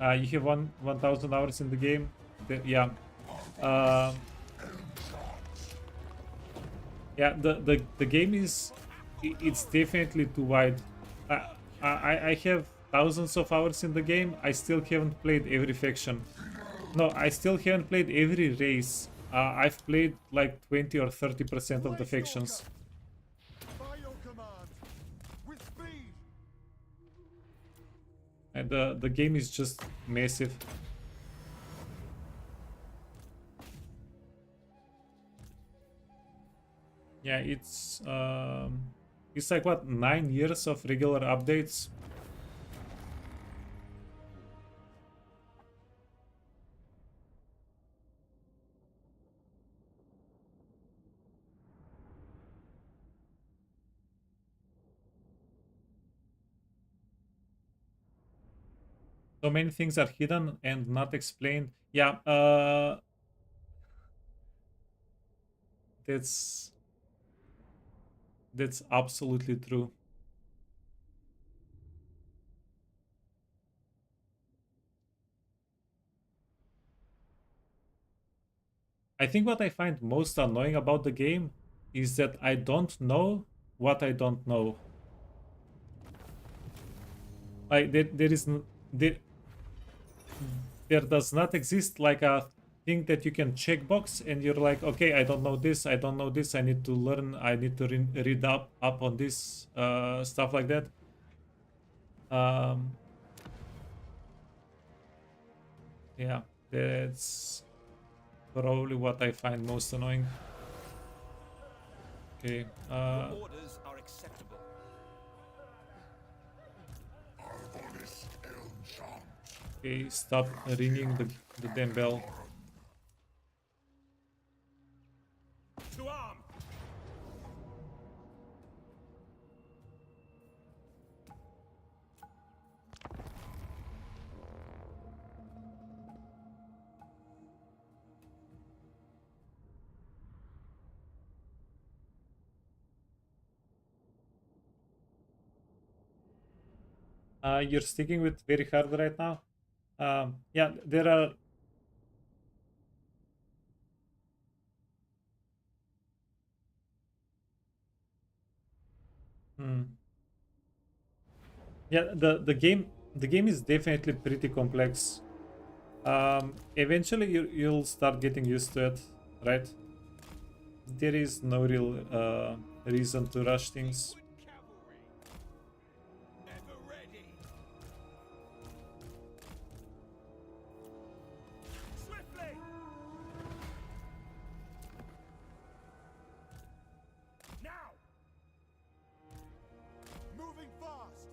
You have 1,000 hours in the game. Yeah. Yeah, the game is it's definitely too wide. I have thousands of hours in the game. I still haven't played every faction. No, I still haven't played every race. I've played like 20 or 30% of the factions. By your command. With speed. And the game is just massive. Yeah, it's like what, 9 years of regular updates. So many things are hidden and not explained. Yeah, that's absolutely true. I think what I find most annoying about the game is that I don't know what I don't know. Like there is there does not exist like a thing that you can checkbox and you're like, okay, I don't know this, I don't know this, I need to learn, I need to read up on this, stuff like that. Um, yeah, that's probably what I find most annoying. Okay, Your orders are acceptable. Arbonis Elmcham. okay, stop ringing the damn bell. To arm! You're sticking with very hard right now. Yeah, there are. Hmm. Yeah, the game is definitely pretty complex. Eventually you'll start getting used to it, right? There is no real reason to rush things. Wood cavalry. Never ready. Swiftly! Now! Moving fast.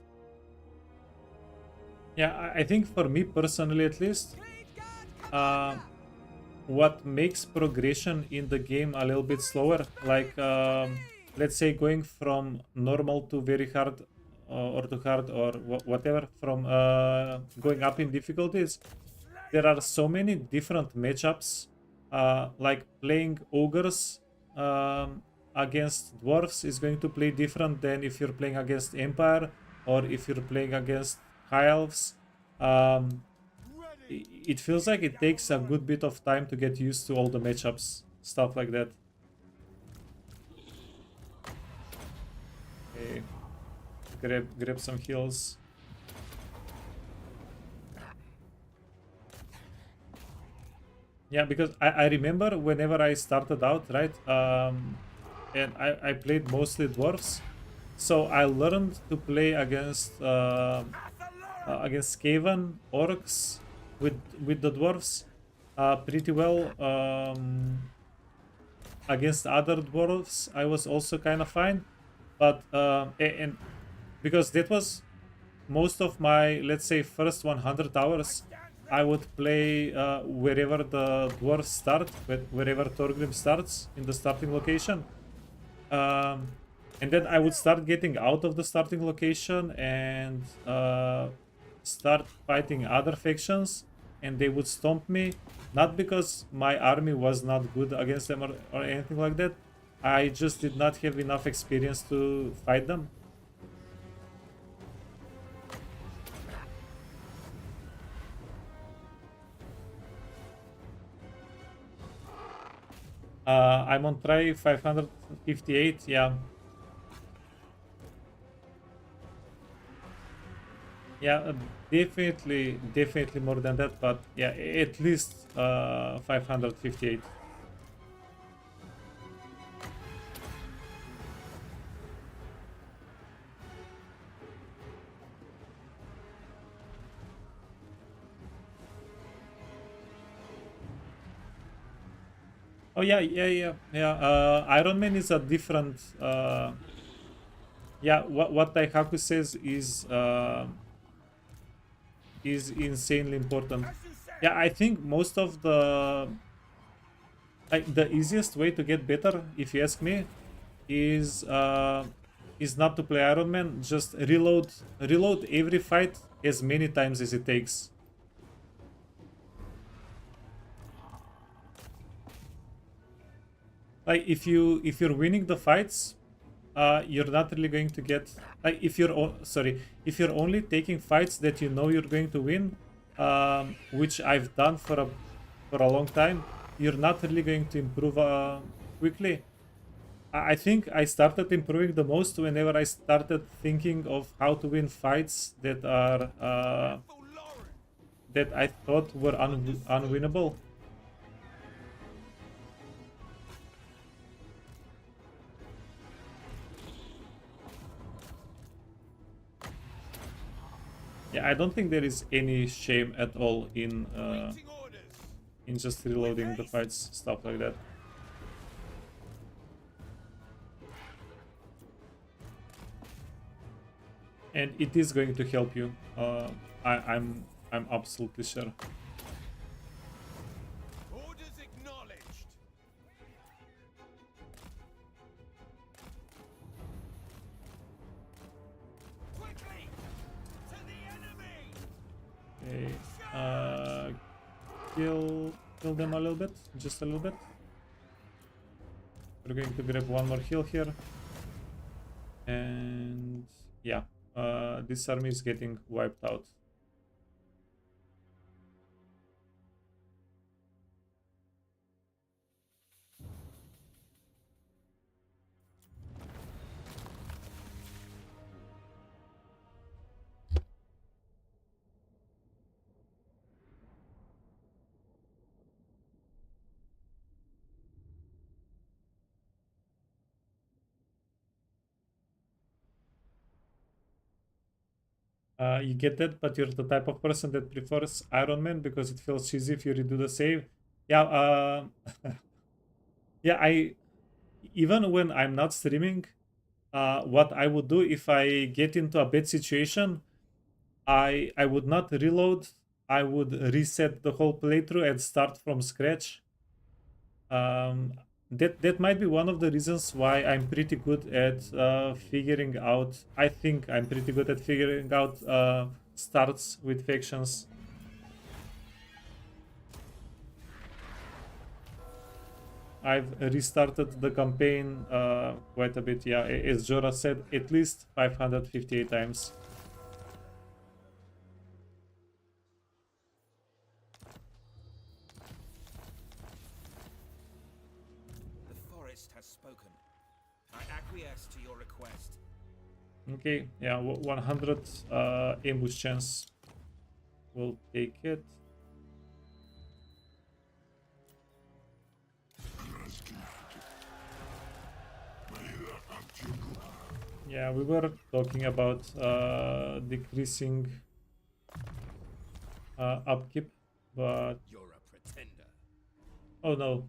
Yeah, I think for me personally at least, Lead guard, uh, what makes progression in the game a little bit slower, like let's say going from normal to very hard, or to hard, or whatever, from going up in difficulties, there are so many different matchups. Like playing ogres against dwarfs is going to play different than if you're playing against empire, or if you're playing against high elves. um, it feels like it takes a good bit of time to get used to all the matchups, stuff like that. Okay, grab some heals. Yeah, because I remember whenever I started out, right, and I played mostly dwarves, so I learned to play against Skaven orcs with the dwarves pretty well. Against other dwarves, I was also kind of fine, but and because that was most of my, let's say, first 100 hours, I would play wherever the dwarves start, wherever Thorgrim starts in the starting location. And then I would start getting out of the starting location and start fighting other factions, and they would stomp me. Not because my army was not good against them or anything like that. I just did not have enough experience to fight them. I'm on try 558, yeah. Yeah, definitely more than that, but yeah, at least 558. Oh yeah. Ironman is a different. Yeah, what Daihaku says is insanely important. Yeah, I think most of the, like, the easiest way to get better, if you ask me, is not to play Ironman. Just reload every fight as many times as it takes. like if you're winning the fights, you're not really going to get, like, if you're if you're only taking fights that you know you're going to win, which I've done for a long time, you're not really going to improve quickly. I think I started improving the most whenever I started thinking of how to win fights that are that I thought were unwinnable. Yeah, I don't think there is any shame at all in just reloading the fights, stuff like that. And it is going to help you. I'm absolutely sure. Orders acknowledged. Quickly! To the enemy! Okay. Kill them a little bit, just a little bit. We're going to grab one more heal here. And yeah, this army is getting wiped out. You get that, but you're the type of person that prefers Ironman because it feels cheesy if you redo the save. Yeah, yeah, even when I'm not streaming, what I would do if I get into a bad situation, I would not reload. I would reset the whole playthrough and start from scratch. That might be one of the reasons why I'm pretty good at figuring out. I think I'm pretty good at figuring out starts with factions. I've restarted the campaign quite a bit. Yeah, as Jorah said, at least 558 times. Has spoken. I acquiesce to your request. Okay, yeah, 100 ambush chance. We'll take it. Yeah, we were talking about decreasing upkeep, but You're a pretender. oh no,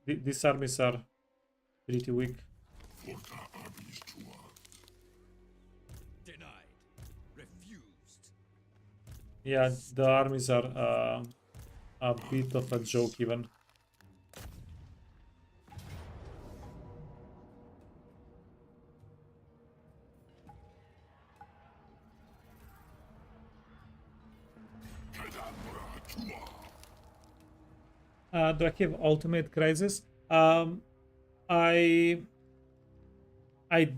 these armies are pretty weak. Denied. Refused. Yeah, the armies are a bit of a joke even. Do I have ultimate crisis? I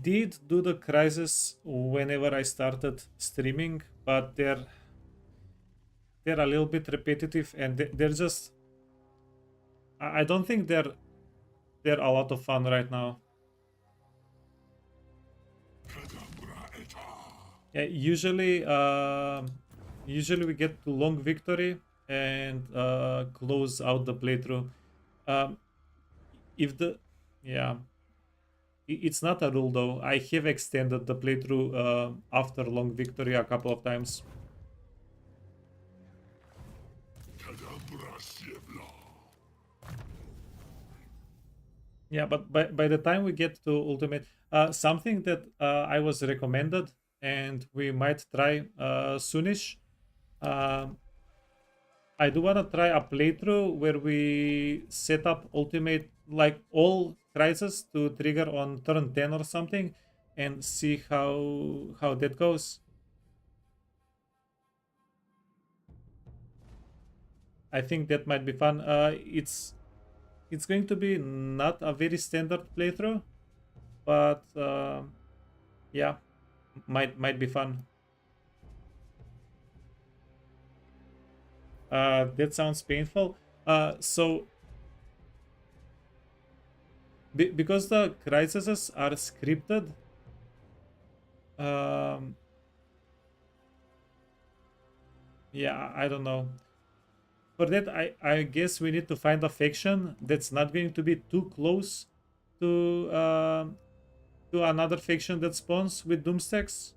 did do the crisis whenever I started streaming, but they're a little bit repetitive, and they're just. I don't think they're a lot of fun right now. Yeah, usually we get to long victory and close out the playthrough. If the yeah, it's not a rule though. I have extended the playthrough after long victory a couple of times. Yeah, but by the time we get to ultimate, something that I was recommended and we might try soonish. I do want to try a playthrough where we set up ultimate, like all crises to trigger on turn 10 or something, and see how that goes. I think that might be fun. It's it's going to be not a very standard playthrough, but yeah, might be fun. That sounds painful. So because the crises are scripted, um, yeah, I don't know. For that, I guess we need to find a faction that's not going to be too close to another faction that spawns with Doomstacks.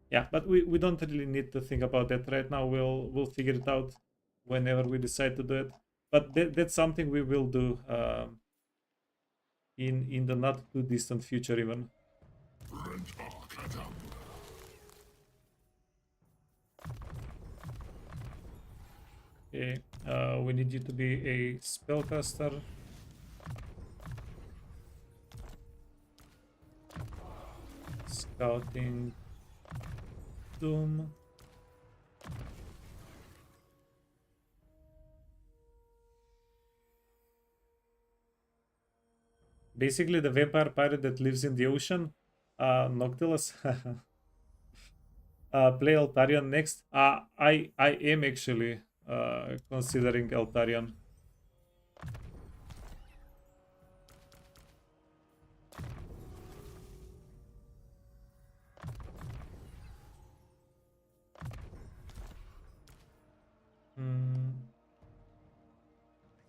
Yeah, but we don't really need to think about that right now. We'll figure it out whenever we decide to do it. But that's something we will do in the not too distant future even. Okay, we need you to be a spellcaster. Scouting Doom. Basically, the vampire pirate that lives in the ocean. Noctilus. Play Altarian next. I am actually considering Altarian.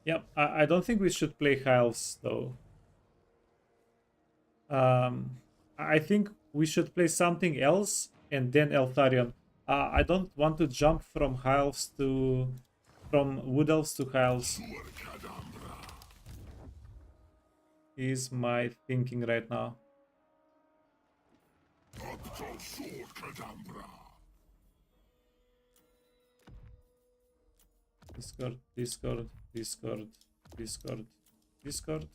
Yep, I don't think we should play High Elves though. I think we should play something else and then Eltharion. I don't want to jump from High Elves from Wood Elves to High Elves. Is my thinking right now. Discord, Discord, Discord, Discord, Discord.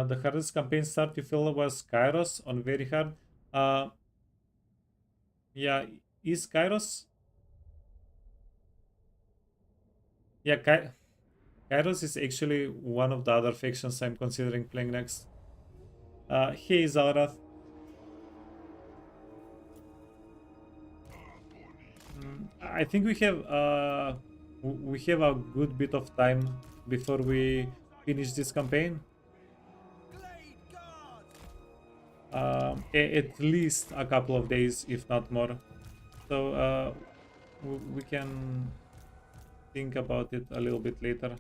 The hardest campaign start you feel was Kairos on very hard. Yeah, is Kairos? Yeah, Kairos is actually one of the other factions I'm considering playing next. Hey Zalrath. I think we have a good bit of time before we finish this campaign. At least a couple of days, if not more. So we can think about it a little bit later.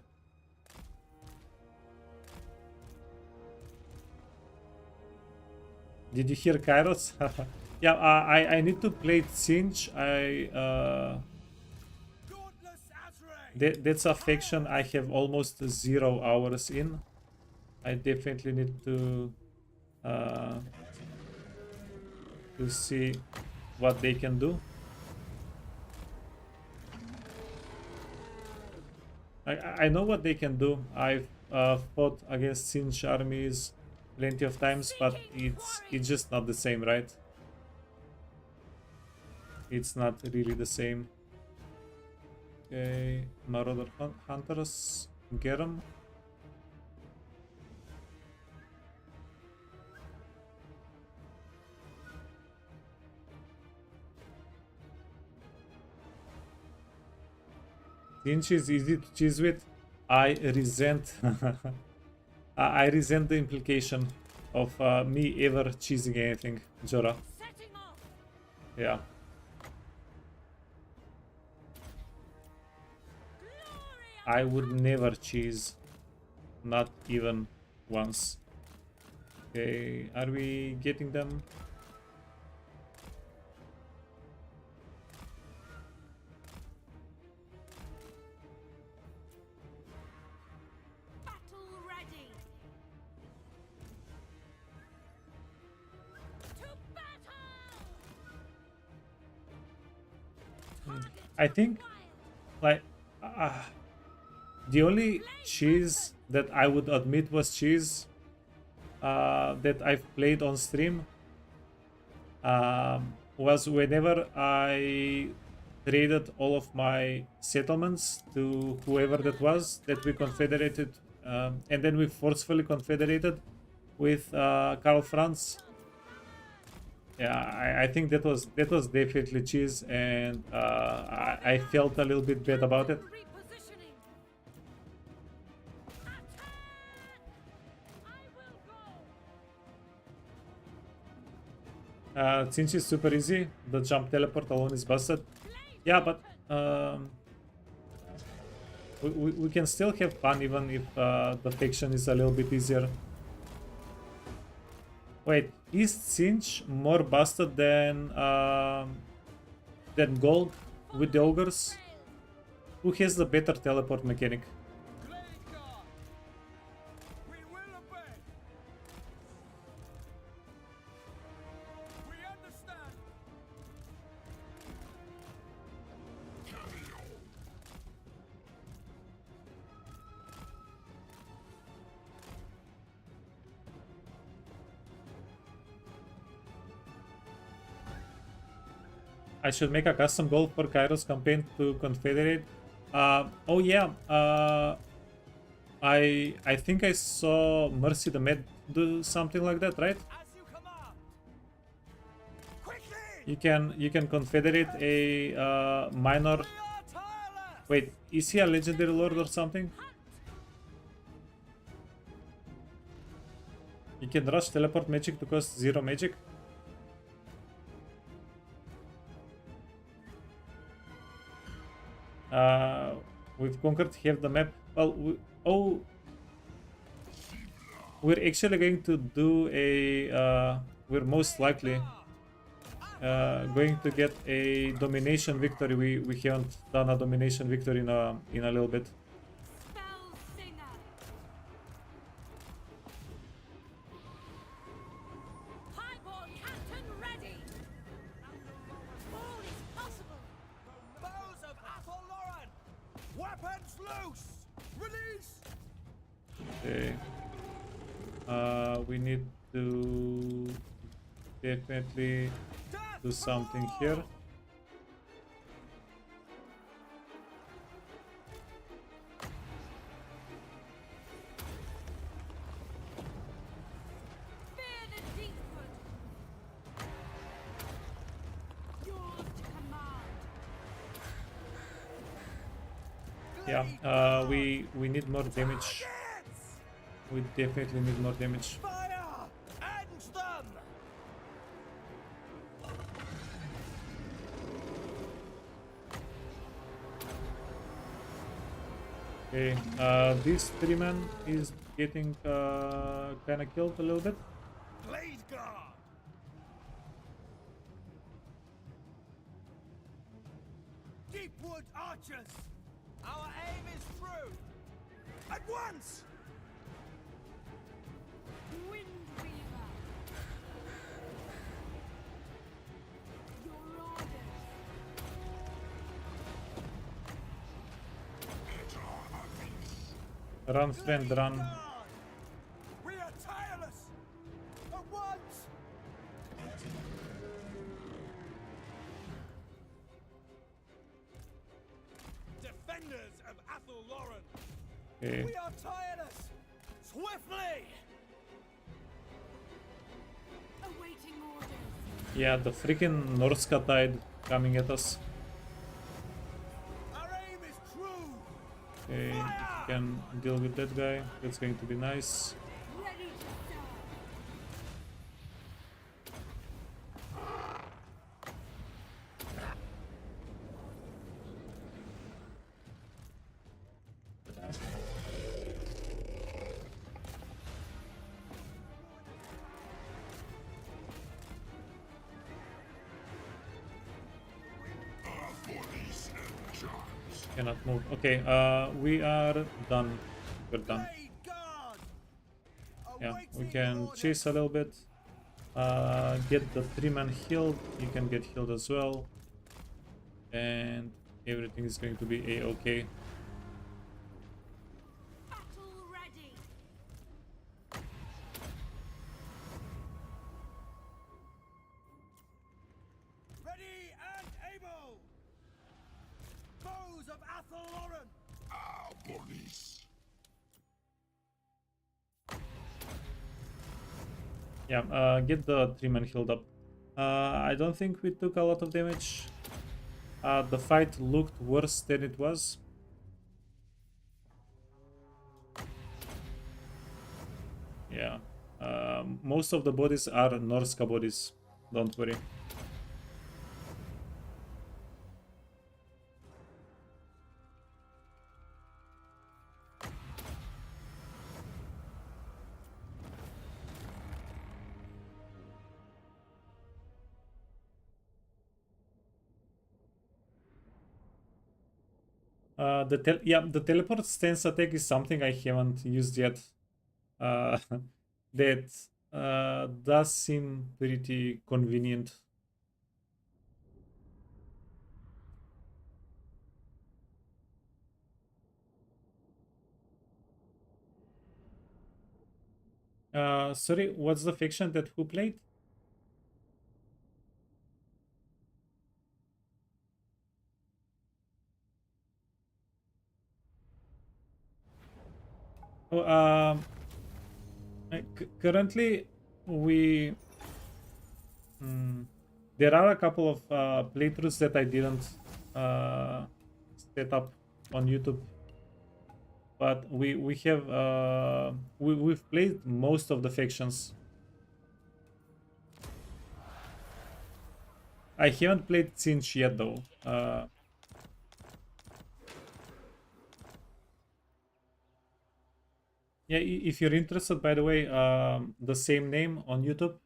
Did you hear Kairos? Yeah, I need to play Singe. That's a faction I have almost 0 hours in. I definitely need to see what they can do. I know what they can do. I've fought against Singe armies plenty of times, but it's just not the same, right? It's not really the same. Okay, Marauder Hunters, get them. Singe is easy to cheese with. I resent I resent the implication of me ever cheesing anything, Jorah. Yeah. I would never cheese. Not even once. Okay, are we getting them? I think like uh, the only cheese that I would admit was cheese that I've played on stream was whenever I traded all of my settlements to whoever that was that we confederated, and then we forcefully confederated with Karl Franz. Yeah, I think that was definitely cheese, and I felt a little bit bad about it. Repositioning. Since it's super easy, the jump teleport alone is busted. Yeah, but we can still have fun even if the faction is a little bit easier. Wait, is Cinch more busted than Gold with the ogres? Who has the better teleport mechanic? Blade Guard! We will obey! We understand! I should make a custom goal for Kairos campaign to confederate. Oh yeah. I think I saw Mercy the Med do something like that, right? As you command. Quickly! You can confederate a minor. We are tireless! Wait, is he a legendary lord or something? You can rush teleport magic to cost 0 magic. We've conquered half the map. Well, we're actually going to do a. We're most likely going to get a domination victory. We haven't done a domination victory in a little bit. Spell Singer. Highball Captain ready. All is possible. Bows of Athel Lauren! Weapons loose! Release! Okay. We need to definitely do something here. Fear the Deepwood. Yours to command. Yeah. We need more damage. Gits! We definitely need more damage. Fire! Ends them! Okay. This 3-man is getting kind of killed a little bit. Blade Guard! Deepwood archers! Our aim is true! At once! Windweaver. Your orders. Run, friend, run. Guard! We are tireless! At once! Defenders of Athel Lauren! Okay. We are tireless! Swiftly! Awaiting orders. Yeah, the freaking Norska tide coming at us. Our aim is true! Okay, if we can deal with that guy, that's going to be nice. Ready to serve. Cannot move. Okay, we are done. We're done. Blade Guard! Yeah, we Awaiting can orders. chase a little bit. Get the 3-man healed. You can get healed as well. And everything is going to be a-okay. Battle ready. Ready and able! Foes of Athelloren! Police. Yeah, get the 3-man healed up. I don't think we took a lot of damage. The fight looked worse than it was. Yeah, most of the bodies are Norska bodies, don't worry. The teleport stance attack is something I haven't used yet. That does seem pretty convenient. Sorry, what's the faction that who played? Oh, currently we there are a couple of playthroughs that I didn't set up on YouTube, but we have we've played most of the factions. I haven't played Cinch yet though. Yeah, if you're interested, by the way, the same name on YouTube.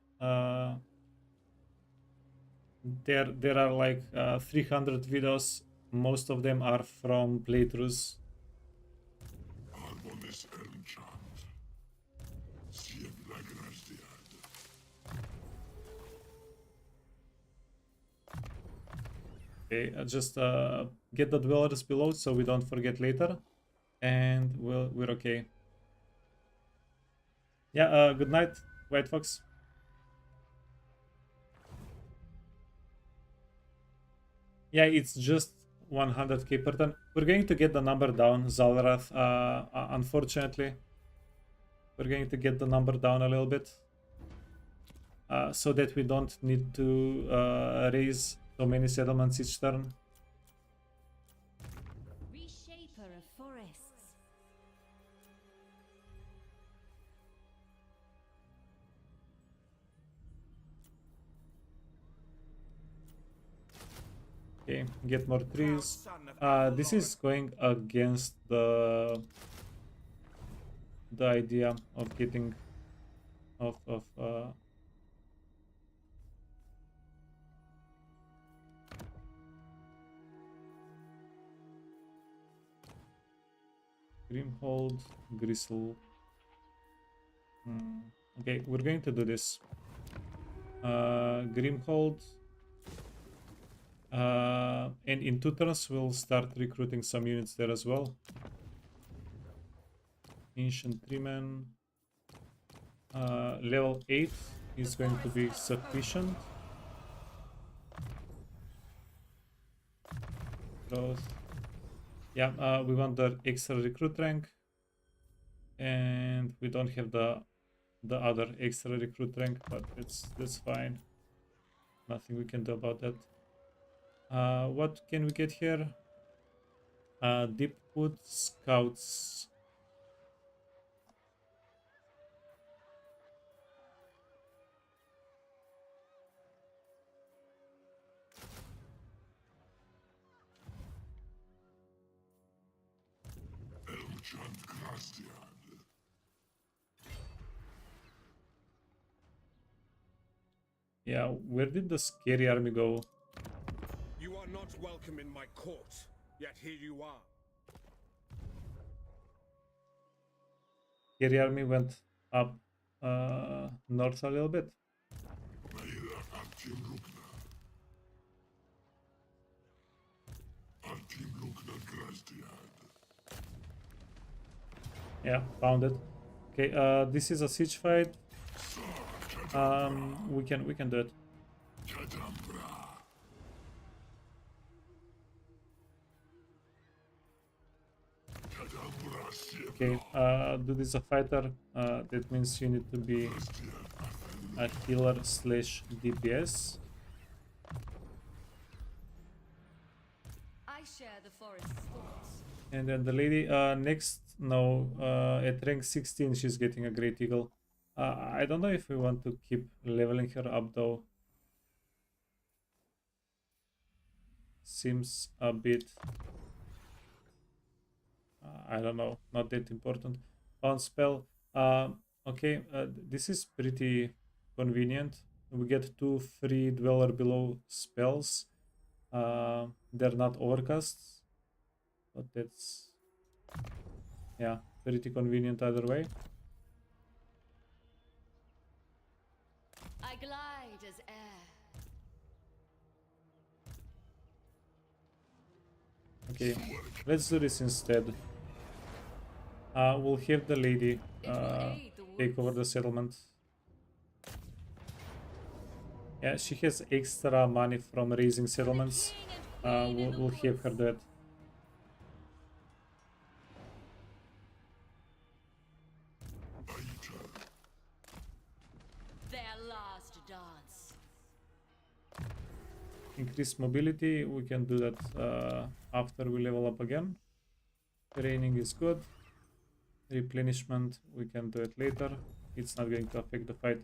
There are like 300 videos. Most of them are from playthroughs. Okay, just get the dwellers below so we don't forget later, and we're okay. Yeah, good night, White Fox. Yeah, it's just 100k per turn. We're going to get the number down, Zalrath. Unfortunately, we're going to get the number down a little bit, so that we don't need to raise so many settlements each turn. Reshaper of forests. Okay, get more trees. This is going against the idea of getting of Grimhold, Gristle. Okay, we're going to do this. Grimhold. And in 2 turns, we'll start recruiting some units there as well. Ancient Treeman. Level 8 is going to be sufficient. Growth. Yeah, we want the extra recruit rank. And we don't have the other extra recruit rank, but that's fine. Nothing we can do about that. What can we get here? Deepwood Scouts. Yeah, where did the scary army go? You are not welcome in my court, yet here you are. Scary army went up north a little bit. Yeah, found it. Okay, this is a siege fight. We can do it. Okay, dude is a fighter. That means you need to be a healer slash DPS. I share the forest's thoughts. And then the lady next, no, at rank 16 she's getting a Great Eagle. I don't know if we want to keep leveling her up though. Seems a bit, I don't know, not that important. On spell, okay, this is pretty convenient. We get 2 free Dweller Below spells. They're not overcasts, but that's, yeah, pretty convenient either way. I glide as air. Okay, let's do this instead. We'll have the lady take over the settlement. Yeah, she has extra money from raising settlements. We'll have her do it. Their last dance. Increase mobility, we can do that after we level up again. Training is good. Replenishment, we can do it later. It's not going to affect the fight.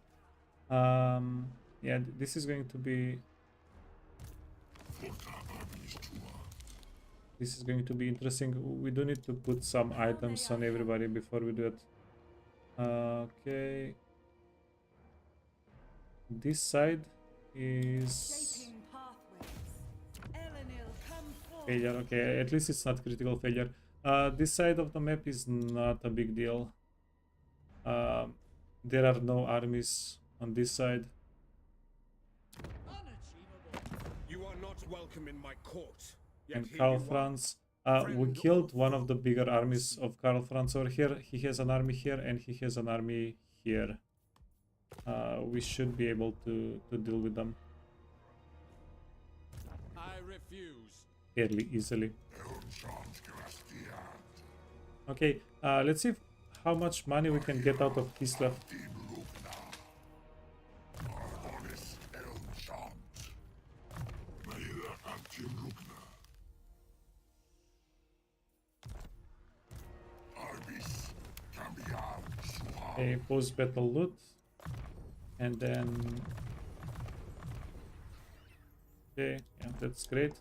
Yeah, this is going to be... This is going to be interesting. We do need to put some items on everybody before we do it. Okay. This side is... Shaping pathways. Elenil, come forth. failure. Okay, at least it's not critical failure. This side of the map is not a big deal. There are no armies on this side. You are not welcome in my court. And Karl Franz, we killed one of the bigger armies of Karl Franz over here. He has an army here and he has an army here. We should be able to deal with them I refuse. fairly easily. Okay, let's see how much money we can get out of Kislev. Okay, post-battle loot. And then... Okay, yeah, that's great.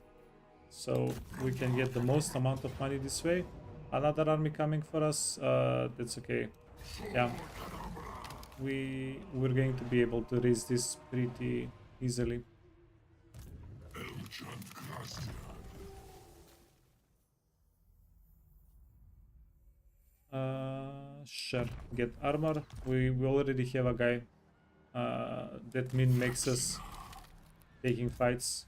So we can get the most amount of money this way. Another army coming for us, that's okay. Yeah, we're going to be able to raise this pretty easily. Sure, get armor. We already have a guy that makes us taking fights.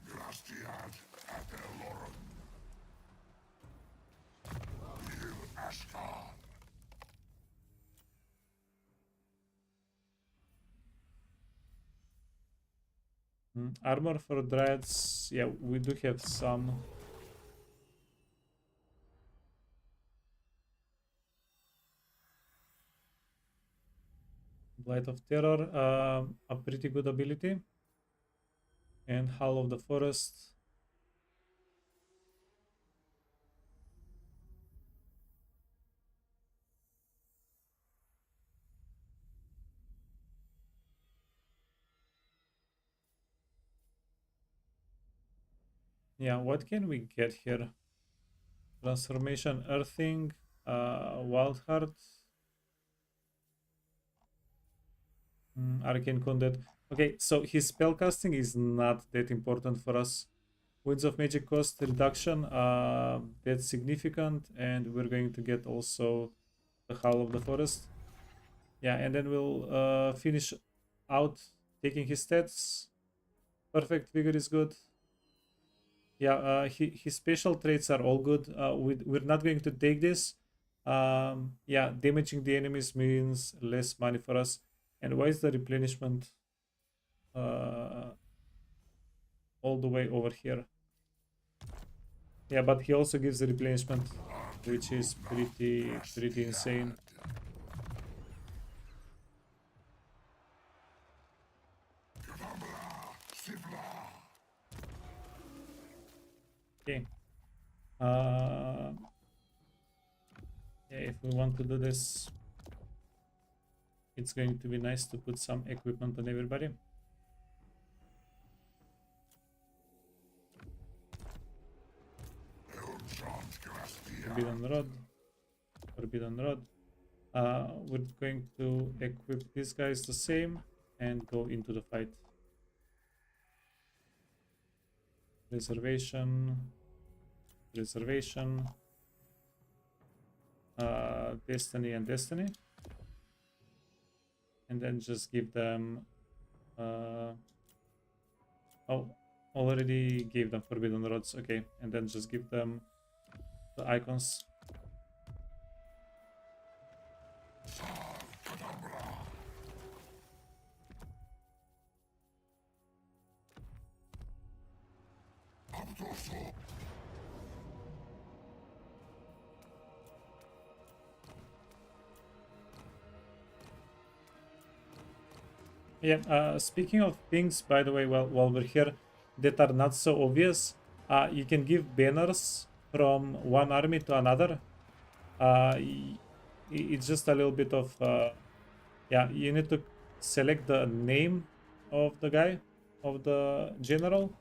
Armor for Dryads, yeah, we do have some. Blight of Terror, a pretty good ability. And Howl of the Forest. Yeah, what can we get here? Transformation, Earthing, Wild Heart, Arcane Conduit. Okay, so his spellcasting is not that important for us. Winds of Magic cost reduction, that's significant, and we're going to get also the Howl of the Forest. Yeah, and then we'll finish out taking his stats. Perfect Vigor is good. Yeah, his special traits are all good. We're not going to take this. Yeah, damaging the enemies means less money for us. And why is the replenishment all the way over here? Yeah, but he also gives the replenishment, which is pretty insane. Okay. Yeah, if we want to do this, it's going to be nice to put some equipment on everybody. Forbidden Rod. Forbidden Rod. We're going to equip these guys the same and go into the fight. Reservation. Reservation. Destiny and Destiny. And then just give them... oh, already gave them Forbidden Rods. Okay, and then just give them the icons. Yeah, speaking of things, by the way, while we're here, that are not so obvious, you can give banners from one army to another. It's just a little bit of, yeah, you need to select the name of the guy, of the general,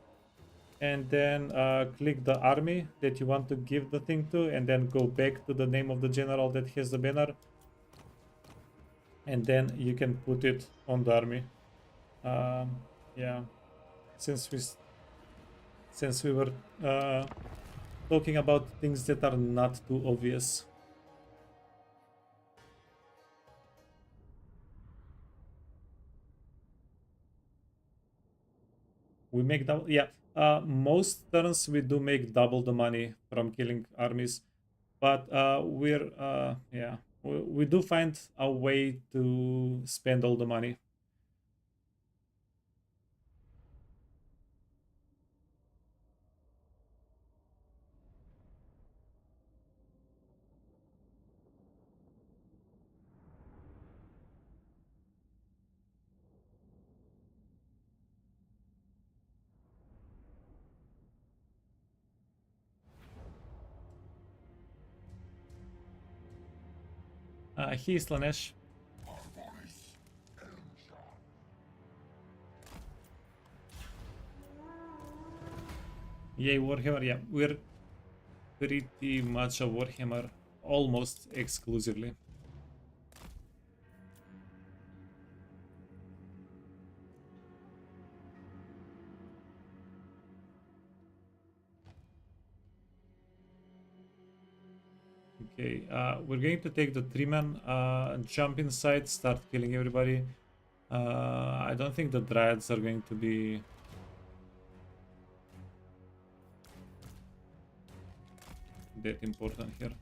and then click the army that you want to give the thing to, and then go back to the name of the general that has the banner, and then you can put it on the army. Yeah, since we were talking about things that are not too obvious. We make double, yeah. Most turns we do make double the money from killing armies, but we're yeah, we do find a way to spend all the money. He's Slanesh. Yay, Warhammer. Yeah, we're pretty much a Warhammer, almost exclusively. Okay, we're going to take the 3-man, jump inside, start killing everybody. I don't think the Dryads are going to be... that important here.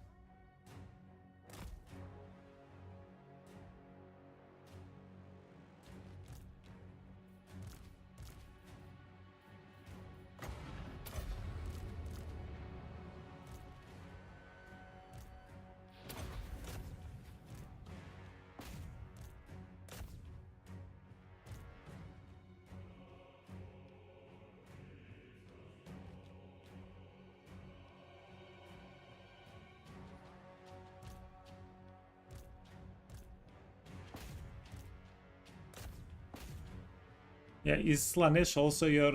Yeah, is Slanesh also your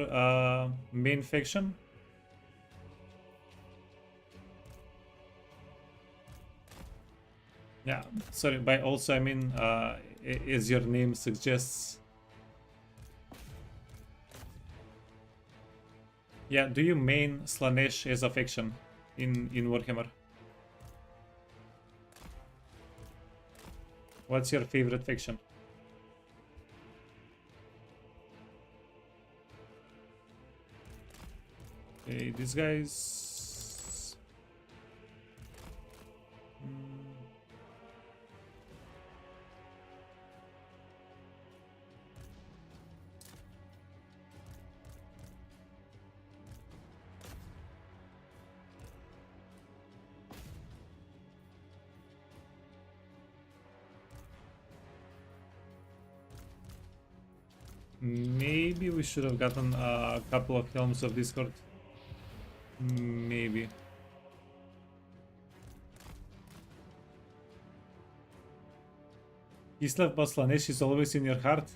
main faction? Yeah, sorry, by also I mean, as your name suggests. Yeah, do you main Slanesh as a faction in Warhammer? What's your favorite faction? Okay, these guys... Maybe we should have gotten a couple of Helms of Discord. Maybe. Kislev Baslanesh is always in your heart.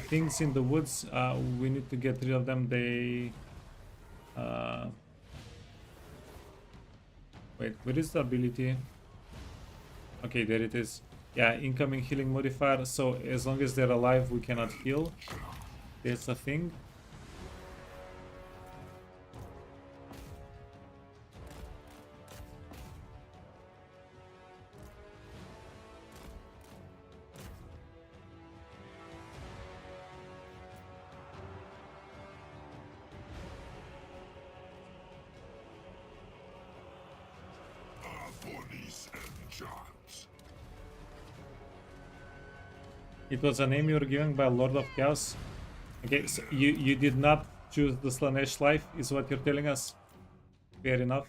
Things in the woods, we need to get rid of them. They wait, where is the ability? Okay, there it is. Yeah, incoming healing modifier. So as long as they're alive, we cannot heal. That's a thing. It was a name you were given by Lord of Chaos. Okay, so you did not choose the Slanesh life, is what you're telling us. Fair enough.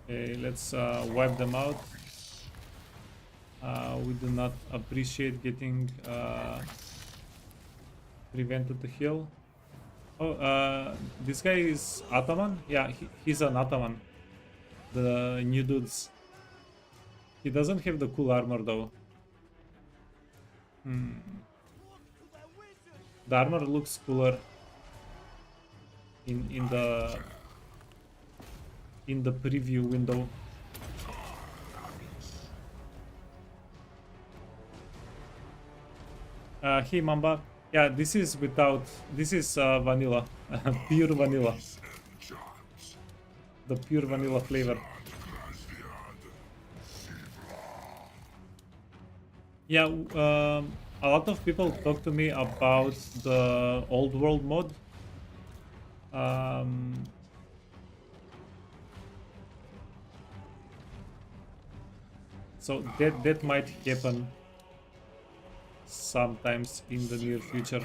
Okay, let's wipe them out. We do not appreciate getting prevented to heal. Oh, this guy is Ataman? Yeah, he's an Ataman. The new dudes. He doesn't have the cool armor though. The armor looks cooler in the preview window. Hey Mamba, yeah, this is vanilla, pure vanilla, the pure vanilla flavor. Yeah, a lot of people talk to me about the old world mod. So that might happen sometimes in the near future.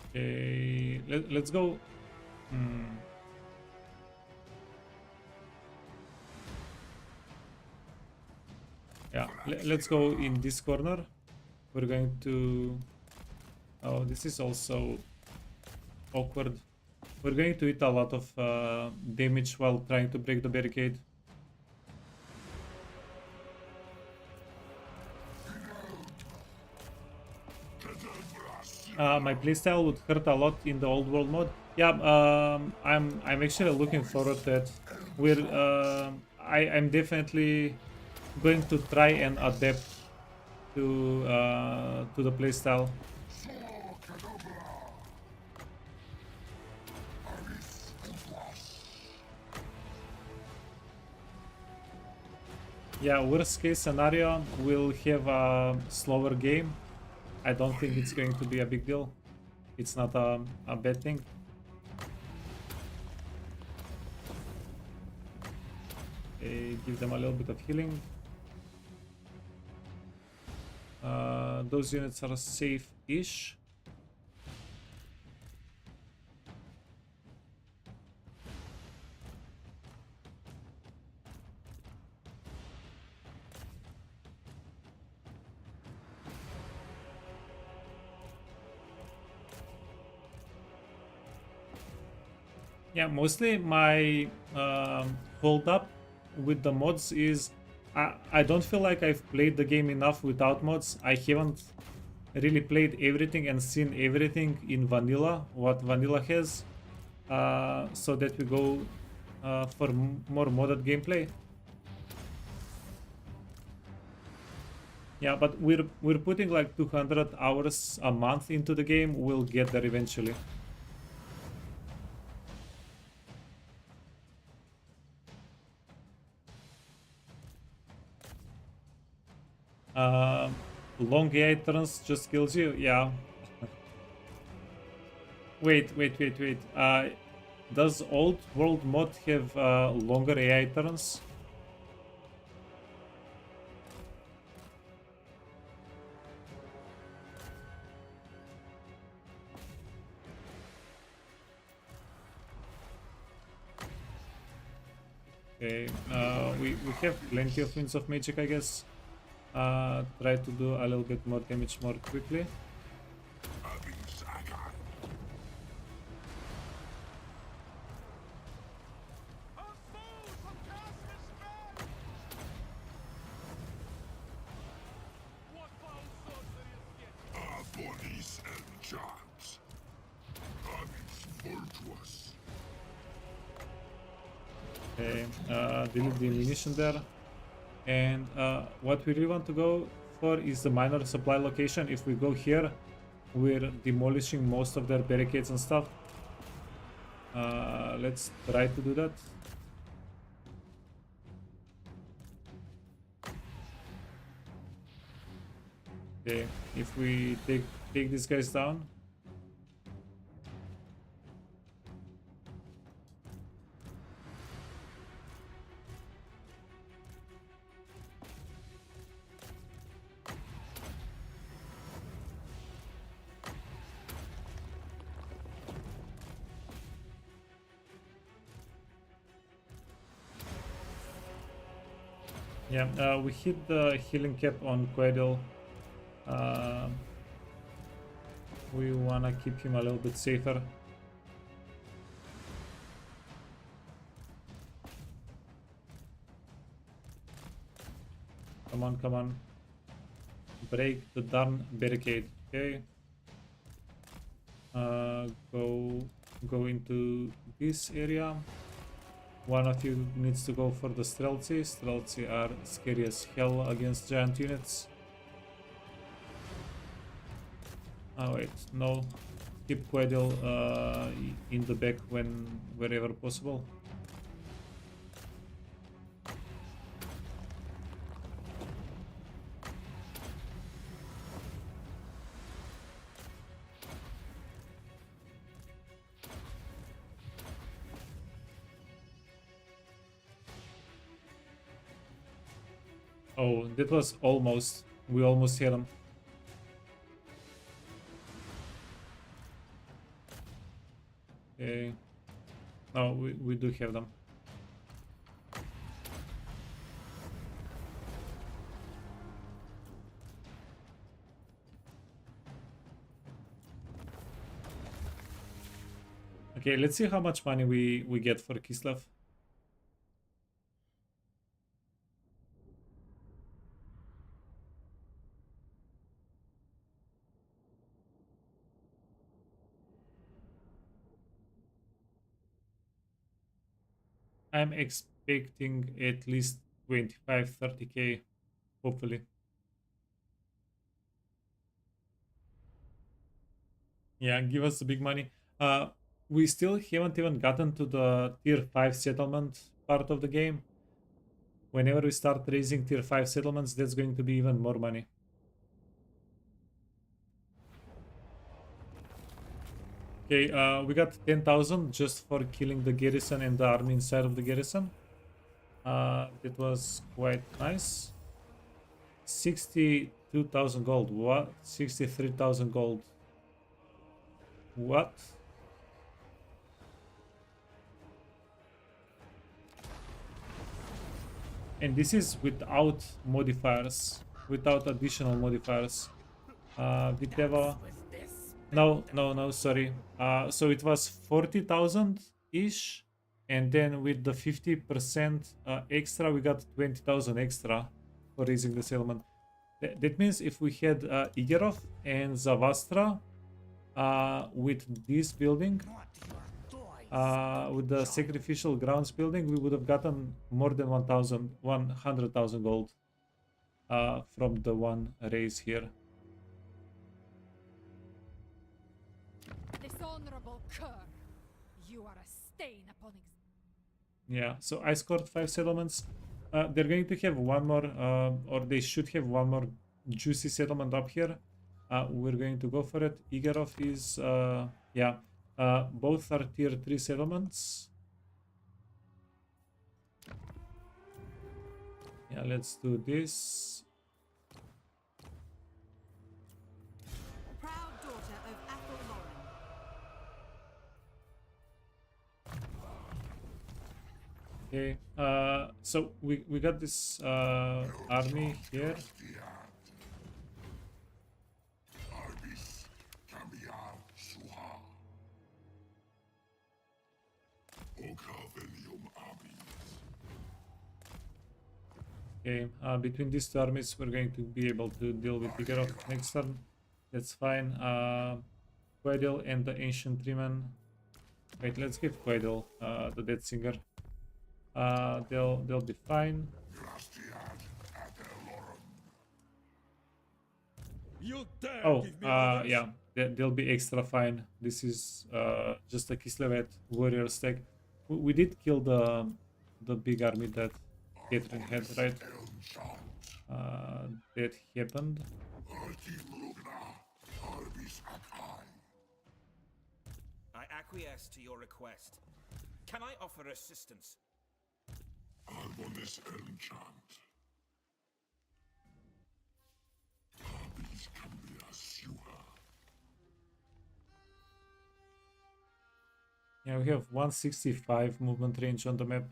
Okay, let's go. Yeah, let's go in this corner. We're going to... Oh, this is also awkward. We're going to eat a lot of damage while trying to break the barricade. My playstyle would hurt a lot in the old world mode. Yeah, I'm actually looking forward to it. I'm definitely going to try and adapt to the playstyle. Yeah, worst case scenario, we'll have a slower game. I don't think it's going to be a big deal. It's not a bad thing. Okay, give them a little bit of healing. Those units are safe-ish. Yeah, mostly my hold up with the mods is I don't feel like I've played the game enough without mods. I haven't really played everything and seen everything in vanilla, what vanilla has, so that we go for more modded gameplay. Yeah, but we're putting like 200 hours a month into the game. We'll get there eventually. Long AI turns just kills you. Yeah. Wait. Does Old World mod have longer AI turns? Okay, we have plenty of Winds of Magic, I guess. Try to do a little bit more damage more quickly. Okay, delete the ammunition there. And what we really want to go for is the minor supply location. If we go here, we're demolishing most of their barricades and stuff. Let's try to do that. Okay, if we take these guys down. Yeah, we hit the healing cap on Quaidel. We wanna keep him a little bit safer. Come on. Break the darn barricade. Okay. Go into this area. One of you needs to go for the Streltsy. Streltsy are scary as hell against giant units. Oh wait, no. Keep Quaidel in the back wherever possible. Oh, that was almost. We almost hit him. Okay. No, we do have them. Okay, let's see how much money we get for Kislev. I'm expecting at least 25-30k, hopefully. Yeah, give us the big money. We still haven't even gotten to the tier 5 settlement part of the game. Whenever we start raising tier 5 settlements, that's going to be even more money. Okay, we got 10,000 just for killing the garrison and the army inside of the garrison. That was quite nice. 62,000 gold. What? 63,000 gold. What? And this is without modifiers, without additional modifiers. Viteva. No, sorry. So it was 40,000-ish, and then with the 50% extra, we got 20,000 extra for raising the settlement. That means if we had Igerov and Zavastra with this building, With the sacrificial grounds building, we would have gotten more than 100,000 gold from the one raise here. Dishonorable cur! You are a stain upon Yeah, so I scored 5 settlements. They're going to have one more, or they should have one more juicy settlement up here. We're going to go for it. Igarov is, yeah, both are tier 3 settlements. Yeah, let's do this. Proud daughter of Athel Lauren. Okay, so we got this army here. Okay, between these two armies, we're going to be able to deal with Igarov next turn. That's fine. Quaidel and the Ancient Treeman. Wait, let's give Quaidel the Dead Singer. They'll be fine. Oh, yeah, they'll be extra fine. This is just a Kislevet warrior stack. We did kill the big army that Catherine had, right? That happened. I acquiesce to your request. Can I offer assistance? Yeah, we have 165 movement range on the map.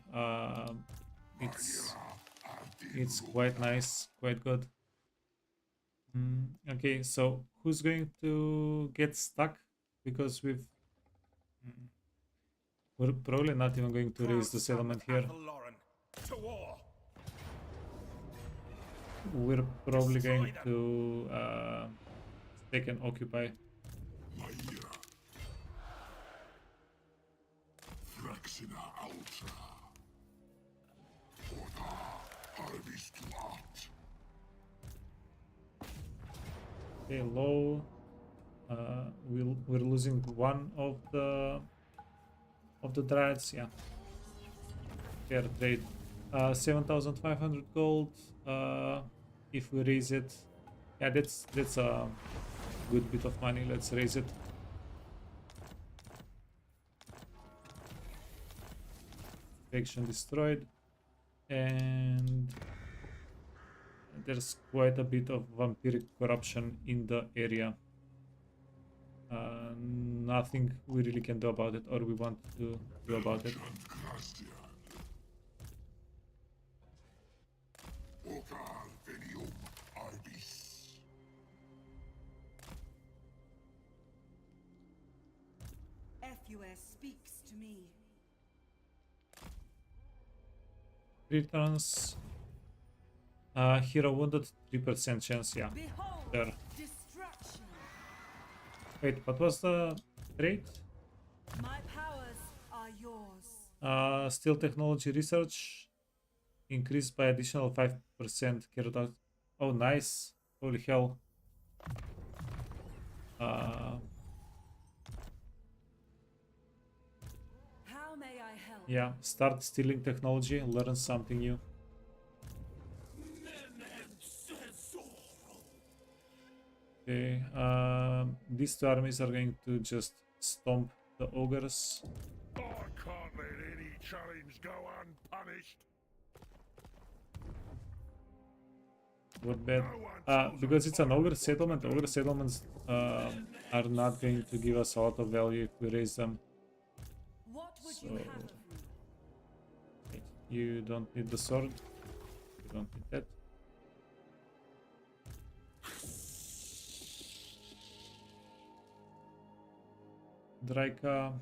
It's quite nice, quite good. Okay, so who's going to get stuck? Because we're probably not even going to raise the settlement here. To war. We're probably going to take and occupy. Okay, low. We're losing one of the dryads. Yeah, fair trade. 7,500 gold. If we raise it, yeah, that's a good bit of money. Let's raise it. Faction destroyed, and there's quite a bit of vampiric corruption in the area. Nothing we really can do about it, or we want to do about it. FUS speaks to me. Returns. Hero wounded, 3% chance. Yeah, Behold, there. destruction. Wait, what was the rate? My powers are yours. Steel technology research increased by additional 5% carried out. Oh, nice. Holy hell. How may I help? Yeah, start stealing technology, learn something new. Okay, these two armies are going to just stomp the ogres. I can't let any challenge go unpunished. What bad? Because it's an ogre settlements are not going to give us a lot of value if we raise them. What would So, you have of me? wait, you don't need the sword. You don't need that. Draika.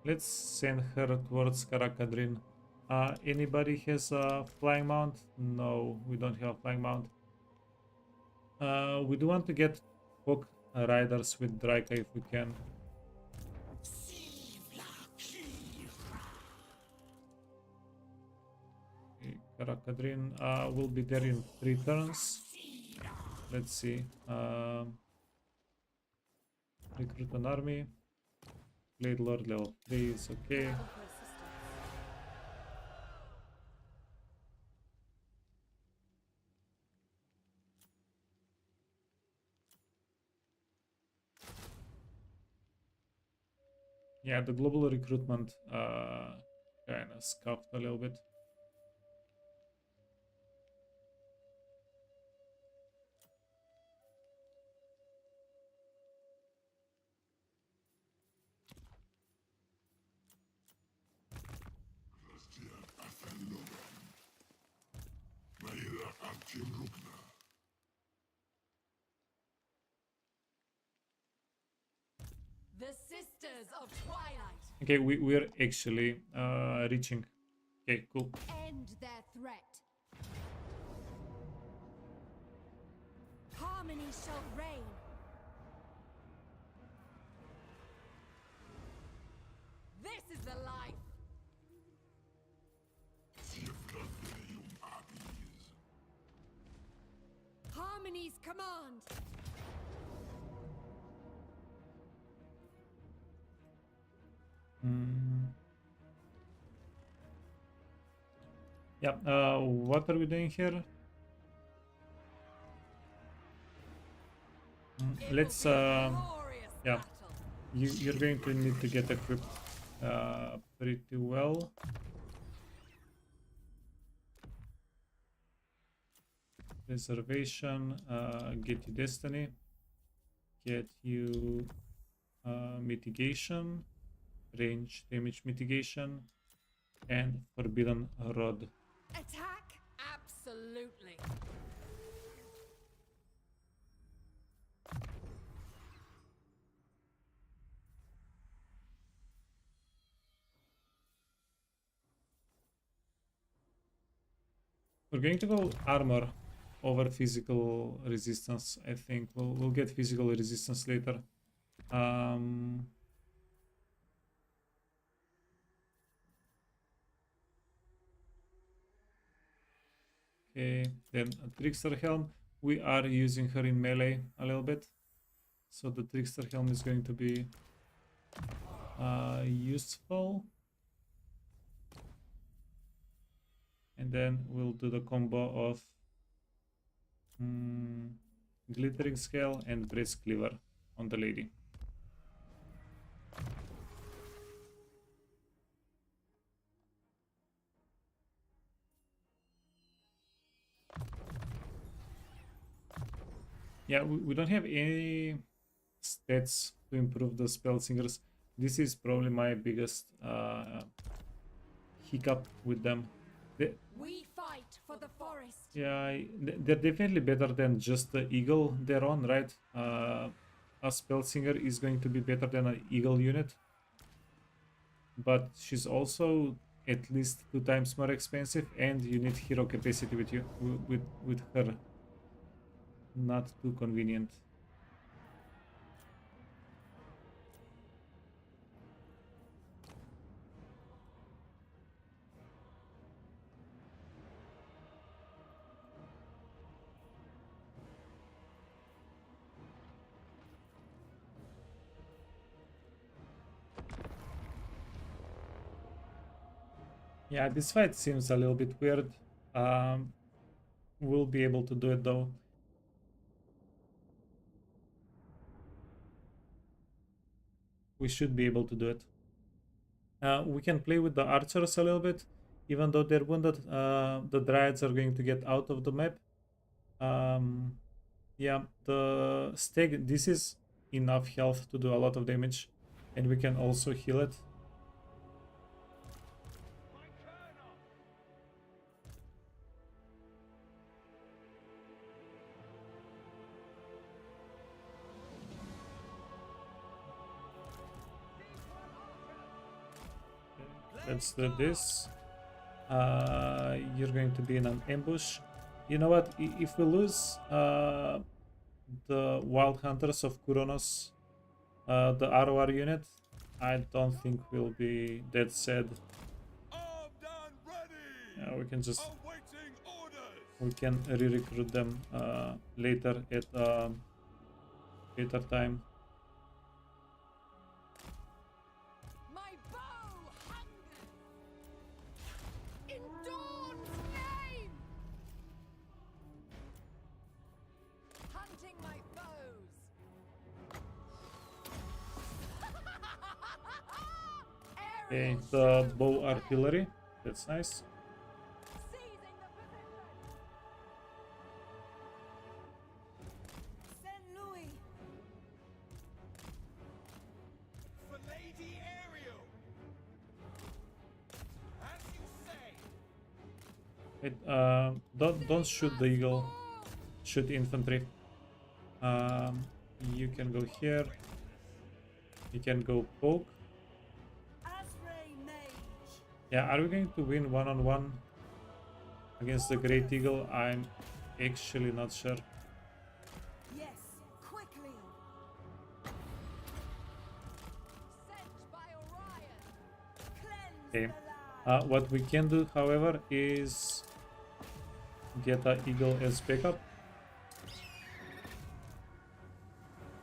Let's send her towards Karakadrin. Anybody has a flying mount? No, we don't have a flying mount. We do want to get Hawk riders with Draika if we can. Okay, Karakadrin will be there in 3 turns. Let's see. Recruit an army. Blade Lord level 3 is okay. Looking for assistance. Yeah, the global recruitment kind of scuffed a little bit. The Sisters of Twilight. Okay, we're actually reaching. Okay, cool. End their threat. Harmony shall reign. This is the life. Harmony's command. Yeah, what are we doing here? Let's Glorious yeah, battle. you're going to need to get equipped pretty well. Reservation, get you destiny, get you mitigation, range damage mitigation, and forbidden rod. Attack? Absolutely. We're going to go armor over physical resistance. I think we'll get physical resistance later. Okay, then a Trickster Helm. We are using her in melee a little bit, so the Trickster Helm is going to be useful. And then we'll do the combo of Glittering Scale and Brace Cleaver on the lady. Yeah, we don't have any stats to improve the spell singers. This is probably my biggest hiccup with them. We fight for the forest. Yeah, they're definitely better than just the eagle they're on, right? A spell singer is going to be better than an eagle unit, but she's also at least 2 times more expensive, and you need hero capacity with you with her. Not too convenient. Yeah, this fight seems a little bit weird. We'll be able to do it though. We should be able to do it. We can play with the archers a little bit, even though they're wounded. The dryads are going to get out of the map. Yeah, the stag, this is enough health to do a lot of damage, and we can also heal it. let's do this. You're going to be in an ambush. You know what? If we lose the Wild Hunters of Kuronos, the ROR unit, I don't think we'll be that sad. Armed and ready! Yeah, we can just Awaiting orders! we can re-recruit them later at later time. My bow hungers! In Dawn's name! Hunting my foes! Okay, Aerial the shots bow away! artillery, that's nice. Seizing the position! Saint Louis. For Lady Ariel! As you say! Wait, don't shoot the eagle. Shoot infantry. You can go here. You can go poke. Asray Mage. Yeah, are we going to win one-on-one against the Great Eagle? I'm actually not sure. Yes, quickly. Sent by Orion! Cleanse Okay. the land. What we can do, however, is get an eagle as backup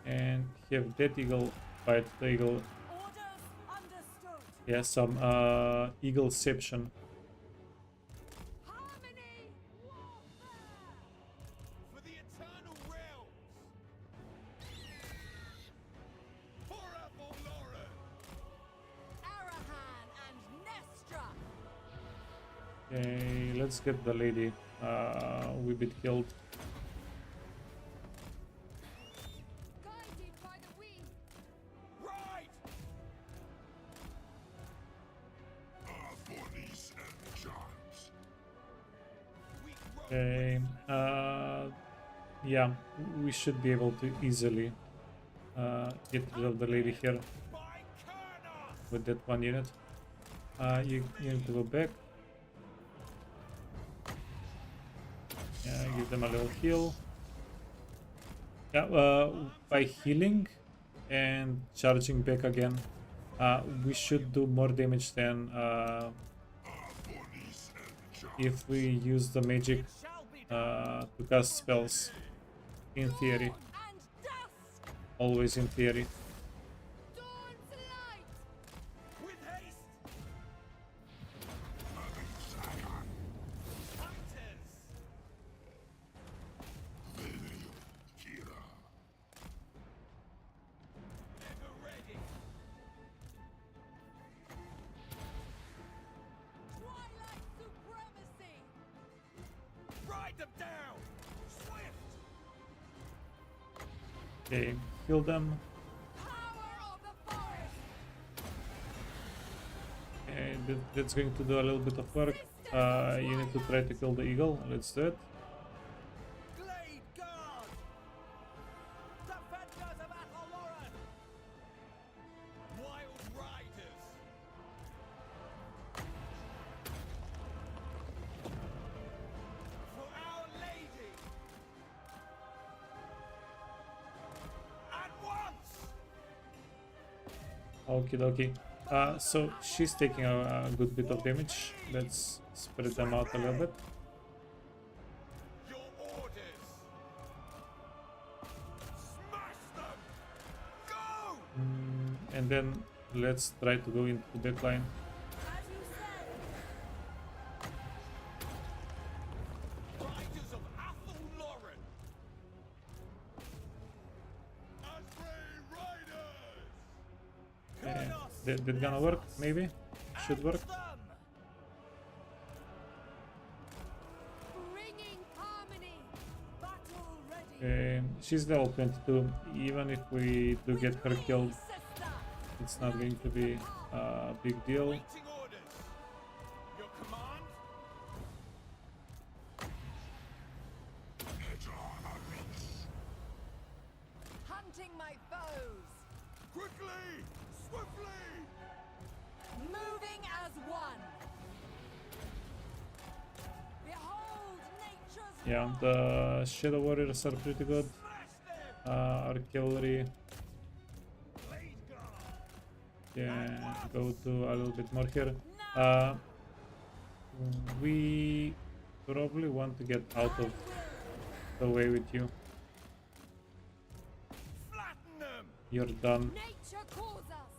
and have that eagle fight the eagle. Orders understood. Yeah, some eagleception. Harmony! Warfare! For the eternal realms! For Avalloran! Arahan and Nestra! Okay, let's get the lady. We bit killed. Guided by the wind! Right! Our bodies and charms. We grow Okay, yeah, we should be able to easily get rid of the lady here by Kurnos! with that one unit. You need to go back. Yeah, give them a little heal. Yeah, by healing and charging back again, we should do more damage than Our bodies and charms. if we use the magic Shall be done! to cast spells. In theory, And dusk! always in theory. Dawn's light! With haste! Zion. Hunters! Kira. Ever ready! Twilight supremacy! Ride them down! Swift! Okay, kill them. Power of the forest! And that's going to do a little bit of work. You need to try to kill the eagle. Let's do it. Glade Guard! Defenders of Avalloran! Wild riders! For Our Lady! At once! Okie dokie. So she's taking a good bit of damage. Let's spread them out a little bit. Your orders! Smash them! Go! And then let's try to go into the backline. As you say. Riders of Avalloran! Asray Riders! Okay, that gonna work? Maybe? Should work. Bringing harmony! Battle ready. Okay, she's level 22. Even if we do get her killed, Sister! it's not going to be a big deal. Waiting orders! Your command? Hunting my foes! Quickly! Swiftly! Moving as one. Behold nature's Yeah, the Shadow Warriors are pretty good. Artillery can go to a little bit more here. We probably want to get out of the way with you. Flatten them! You're done. nature calls us.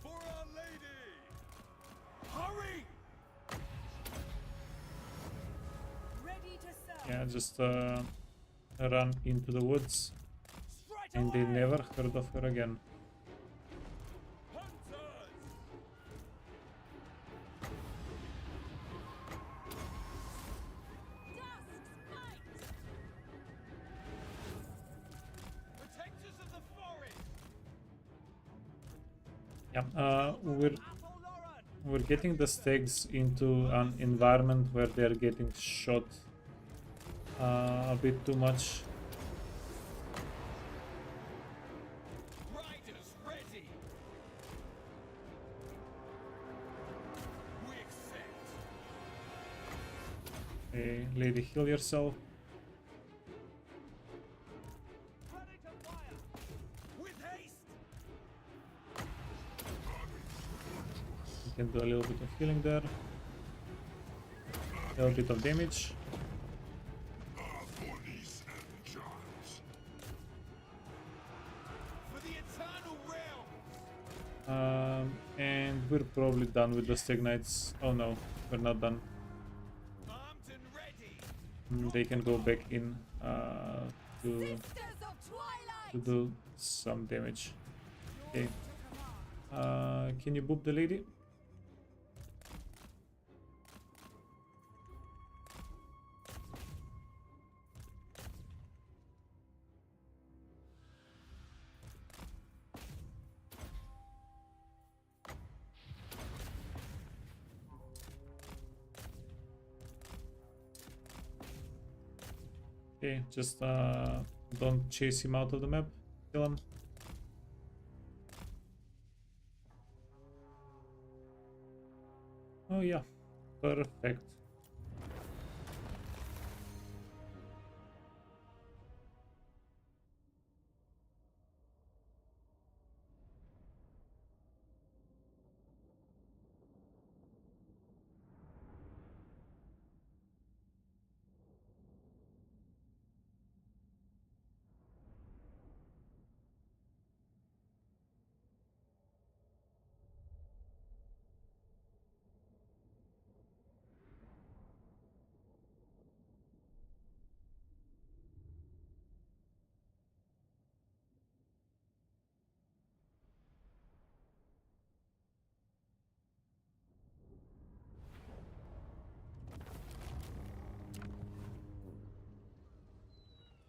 For Our Lady! Hurry! Ready to serve. Yeah, just run into the woods. Straight And they away! never heard of her again. Hunters! Dusk's might. Protectors of the forest! Yeah, Apple Lauren! we're getting the stags into an environment where they're getting shot a bit too much. Riders ready! We accept! Hey, lady, heal yourself. Ready to fire! With haste! You can do a little bit of healing there. A little bit of damage. Bodies and giants. For the eternal realm! And we're probably done with the stag knights. Oh no, we're not done. Armed and ready! They can go back in to Sisters of Twilight. do some damage. Okay. Can you boop the lady? Okay, just don't chase him out of the map. Kill him. Oh yeah, perfect.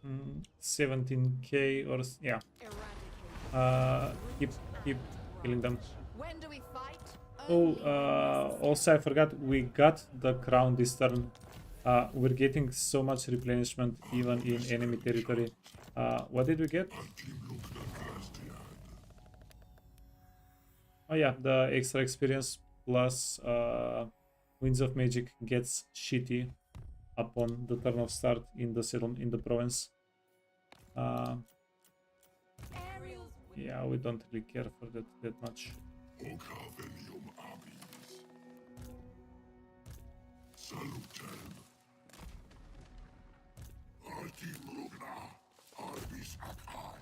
Mm, 17k or yeah. Eradicate. Keep killing them. When do we fight? Oh, also I forgot we got the crown this turn. We're getting so much replenishment even in enemy territory. What did we get? Oh yeah, the extra experience plus Winds of Magic gets shitty upon the turn of start in the settlement in the province. Aerials. Yeah, we don't really care for that much. Ocavenium abis. Salutem. Artim rugna. Arbis akai.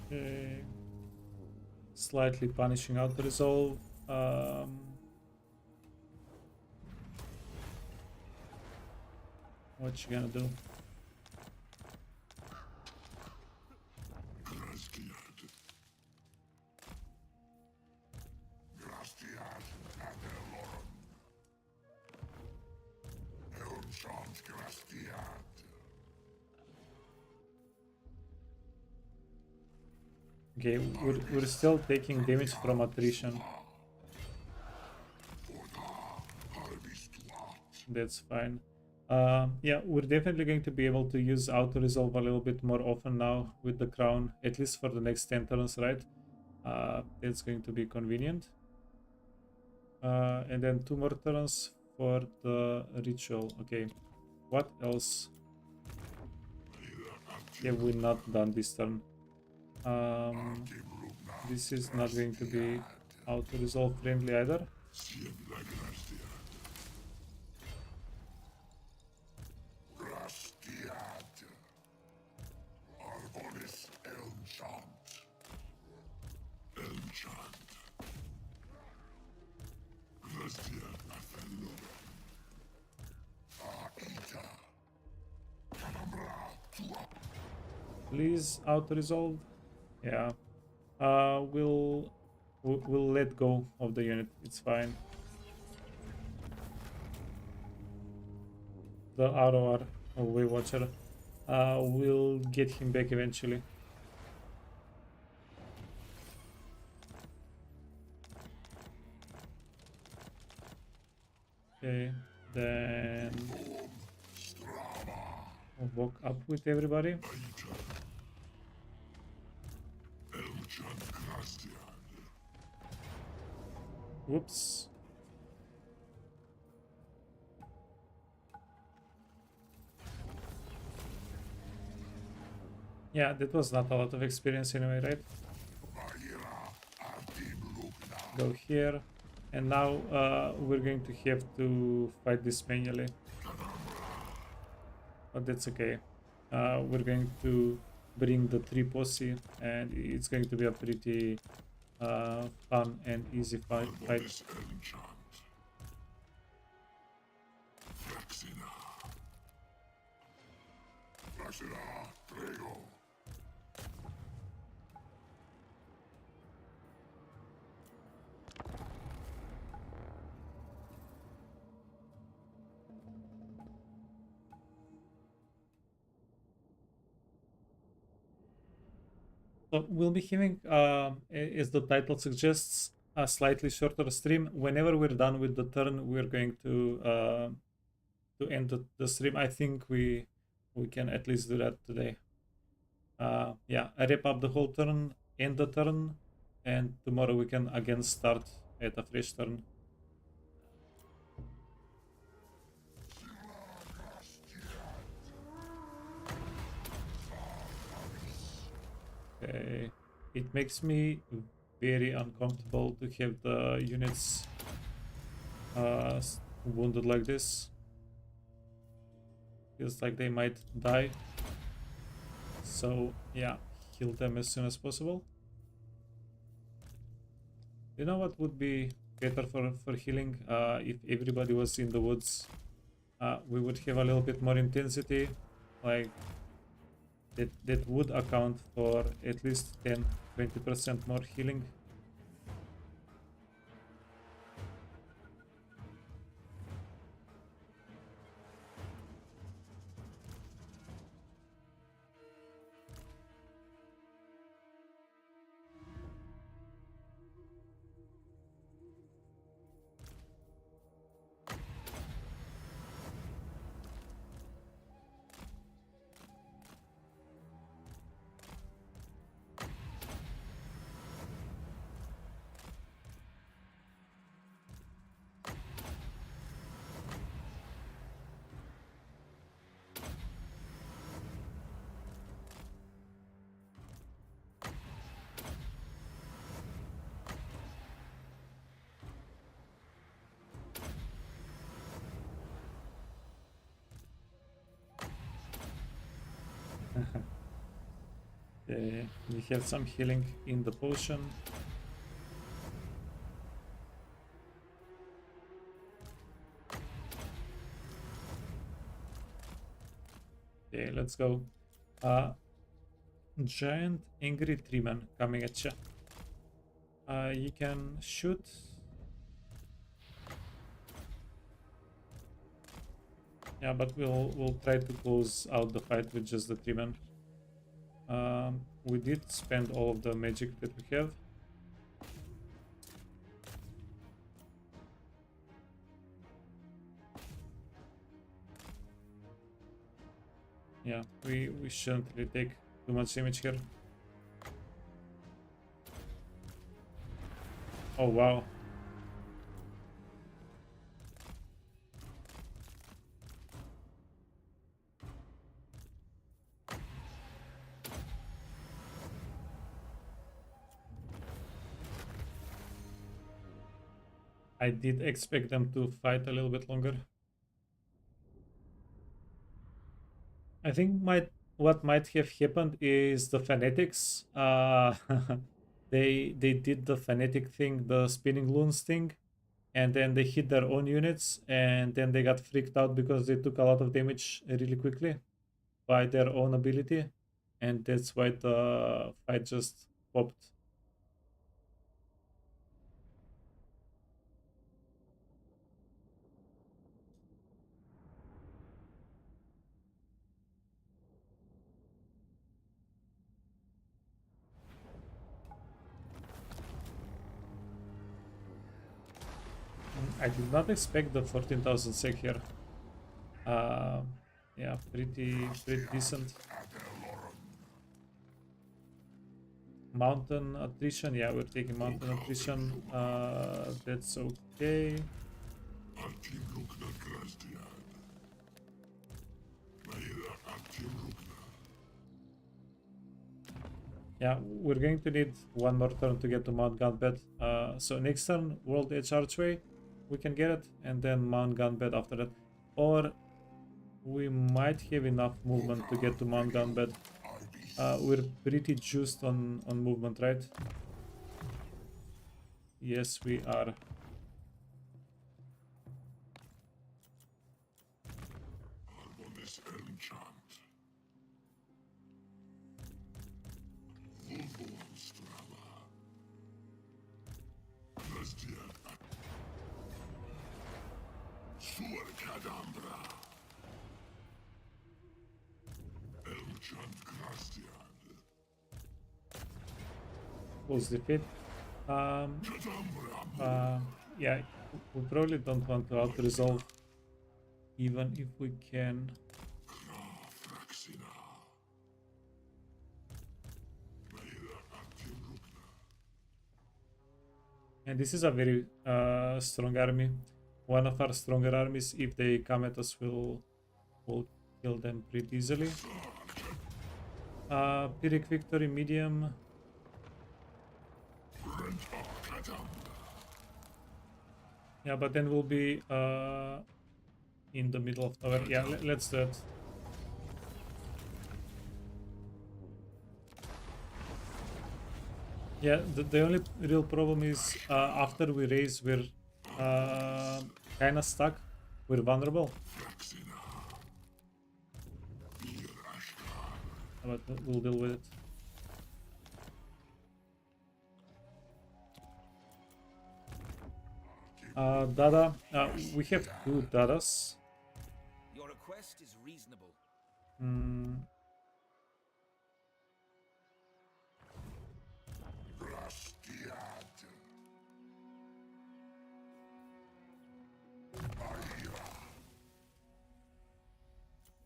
Okay. Slightly punishing out the resolve. What you gonna do? Grastiad. Grastiad adelorum. Eum chant grastiad. Okay, we're still taking damage from attrition. Arbis tuat. That's fine. Yeah, we're definitely going to be able to use auto resolve a little bit more often now with the crown, at least for the next 10 turns, right? It's going to be convenient. And then 2 more turns for the ritual. Okay, what else have we not done this turn? This is not going to be auto resolve friendly either. Please auto resolve. Yeah. We'll let go of the unit. It's fine. The ROR or Waywatcher. We'll get him back eventually. Okay, then I'll walk up with everybody. Whoops. Yeah, that was not a lot of experience anyway, right? Go here. And now we're going to have to fight this manually. But that's okay. We're going to bring the 3 posse and it's going to be a pretty fun and easy fight. So we'll be having, as the title suggests, a slightly shorter stream. Whenever we're done with the turn, we're going to end the stream. I think we can at least do that today. Yeah, I wrap up the whole turn, end the turn, and tomorrow we can again start at a fresh turn. Okay, it makes me very uncomfortable to have the units wounded like this. Feels like they might die. So yeah, heal them as soon as possible. You know what would be better for healing? If everybody was in the woods, we would have a little bit more intensity. Like that would account for at least 10-20% more healing. We have some healing in the potion. Okay, let's go. Giant angry tree man coming at you. You can shoot. Yeah, but we'll try to close out the fight with just the tree man. We did spend all of the magic that we have. Yeah, we shouldn't really take too much damage here. Oh wow. I did expect them to fight a little bit longer. I think what might have happened is the fanatics. They did the fanatic thing, the spinning loons thing, and then they hit their own units, and then they got freaked out because they took a lot of damage really quickly by their own ability, and that's why the fight just popped. I did not expect the 14,000 sec here. Yeah, pretty decent. Mountain attrition, yeah, we're taking mountain attrition. That's okay. Yeah, we're going to need one more turn to get to Mount Gunbed. So next turn, World Edge Archway, we can get it, and then Mount Gunbed after that. Or we might have enough movement to get to Mount Gunbed. We're pretty juiced on movement, right? Yes, we are. Close defeat. Yeah, we probably don't want to out-resolve, even if we can. And this is a very strong army. One of our stronger armies. If they come at us, we'll kill them pretty easily. Pyrrhic victory, medium. Yeah, but then we'll be in the middle of nowhere. Yeah, let's do it. Yeah, the only real problem is after we raise, we're kind of stuck. We're vulnerable. But we'll deal with it. Dada, we have two Dadas. Your request is reasonable. Mm.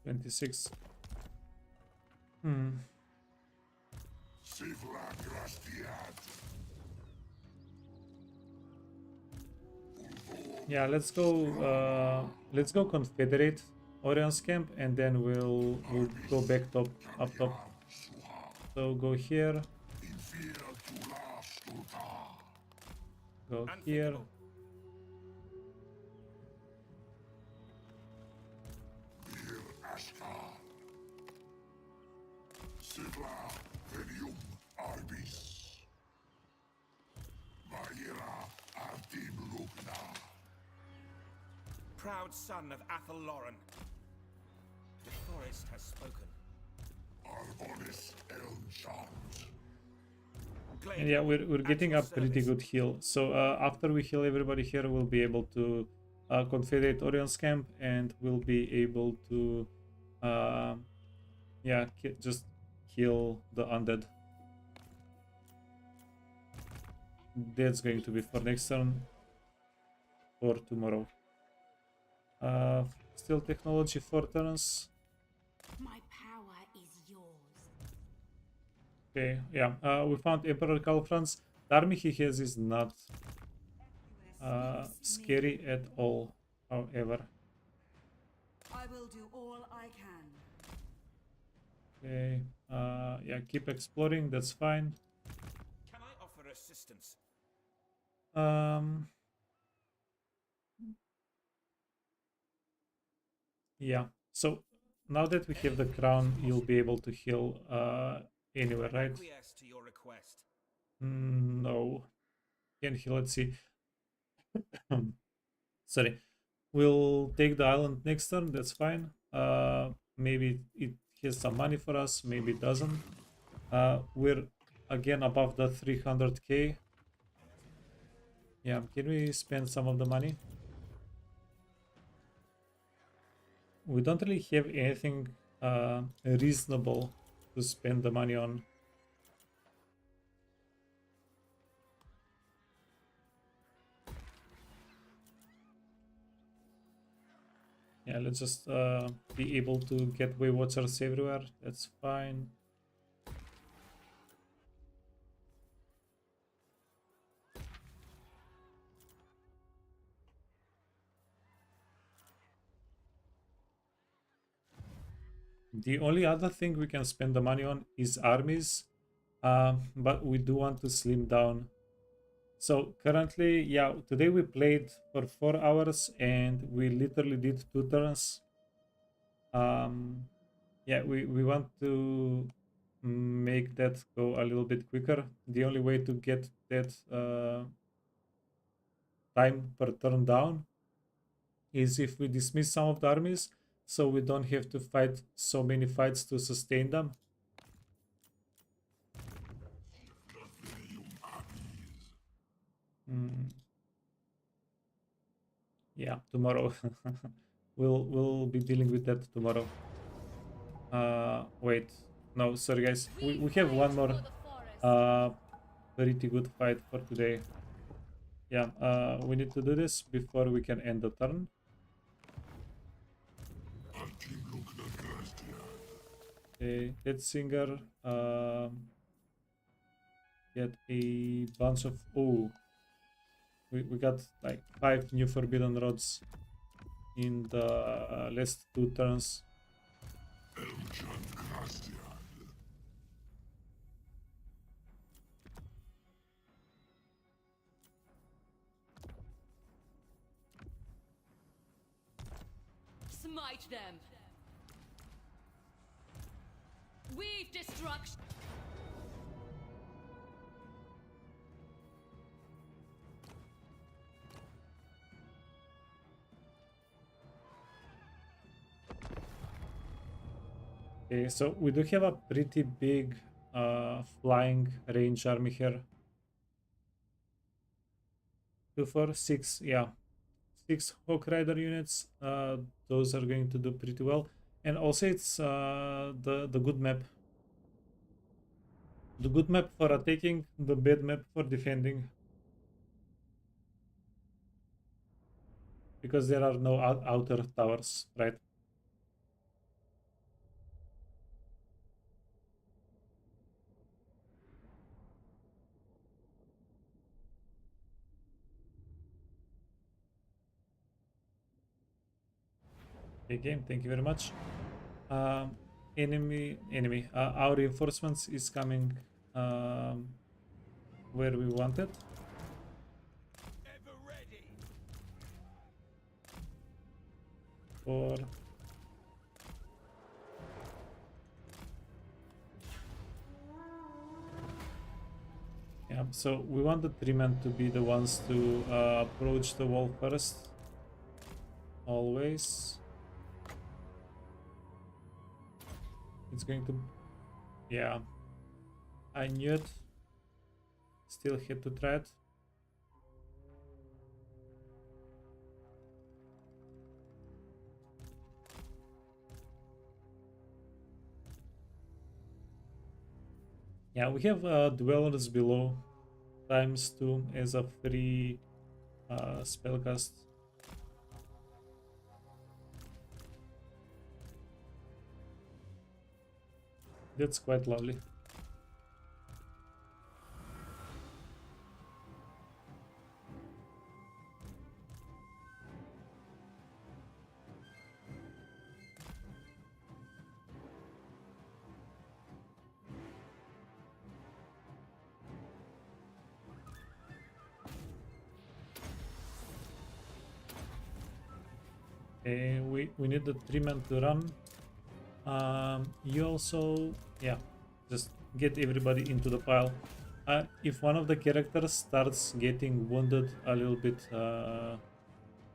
$26. Yeah, let's go Confederate Orion's camp, and then we'll go back up top. So go here. Go here. Proud son of Athel Lauren. The forest has spoken. And yeah, we're getting a pretty good heal. So after we heal everybody here, we'll be able to Confederate Orion's camp, and we'll be able to yeah, just kill the undead. That's going to be for next turn or tomorrow. Still technology 4 turns. My power Okay, yeah. We found Emperor Calfrance. The army he has is not scary at all, however. I will do all I can. Okay, yeah, keep exploring, that's fine. Can I offer assistance? Um, yeah, so now that we have the crown, you'll be able to heal anywhere, I right? acquiesce to your request. No, can't heal, let's see. Sorry. We'll take the island next turn, that's fine. Maybe it has some money for us, maybe it doesn't. We're again above the 300k. Yeah, can we spend some of the money? We don't really have anything reasonable to spend the money on. Yeah, let's just be able to get way watchers everywhere. That's fine. The only other thing we can spend the money on is armies, but we do want to slim down. So currently, yeah, today we played for 4 hours and we literally did 2 turns. Yeah, we want to make that go a little bit quicker. The only way to get that time per turn down is if we dismiss some of the armies, so we don't have to fight so many fights to sustain them. Mm, yeah, tomorrow. We'll be dealing with that tomorrow. Wait, no, sorry guys. We have one more pretty good fight for today. Yeah, we need to do this before we can end the turn. Okay, Dead Singer, get a bunch of... Oh, we got like 5 new Forbidden Rods in the last 2 turns. Smite them. Weave destruction. Okay, so we do have a pretty big flying range army here. 2, 4, 6, yeah. 6 Hawk Rider units. Those are going to do pretty well. And also it's the good map. The good map for attacking, the bad map for defending. Because there are no outer towers, right? Okay, game, thank you very much. Enemy. Our reinforcements is coming where we wanted. Ever ready. Or yeah, so we want the 3 men to be the ones to approach the wall first. Always. It's going to... Yeah. I knew it. Still had to try it. Yeah, we have Dwellers Below ×2 as a free spellcast. That's quite lovely. We need the 3 men to run. You also, yeah, just get everybody into the pile. If one of the characters starts getting wounded a little bit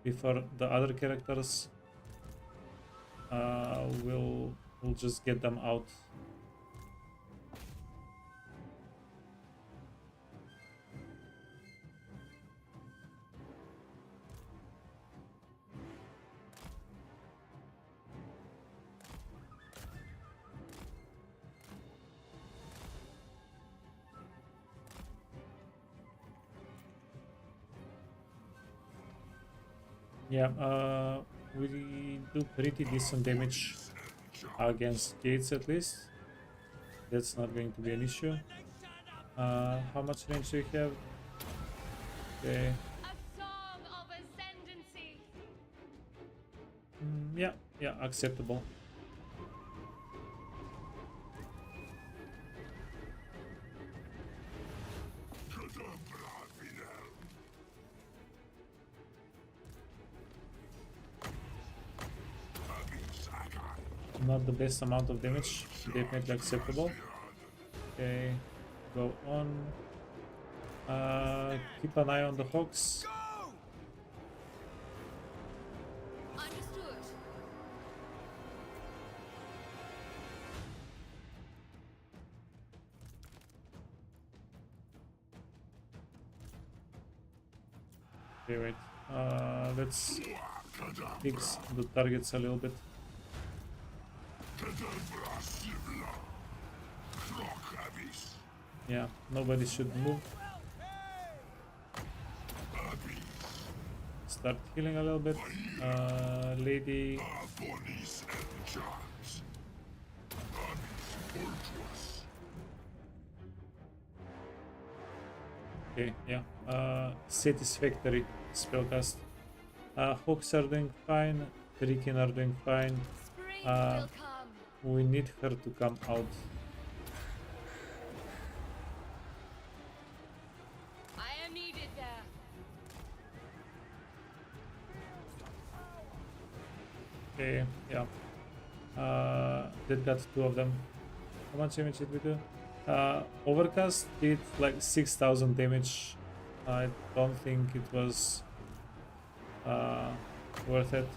before the other characters, we'll just get them out. Yeah, we do pretty decent damage against Gates at least. That's not going to be an issue. How much range do you have? Okay. A song of ascendancy. Yeah, acceptable. Not the best amount of damage, definitely acceptable. Okay, go on. Keep an eye on the hawks. Understood. Okay, wait. Let's fix the targets a little bit. Yeah, nobody should move. Start healing a little bit. Lady. Okay, yeah. Satisfactory spellcast. Hawks are doing fine. Rikin are doing fine. Spring will come. We need her to come out. I am needed there. Okay, yeah. That got 2 of them. How much damage did we do? Overcast did like 6,000 damage. I don't think it was worth it.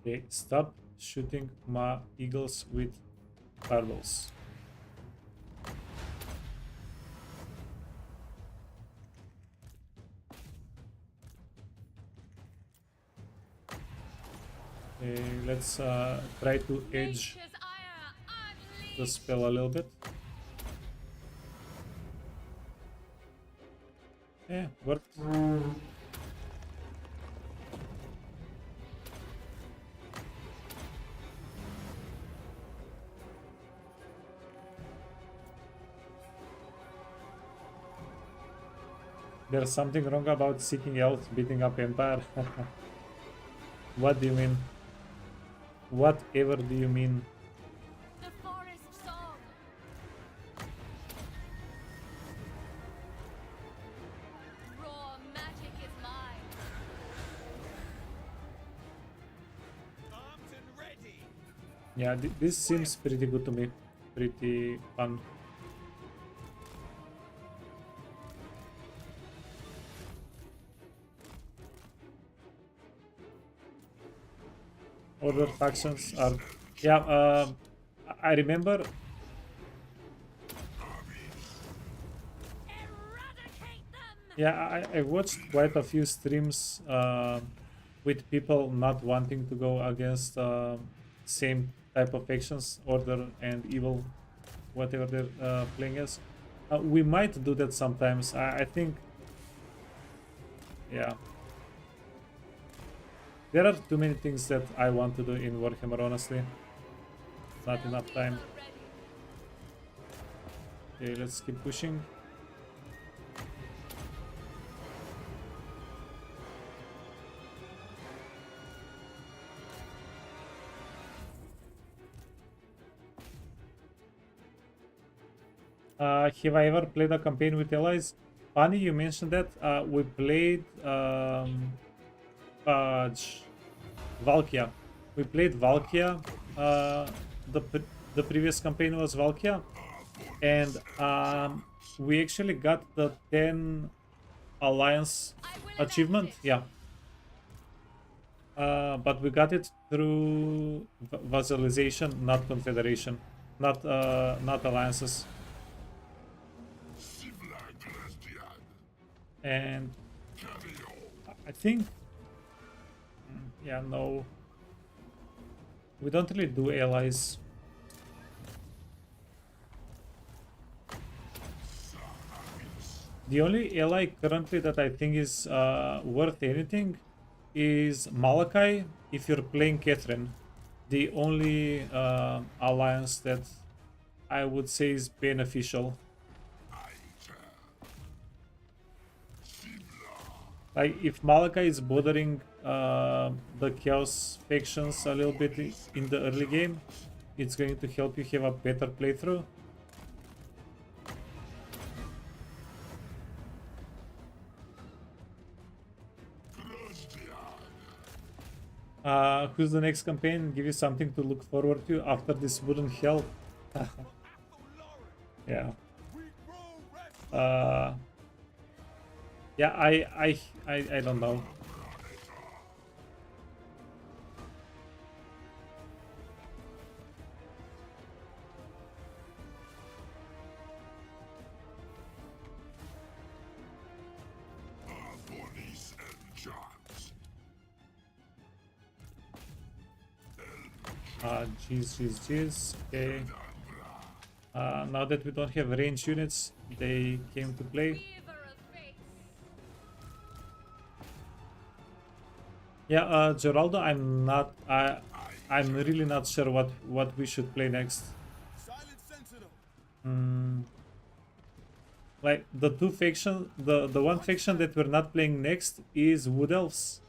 Okay, stop shooting my eagles with fireballs. Okay, let's try to edge Nature's ire the unleashed. spell a little bit. Yeah, worked. There's something wrong about seeking out beating up Empire. What do you mean? Whatever do you mean? The forest song. Raw magic is mine. Armed and ready. Yeah, this seems pretty good to me. Pretty fun. Other factions are, yeah. I remember. Eradicate them. Yeah, I watched quite a few streams with people not wanting to go against same type of factions, Order and Evil, whatever they're playing as. We might do that sometimes. I think, yeah. There are too many things that I want to do in Warhammer, honestly. Not enough time. Okay, let's keep pushing. have I ever played a campaign with allies? Funny you mentioned that. We played Valkia. We played Valkia. The previous campaign was Valkia, and we actually got the 10 alliance I will achievement. announce it. Yeah. But we got it through vassalization, not confederation, not alliances. And I think, yeah, no, we don't really do allies. The only ally currently that I think is worth anything is Malachi if you're playing Catherine. The only alliance that I would say is beneficial. Like if Malachi is bothering the Chaos factions a little bit in the early game, it's going to help you have a better playthrough. Who's the next campaign? Give you something to look forward to after this wooden hell. Yeah. Yeah, I don't know. Jeez. Okay. Now that we don't have range units, they came to play. Weaver of fates. Yeah, Geraldo, I'm really not sure what we should play next. Silent sentinel. Like the two faction, the one faction that we're not playing next is Wood Elves.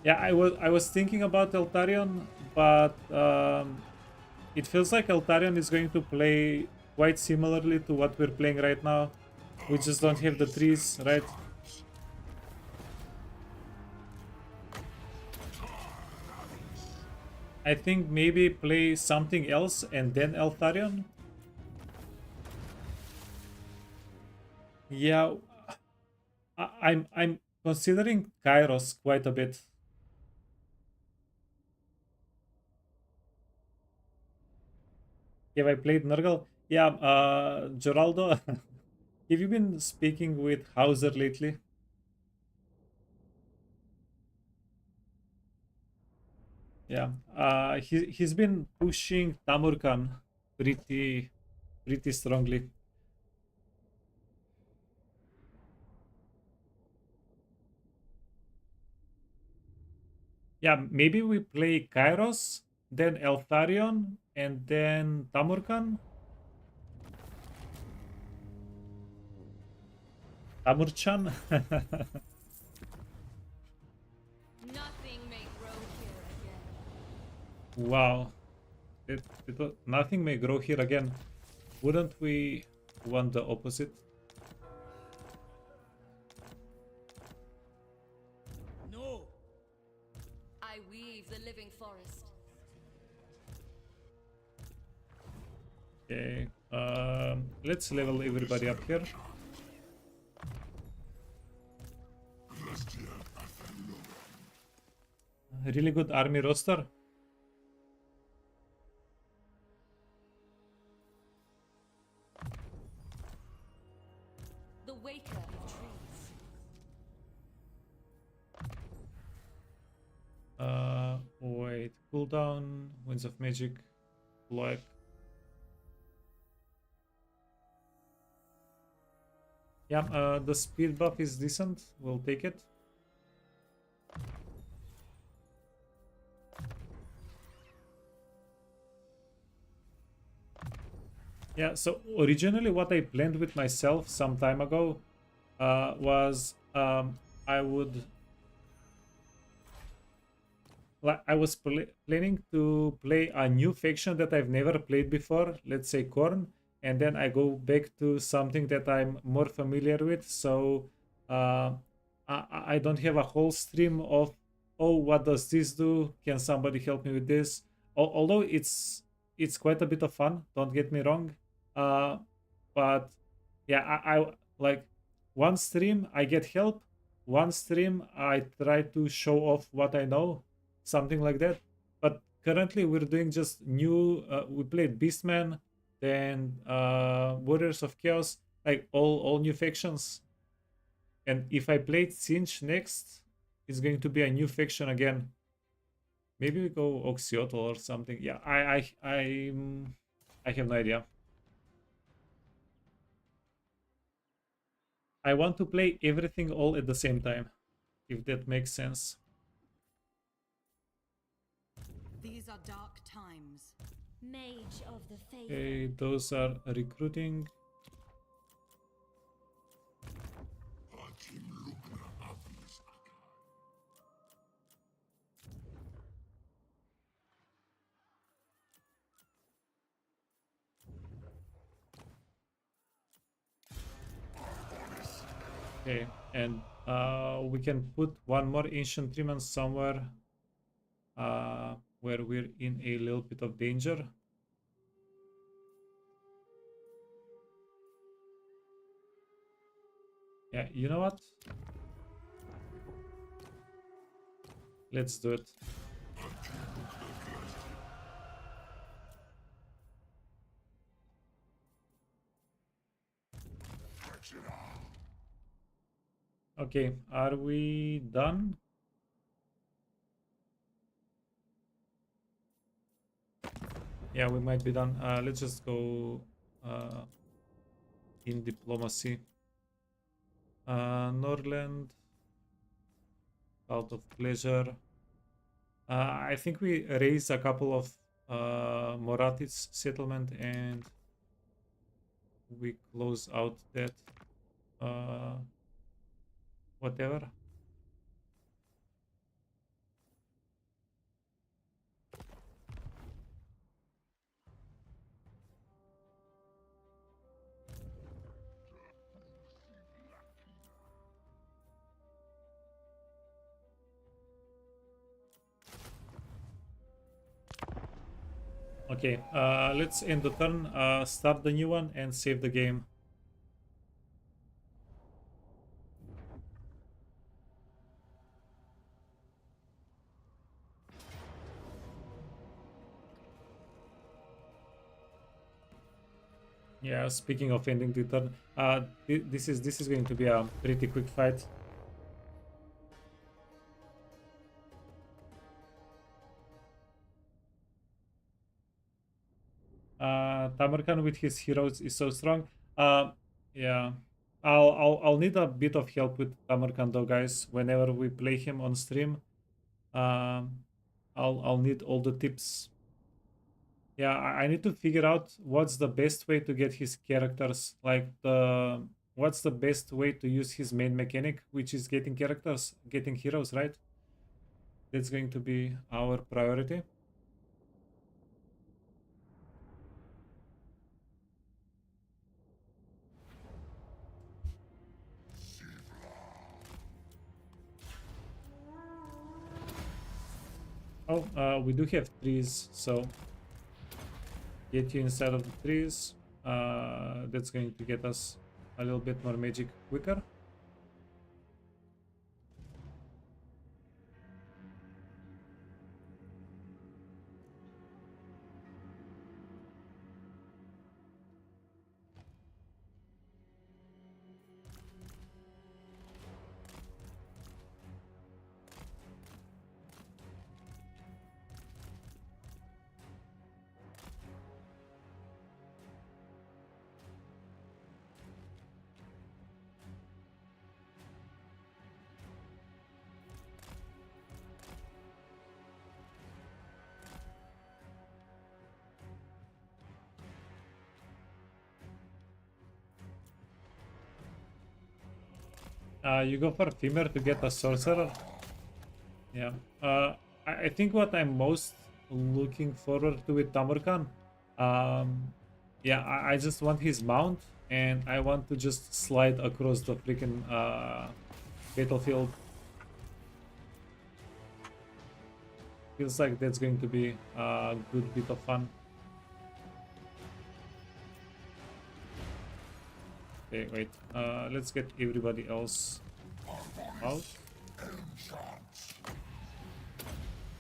Yeah, I was thinking about Eltarion, but it feels like Eltarion is going to play quite similarly to what we're playing right now. We just don't have the trees, right? I think maybe play something else and then Eltarion. Yeah, I'm considering Kairos quite a bit. Have I played Nurgle? Yeah, Geraldo, have you been speaking with Hauser lately? Yeah, he's been pushing Tamurkan pretty strongly. Yeah, maybe we play Kairos, then Eltharion, and then Tamurkan. Tamurchan. Nothing may grow here again. Wow. Nothing may grow here again. Wouldn't we want the opposite? No. I weave the living forest. Okay. Let's level everybody up here. Really good army roster. The waker of trees. Wait. Cooldown, Winds of Magic, Black. Yeah, the speed buff is decent. We'll take it. Yeah, so originally what I planned with myself some time ago was I would... I was planning to play a new faction that I've never played before, let's say Khorne, and then I go back to something that I'm more familiar with. So I don't have a whole stream of, oh, what does this do? Can somebody help me with this? Although it's quite a bit of fun, don't get me wrong. But yeah, I like one stream I get help, one stream I try to show off what I know, something like that. But currently we're doing just new. We played Beastman, then Warriors of Chaos, like all new factions. And if I played Sinch next, it's going to be a new faction again. Maybe we go Oxiotl or something. Yeah, I have no idea. I want to play everything all at the same time, if that makes sense. These are dark times. Mage of the Faith. Okay, those are recruiting. Okay, and we can put one more ancient treatment somewhere where we're in a little bit of danger. Yeah, you know what? Let's do it. Okay, are we done? Yeah, we might be done. Let's just go in diplomacy. Norland, out of pleasure. I think we raise a couple of Moratis settlement and we close out that whatever. Okay, let's end the turn, start the new one and save the game. Yeah, speaking of ending the turn, this is going to be a pretty quick fight. Tamarkan with his heroes is so strong. Yeah, I'll need a bit of help with Tamarkan though, guys. Whenever we play him on stream, I'll need all the tips. Yeah, I need to figure out what's the best way to get his characters, like what's the best way to use his main mechanic, which is getting characters, getting heroes, right? That's going to be our priority. Oh, we do have trees, so get you inside of the trees. That's going to get us a little bit more magic quicker. You go for Femur to get a sorcerer. Yeah. I think what I'm most looking forward to with Tamarkan Yeah, I just want his mount, and I want to just slide across the freaking battlefield. Feels like that's going to be a good bit of fun. Okay, wait. Let's get everybody else out.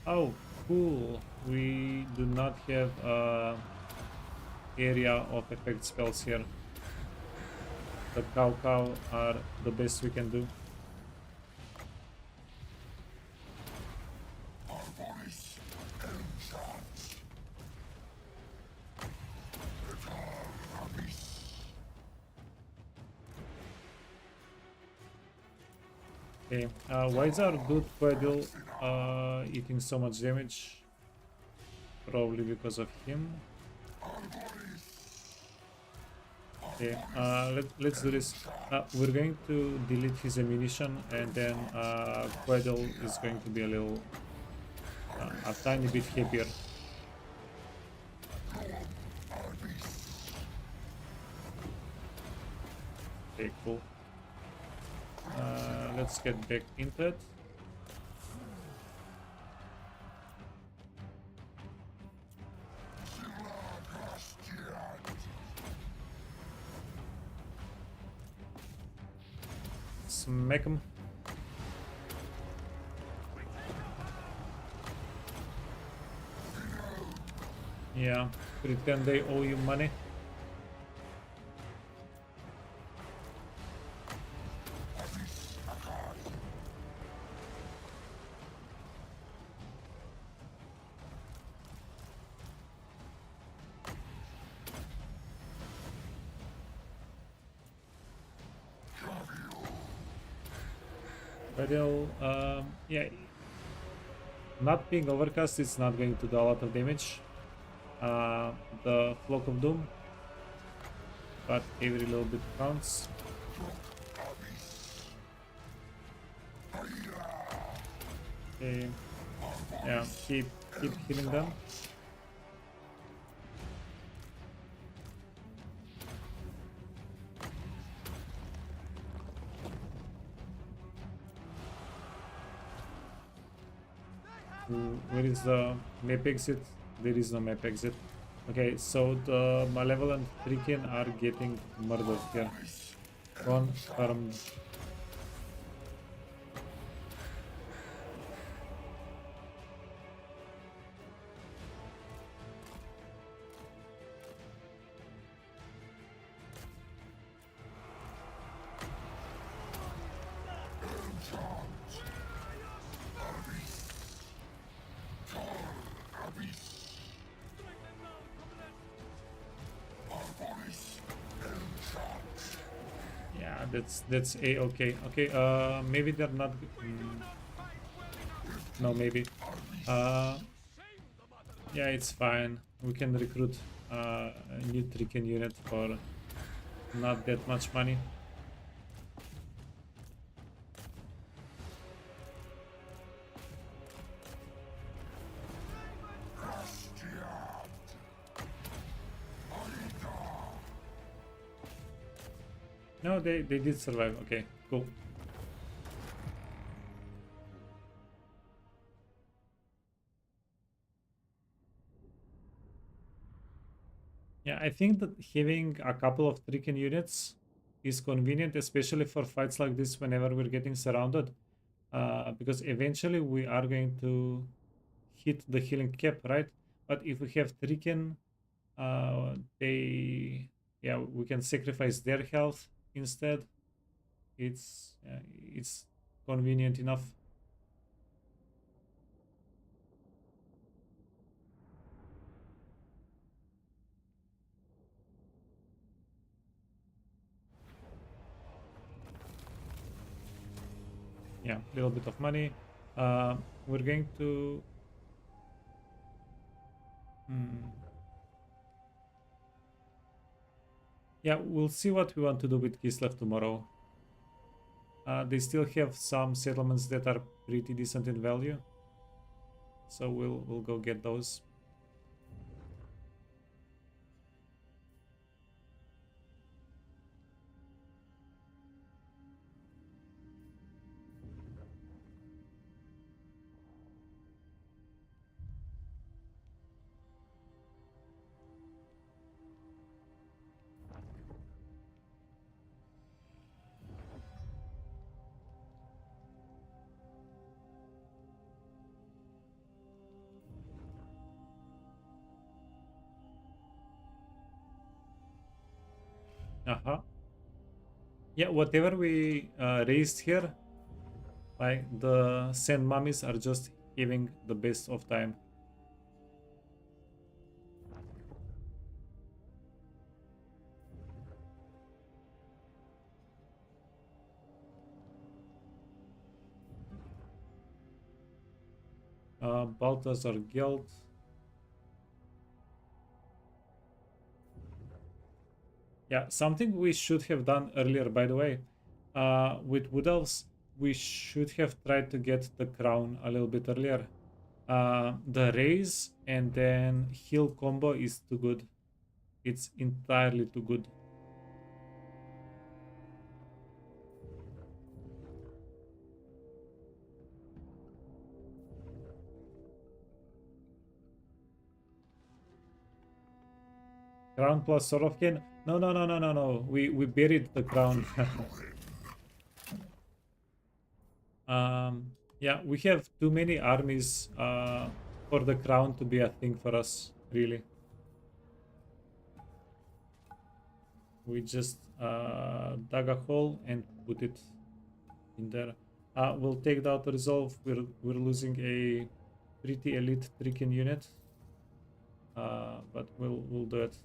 Oh, cool. We do not have area of effect spells here. The cow are the best we can do. Okay, why is our dude Quaddle eating so much damage? Probably because of him. Okay, let's do this. We're going to delete his ammunition, and then Quaddle is going to be a little, a tiny bit happier. Okay, cool. Let's get back into it. Smack him. Yeah, pretend they owe you money. Well, yeah, not being overcast is not going to do a lot of damage. The Flock of Doom, but every little bit counts. Okay, yeah, keep healing them. Where is the map exit? There is no map exit. Okay, so the Malevolent Freakin are getting murdered here. Confirmed. Yeah, that's a-okay. Okay, maybe they're not. No, maybe. Yeah, it's fine. We can recruit a new Tricken unit for not that much money. No, they did survive. Okay, cool. Yeah, I think that having a couple of Tricken units is convenient, especially for fights like this whenever we're getting surrounded. Because eventually we are going to hit the healing cap, right? But if we have Tricken, yeah, we can sacrifice their health instead. It's convenient enough. Yeah, a little bit of money. We're going to yeah, we'll see what we want to do with Kislev tomorrow. They still have some settlements that are pretty decent in value, so we'll go get those. Uh-huh. Yeah, whatever we raised here, like the sand mummies are just having the best of time. Balthazar Guild. Yeah, something we should have done earlier, by the way. With Wood Elves, we should have tried to get the crown a little bit earlier. The raise and then heal combo is too good. It's entirely too good. Crown plus Sword of Cane. No, no, no, no, no, no. We buried the crown. Yeah, we have too many armies for the crown to be a thing for us, really. We just dug a hole and put it in there. We'll take the auto resolve. We're losing a pretty elite tricking unit, but we'll do it.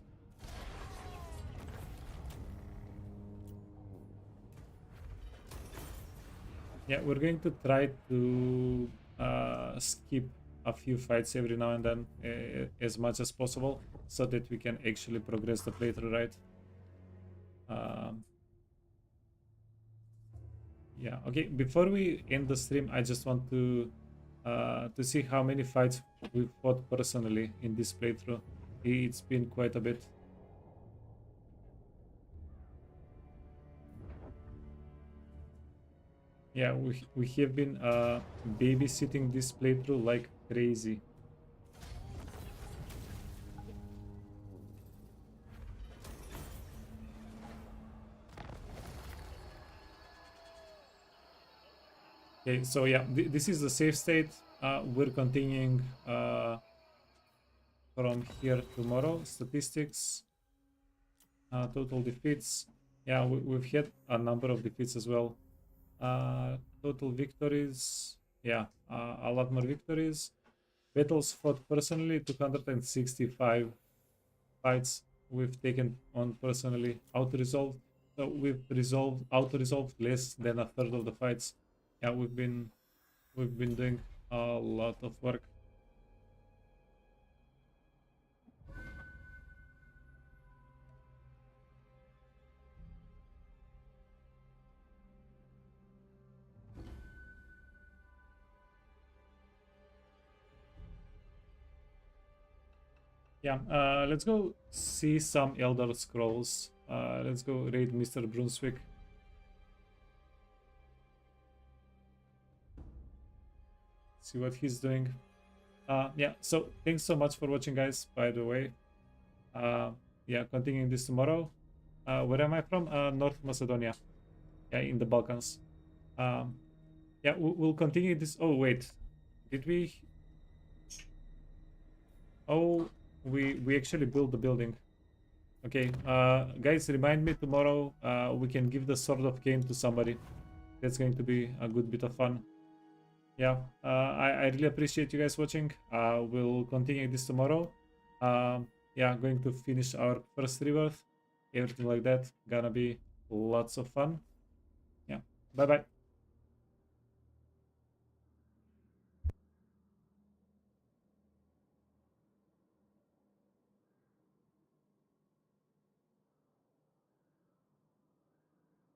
Yeah, we're going to try to skip a few fights every now and then as much as possible so that we can actually progress the playthrough, right? Yeah, okay, before we end the stream, I just want to see how many fights we've fought personally in this playthrough. It's been quite a bit. Yeah, we have been babysitting this playthrough like crazy. Okay, so yeah, this is the save state. We're continuing from here tomorrow. Statistics, total defeats. Yeah, we've had a number of defeats as well. Total victories. Yeah, a lot more victories. Battles fought personally, 265 fights we've taken on personally. Auto-resolved. So we've resolved auto-resolved less than a third of the fights. Yeah, we've been doing a lot of work. Yeah, let's go see some Elder Scrolls. Let's go raid Mr. Brunswick. See what he's doing. Yeah, so thanks so much for watching, guys, by the way. Yeah, continuing this tomorrow. Where am I from? North Macedonia. Yeah, in the Balkans. Yeah, we'll continue this. Oh, wait. Did we? Oh, we actually built the building. Okay, guys, remind me tomorrow. We can give the Sword of Cain to somebody. That's going to be a good bit of fun. Yeah, I really appreciate you guys watching. We'll continue this tomorrow. Yeah, going to finish our first rebirth. Everything like that. Gonna be lots of fun. Yeah, bye bye.